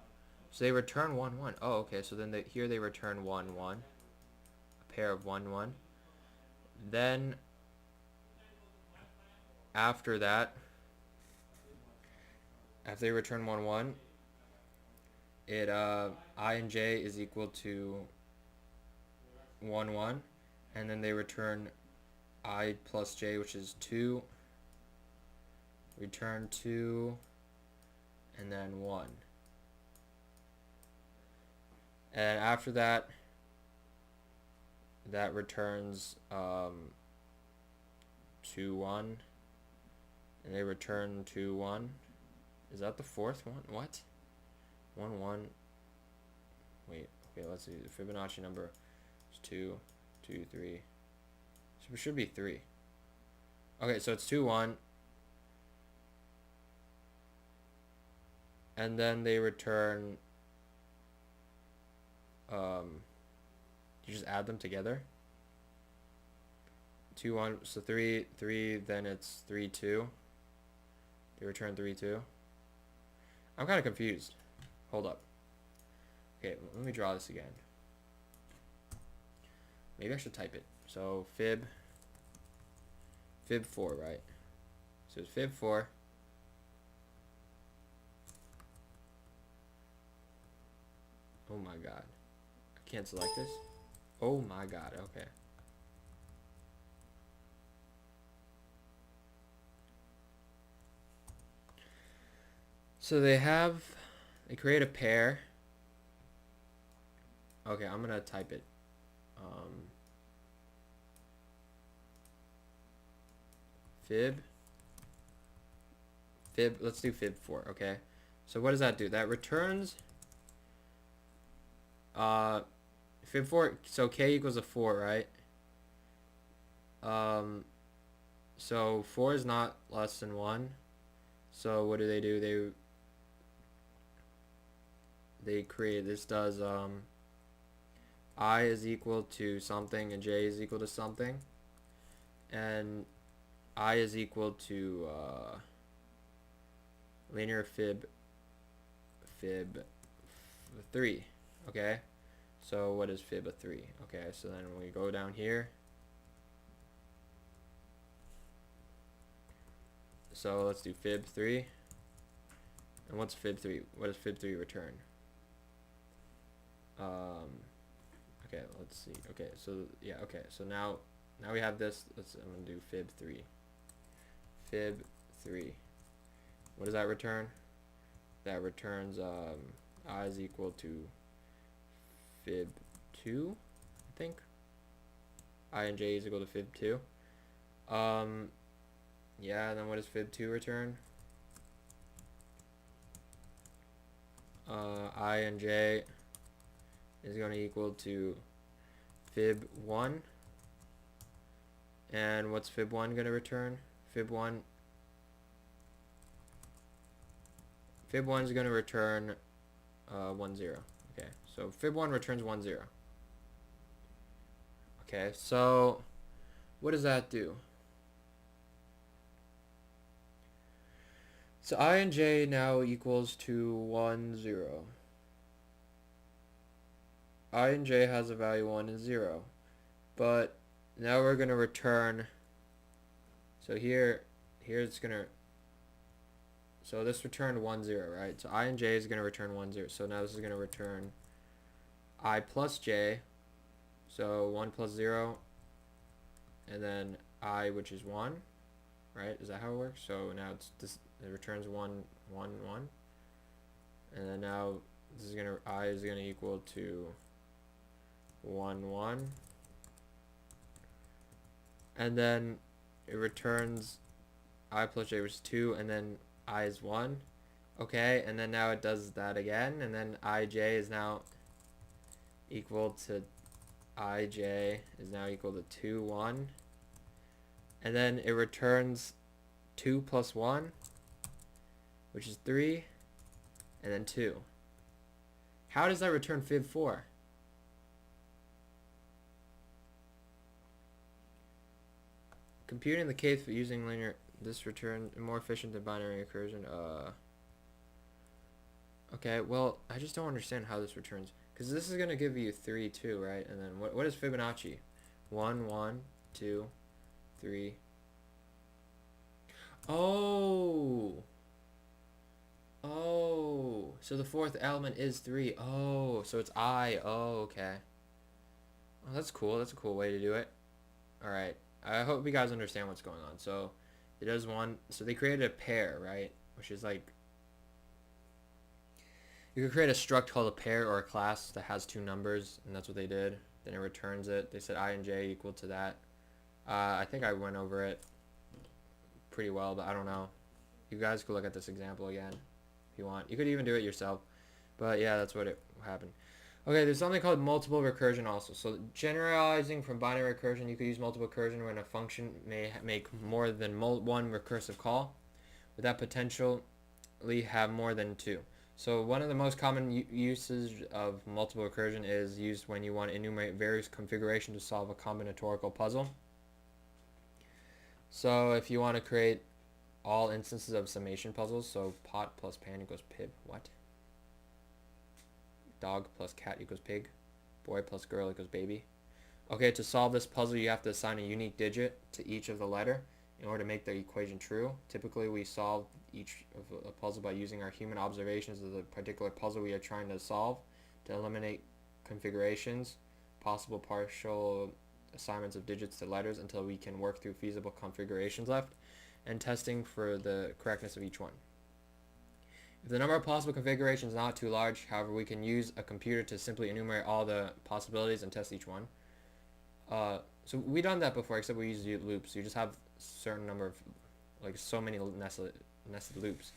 So they return 1, 1. Oh, okay. So then here they return 1, 1. A pair of 1, 1. Then after that, after they return 1, 1, it I and j is equal to 1, 1, and then they return I plus j, which is 2. Return 2, and then 1. And after that, that returns 2, 1, and they return 2, 1. Is that the fourth one? What? 1, 1. Wait, okay, let's see. The Fibonacci number is 2, 2, 3. So it should be 3. Okay, so it's 2, 1. And then they return, you just add them together. 2, 1, so 3, 3, then it's 3, 2. They return 3, 2. I'm kind of confused. Hold up. Okay, let me draw this again. Maybe I should type it. So fib 4, right? So it's fib 4. Oh my god. I can't select this? Oh my god, okay. So they create a pair. Okay, I'm gonna type it. Fib, let's do fib 4, okay? So what does that do? That returns fib 4, so k equals a 4, right? So 4 is not less than 1. So what do? They create, this does I is equal to something and j is equal to something, and I is equal to linear fib 3. Okay, so what is fib of 3? Okay, so then when we go down here, so let's do fib 3. And what's fib 3? What does fib 3 return? Okay, let's see. Okay, so yeah, okay, so now we have this. I'm gonna do fib 3. Fib 3. What does that return? That returns I is equal to fib 2, I think. I and j is equal to fib 2. Yeah, then what does fib 2 return? I and j is going to equal to fib 1. And what's fib 1 going to return? Fib 1 is going to return 1, 0. Okay, so fib 1 returns 1, 0. Okay, so what does that do? So I and j now equals to 1, 0. I and j has a value 1 and 0. But now we're going to return, so here it's going to, so this returned 1 0, right? So I and j is going to return 1 0. So now this is going to return I plus j, so 1 plus 0, and then I, which is 1, right? Is that how it works? So now it returns 1 1 1, and then now this is going to, I is going to equal to 1 1, and then it returns I plus j, which is 2, and then I is 1. Okay, and then now it does that again, and then ij is now equal to ij is now equal to 2 1, and then it returns 2 plus 1, which is 3, and then 2. How does that return fib4? Computing the case for using linear, this return more efficient than binary recursion. Okay, well, I just don't understand how this returns, because this is going to give you 3 2, right? And then what is Fibonacci? 1 1 2 3. Oh, so the fourth element is 3. Oh, so it's I. Oh, okay. Oh, that's cool. That's a cool way to do it. All right, I hope you guys understand what's going on. So it does one, so they created a pair, right? Which is like, you could create a struct called a pair or a class that has 2 numbers, and that's what they did. Then it returns it. They said I and j equal to that. I think I went over it pretty well, but I don't know. You guys could look at this example again if you want. You could even do it yourself. But yeah, that's what it happened. Okay, there's something called multiple recursion also. So generalizing from binary recursion, you could use multiple recursion when a function may make more than one recursive call, with that potentially have more than 2. So one of the most common uses of multiple recursion is used when you want to enumerate various configurations to solve a combinatorial puzzle. So if you want to create all instances of summation puzzles, so pot plus pan equals pib. What? Dog plus cat equals pig. Boy plus girl equals baby. Okay, to solve this puzzle, you have to assign a unique digit to each of the letter in order to make the equation true. Typically, we solve each of a puzzle by using our human observations of the particular puzzle we are trying to solve to eliminate configurations, possible partial assignments of digits to letters until we can work through feasible configurations left, and testing for the correctness of each one. If the number of possible configurations is not too large, however, we can use a computer to simply enumerate all the possibilities and test each one. So we've done that before, except we use loops. You just have a certain number of, like, so many nested loops.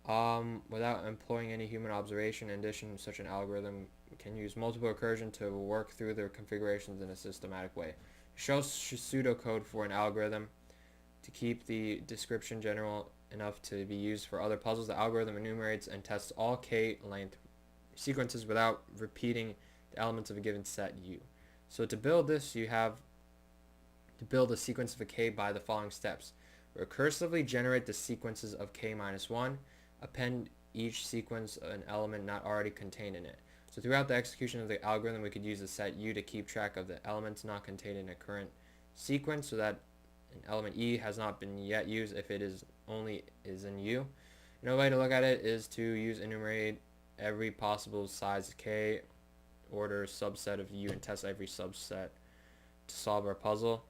Without employing any human observation. In addition, such an algorithm can use multiple recursion to work through their configurations in a systematic way. Show pseudocode for an algorithm to keep the description general enough to be used for other puzzles. The algorithm enumerates and tests all k-length sequences without repeating the elements of a given set U. So to build this, you have to build a sequence of a k by the following steps. Recursively generate the sequences of k minus 1. Append each sequence an element not already contained in it. So throughout the execution of the algorithm, we could use the set U to keep track of the elements not contained in a current sequence, so that an element E has not been yet used if it is in U. Another way to look at it is to use enumerate every possible size k order subset of U and test every subset to solve our puzzle.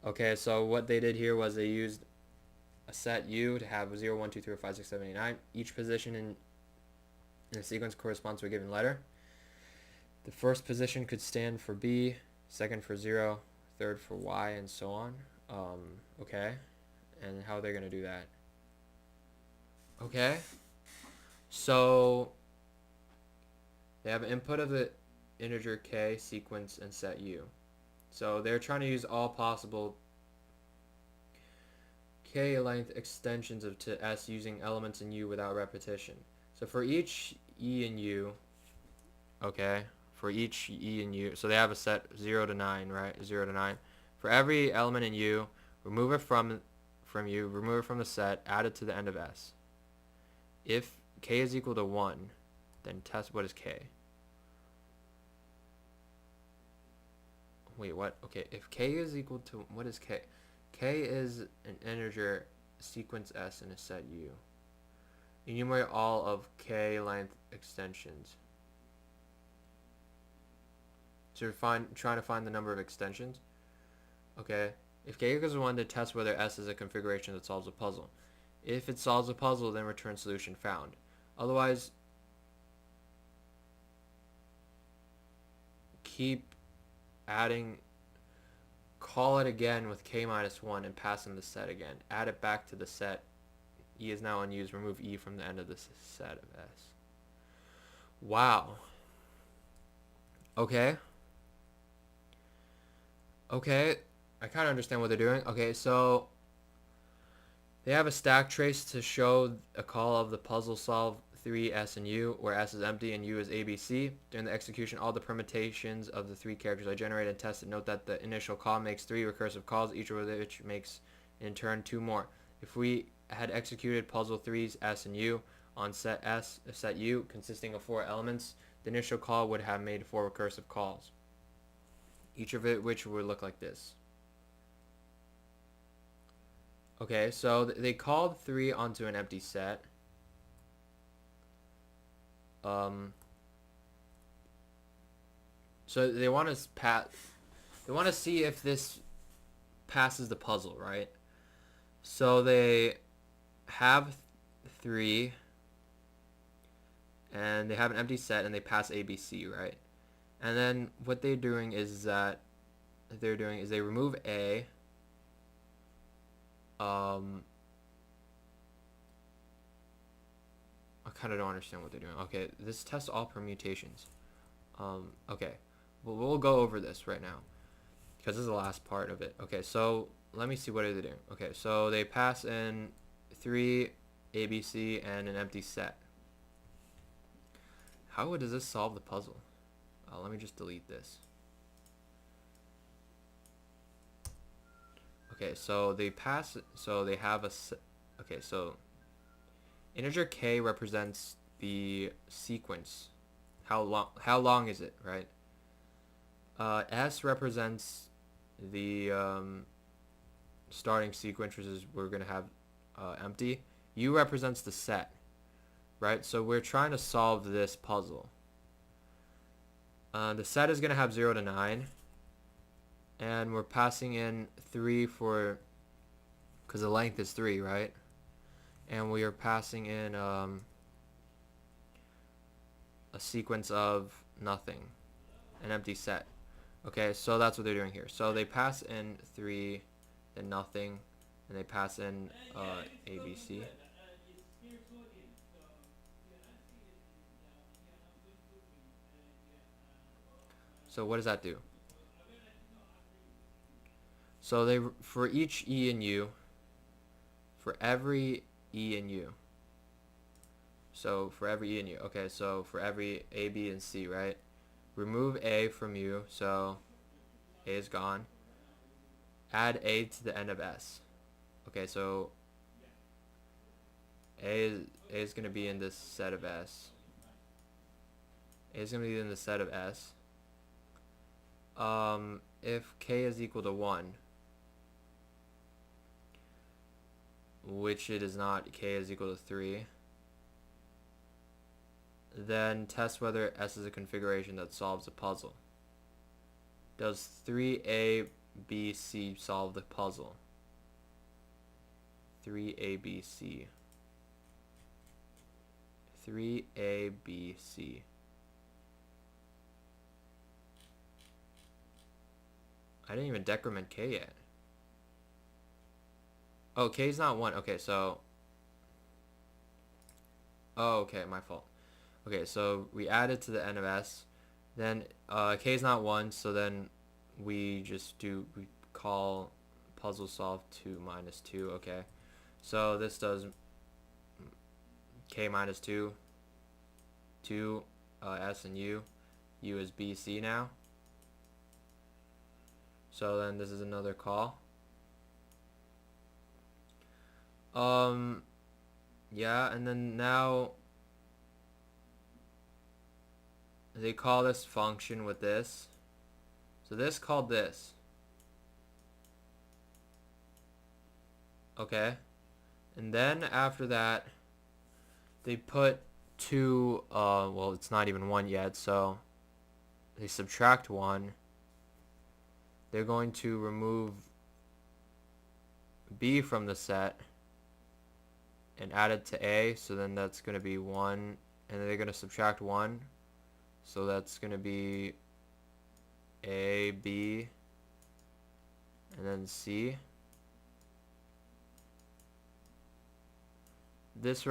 Okay, so what they did here was they used a set U to have 0, 1, 2, 3, 4, 5, 6, 7, 8, 9. Each position in a sequence corresponds to a given letter. The first position could stand for B, second for 0, third for Y, and so on. Okay, and how are they going to do that? Okay, so they have an input of the integer k, sequence, and set U. So they're trying to use all possible k-length extensions to S using elements in U without repetition. So for each E in U, okay, for each E in U, so they have a set 0 to 9, right? 0 to 9. For every element in U, remove it from U, remove it from the set, add it to the end of S. If k is equal to 1, then test what is k. wait, what? Okay, if k is equal to, what is k? K is an integer sequence s in a set u. Enumerate all of k length extensions. So you're trying to find the number of extensions. Okay, if k equals 1, then test whether s is a configuration that solves a puzzle. If it solves a puzzle, then return solution found. Otherwise, keep adding, call it again with k minus 1 and pass in the set again. Add it back to the set. E is now unused. Remove E from the end of the set of S. Wow. Okay. Okay. I kind of understand what they're doing. Okay, so they have a stack trace to show a call of the puzzle solve 3 S and U, where S is empty and U is ABC. During the execution, all the permutations of the 3 characters are generated and tested. Note that the initial call makes 3 recursive calls, each of which makes in turn 2 more. If we had executed puzzle 3's S and U on set U consisting of 4 elements, the initial call would have made 4 recursive calls, each of which would look like this. Okay, so they called 3 onto an empty set. So they want to see if this passes the puzzle, right? So they have 3 and they have an empty set and they pass ABC, right? And then what they're doing is they remove A. I kind of don't understand what they're doing. Okay, this tests all permutations. Okay, well, we'll go over this right now because this is the last part of it. Okay, so let me see what are they doing. Okay, so they pass in 3 ABC and an empty set. How does this solve the puzzle? Let me just delete this. Okay, so they pass, so they have a, okay, so integer k represents the sequence. How long is it, right? S represents the starting sequence, which is we're gonna have empty. U represents the set, right? So we're trying to solve this puzzle. The set is gonna have 0 to 9. And we're passing in 3 for, because the length is 3, right? And we are passing in a sequence of nothing, an empty set. Okay, so that's what they're doing here. So they pass in 3, then nothing, and they pass in ABC. So what does that do? So they, for each E and U, for every E and U, so for every E and U, okay, so for every A, B, and C, right? Remove A from U, so A is gone. Add A to the end of S. Okay, so A is going to be in this set of S. A is going to be in the set of S. If K is equal to 1, which it is not, K is equal to 3, then test whether S is a configuration that solves the puzzle. Does 3A, B, C solve the puzzle? 3A, B, C. 3A, B, C. I didn't even decrement K yet. Oh, K is not 1. Okay, so... Oh, okay, my fault. Okay, so we add it to the end of S. Then K is not 1, so then we call puzzle solve 2 minus 2. Okay, so this does K minus 2, 2, S and U. U is B, C now. So then this is another call. Yeah, and then now they call this function with this. So So this called this. Okay. And then after that, they put two, well, it's not even 1 yet, so they subtract 1. They're going to remove B from the set and add it to A, so then that's going to be 1, and then they're going to subtract 1, so that's going to be A, B, and then C. This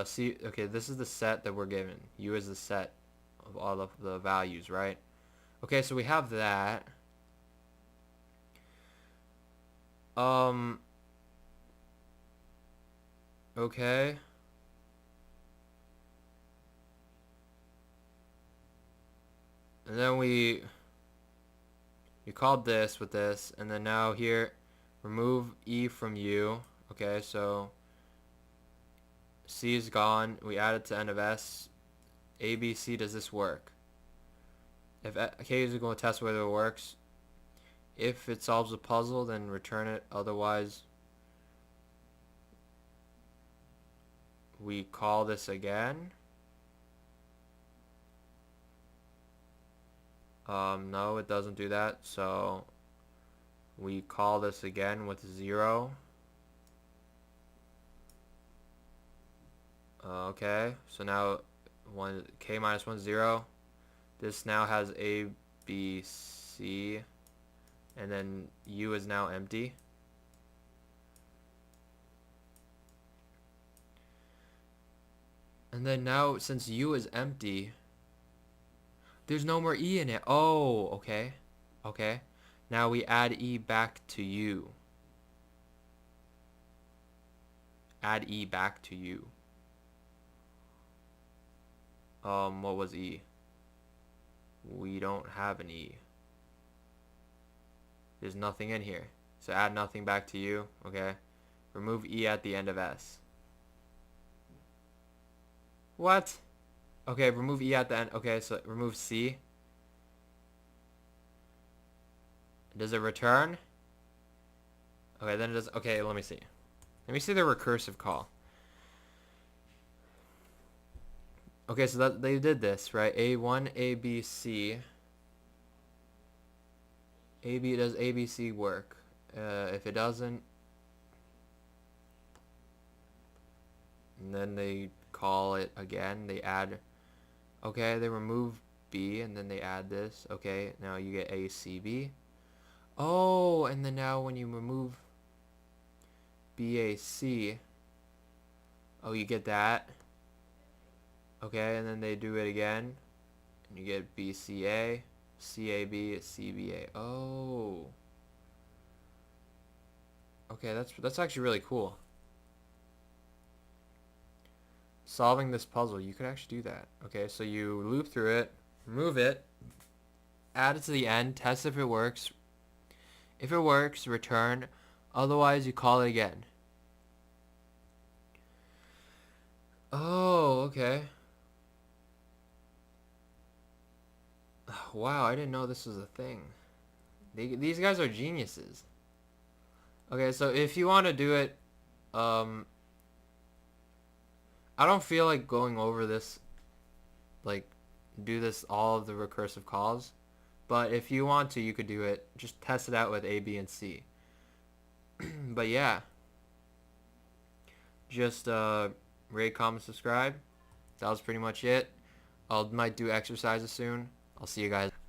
C, okay, this is the set that we're given. U is the set of all of the values, right? Okay, so we have that. Okay. And then we called this with this, and then now here, remove E from U. Okay, so C is gone. We add it to end of S. A, B, C, does this work? If K is going to test whether it works. If it solves the puzzle, then return it. Otherwise, we call this again. No, it doesn't do that. So we call this again with 0. Okay, so now K minus 1, 0. This now has A, B, C, and then U is now empty. And then now, since U is empty, there's no more E in it. Oh, okay. Okay. Now we add E back to U. Add E back to U. What was E? We don't have an E. There's nothing in here. So add nothing back to U. Okay. Remove E at the end of S. What? Okay, remove E at the end. Okay, so remove C. Does it return? Okay, then it does. Okay, let me see. Let me see the recursive call. Okay, so that they did this, right? A1, A, B, C. Does A, B, C work? If it doesn't, and then they call it again. They add. Okay, they remove B, and then they add this. Okay, now you get A, C, B. Oh, and then now when you remove B, A, C, oh, you get that. Okay, and then they do it again, and you get B, C, A, C, A, B, C, B, A. Oh. Okay, that's actually really cool. Solving this puzzle, you could actually do that. Okay, so you loop through it, remove it, add it to the end, test if it works. If it works, return. Otherwise, you call it again. Oh, okay. Wow, I didn't know this was a thing. These guys are geniuses. Okay, so if you want to do it, I don't feel like going over this, like, do this all of the recursive calls. But if you want to, you could do it. Just test it out with A, B, and C. But yeah. Just rate, comment, subscribe. That was pretty much it. I might do exercises soon. I'll see you guys.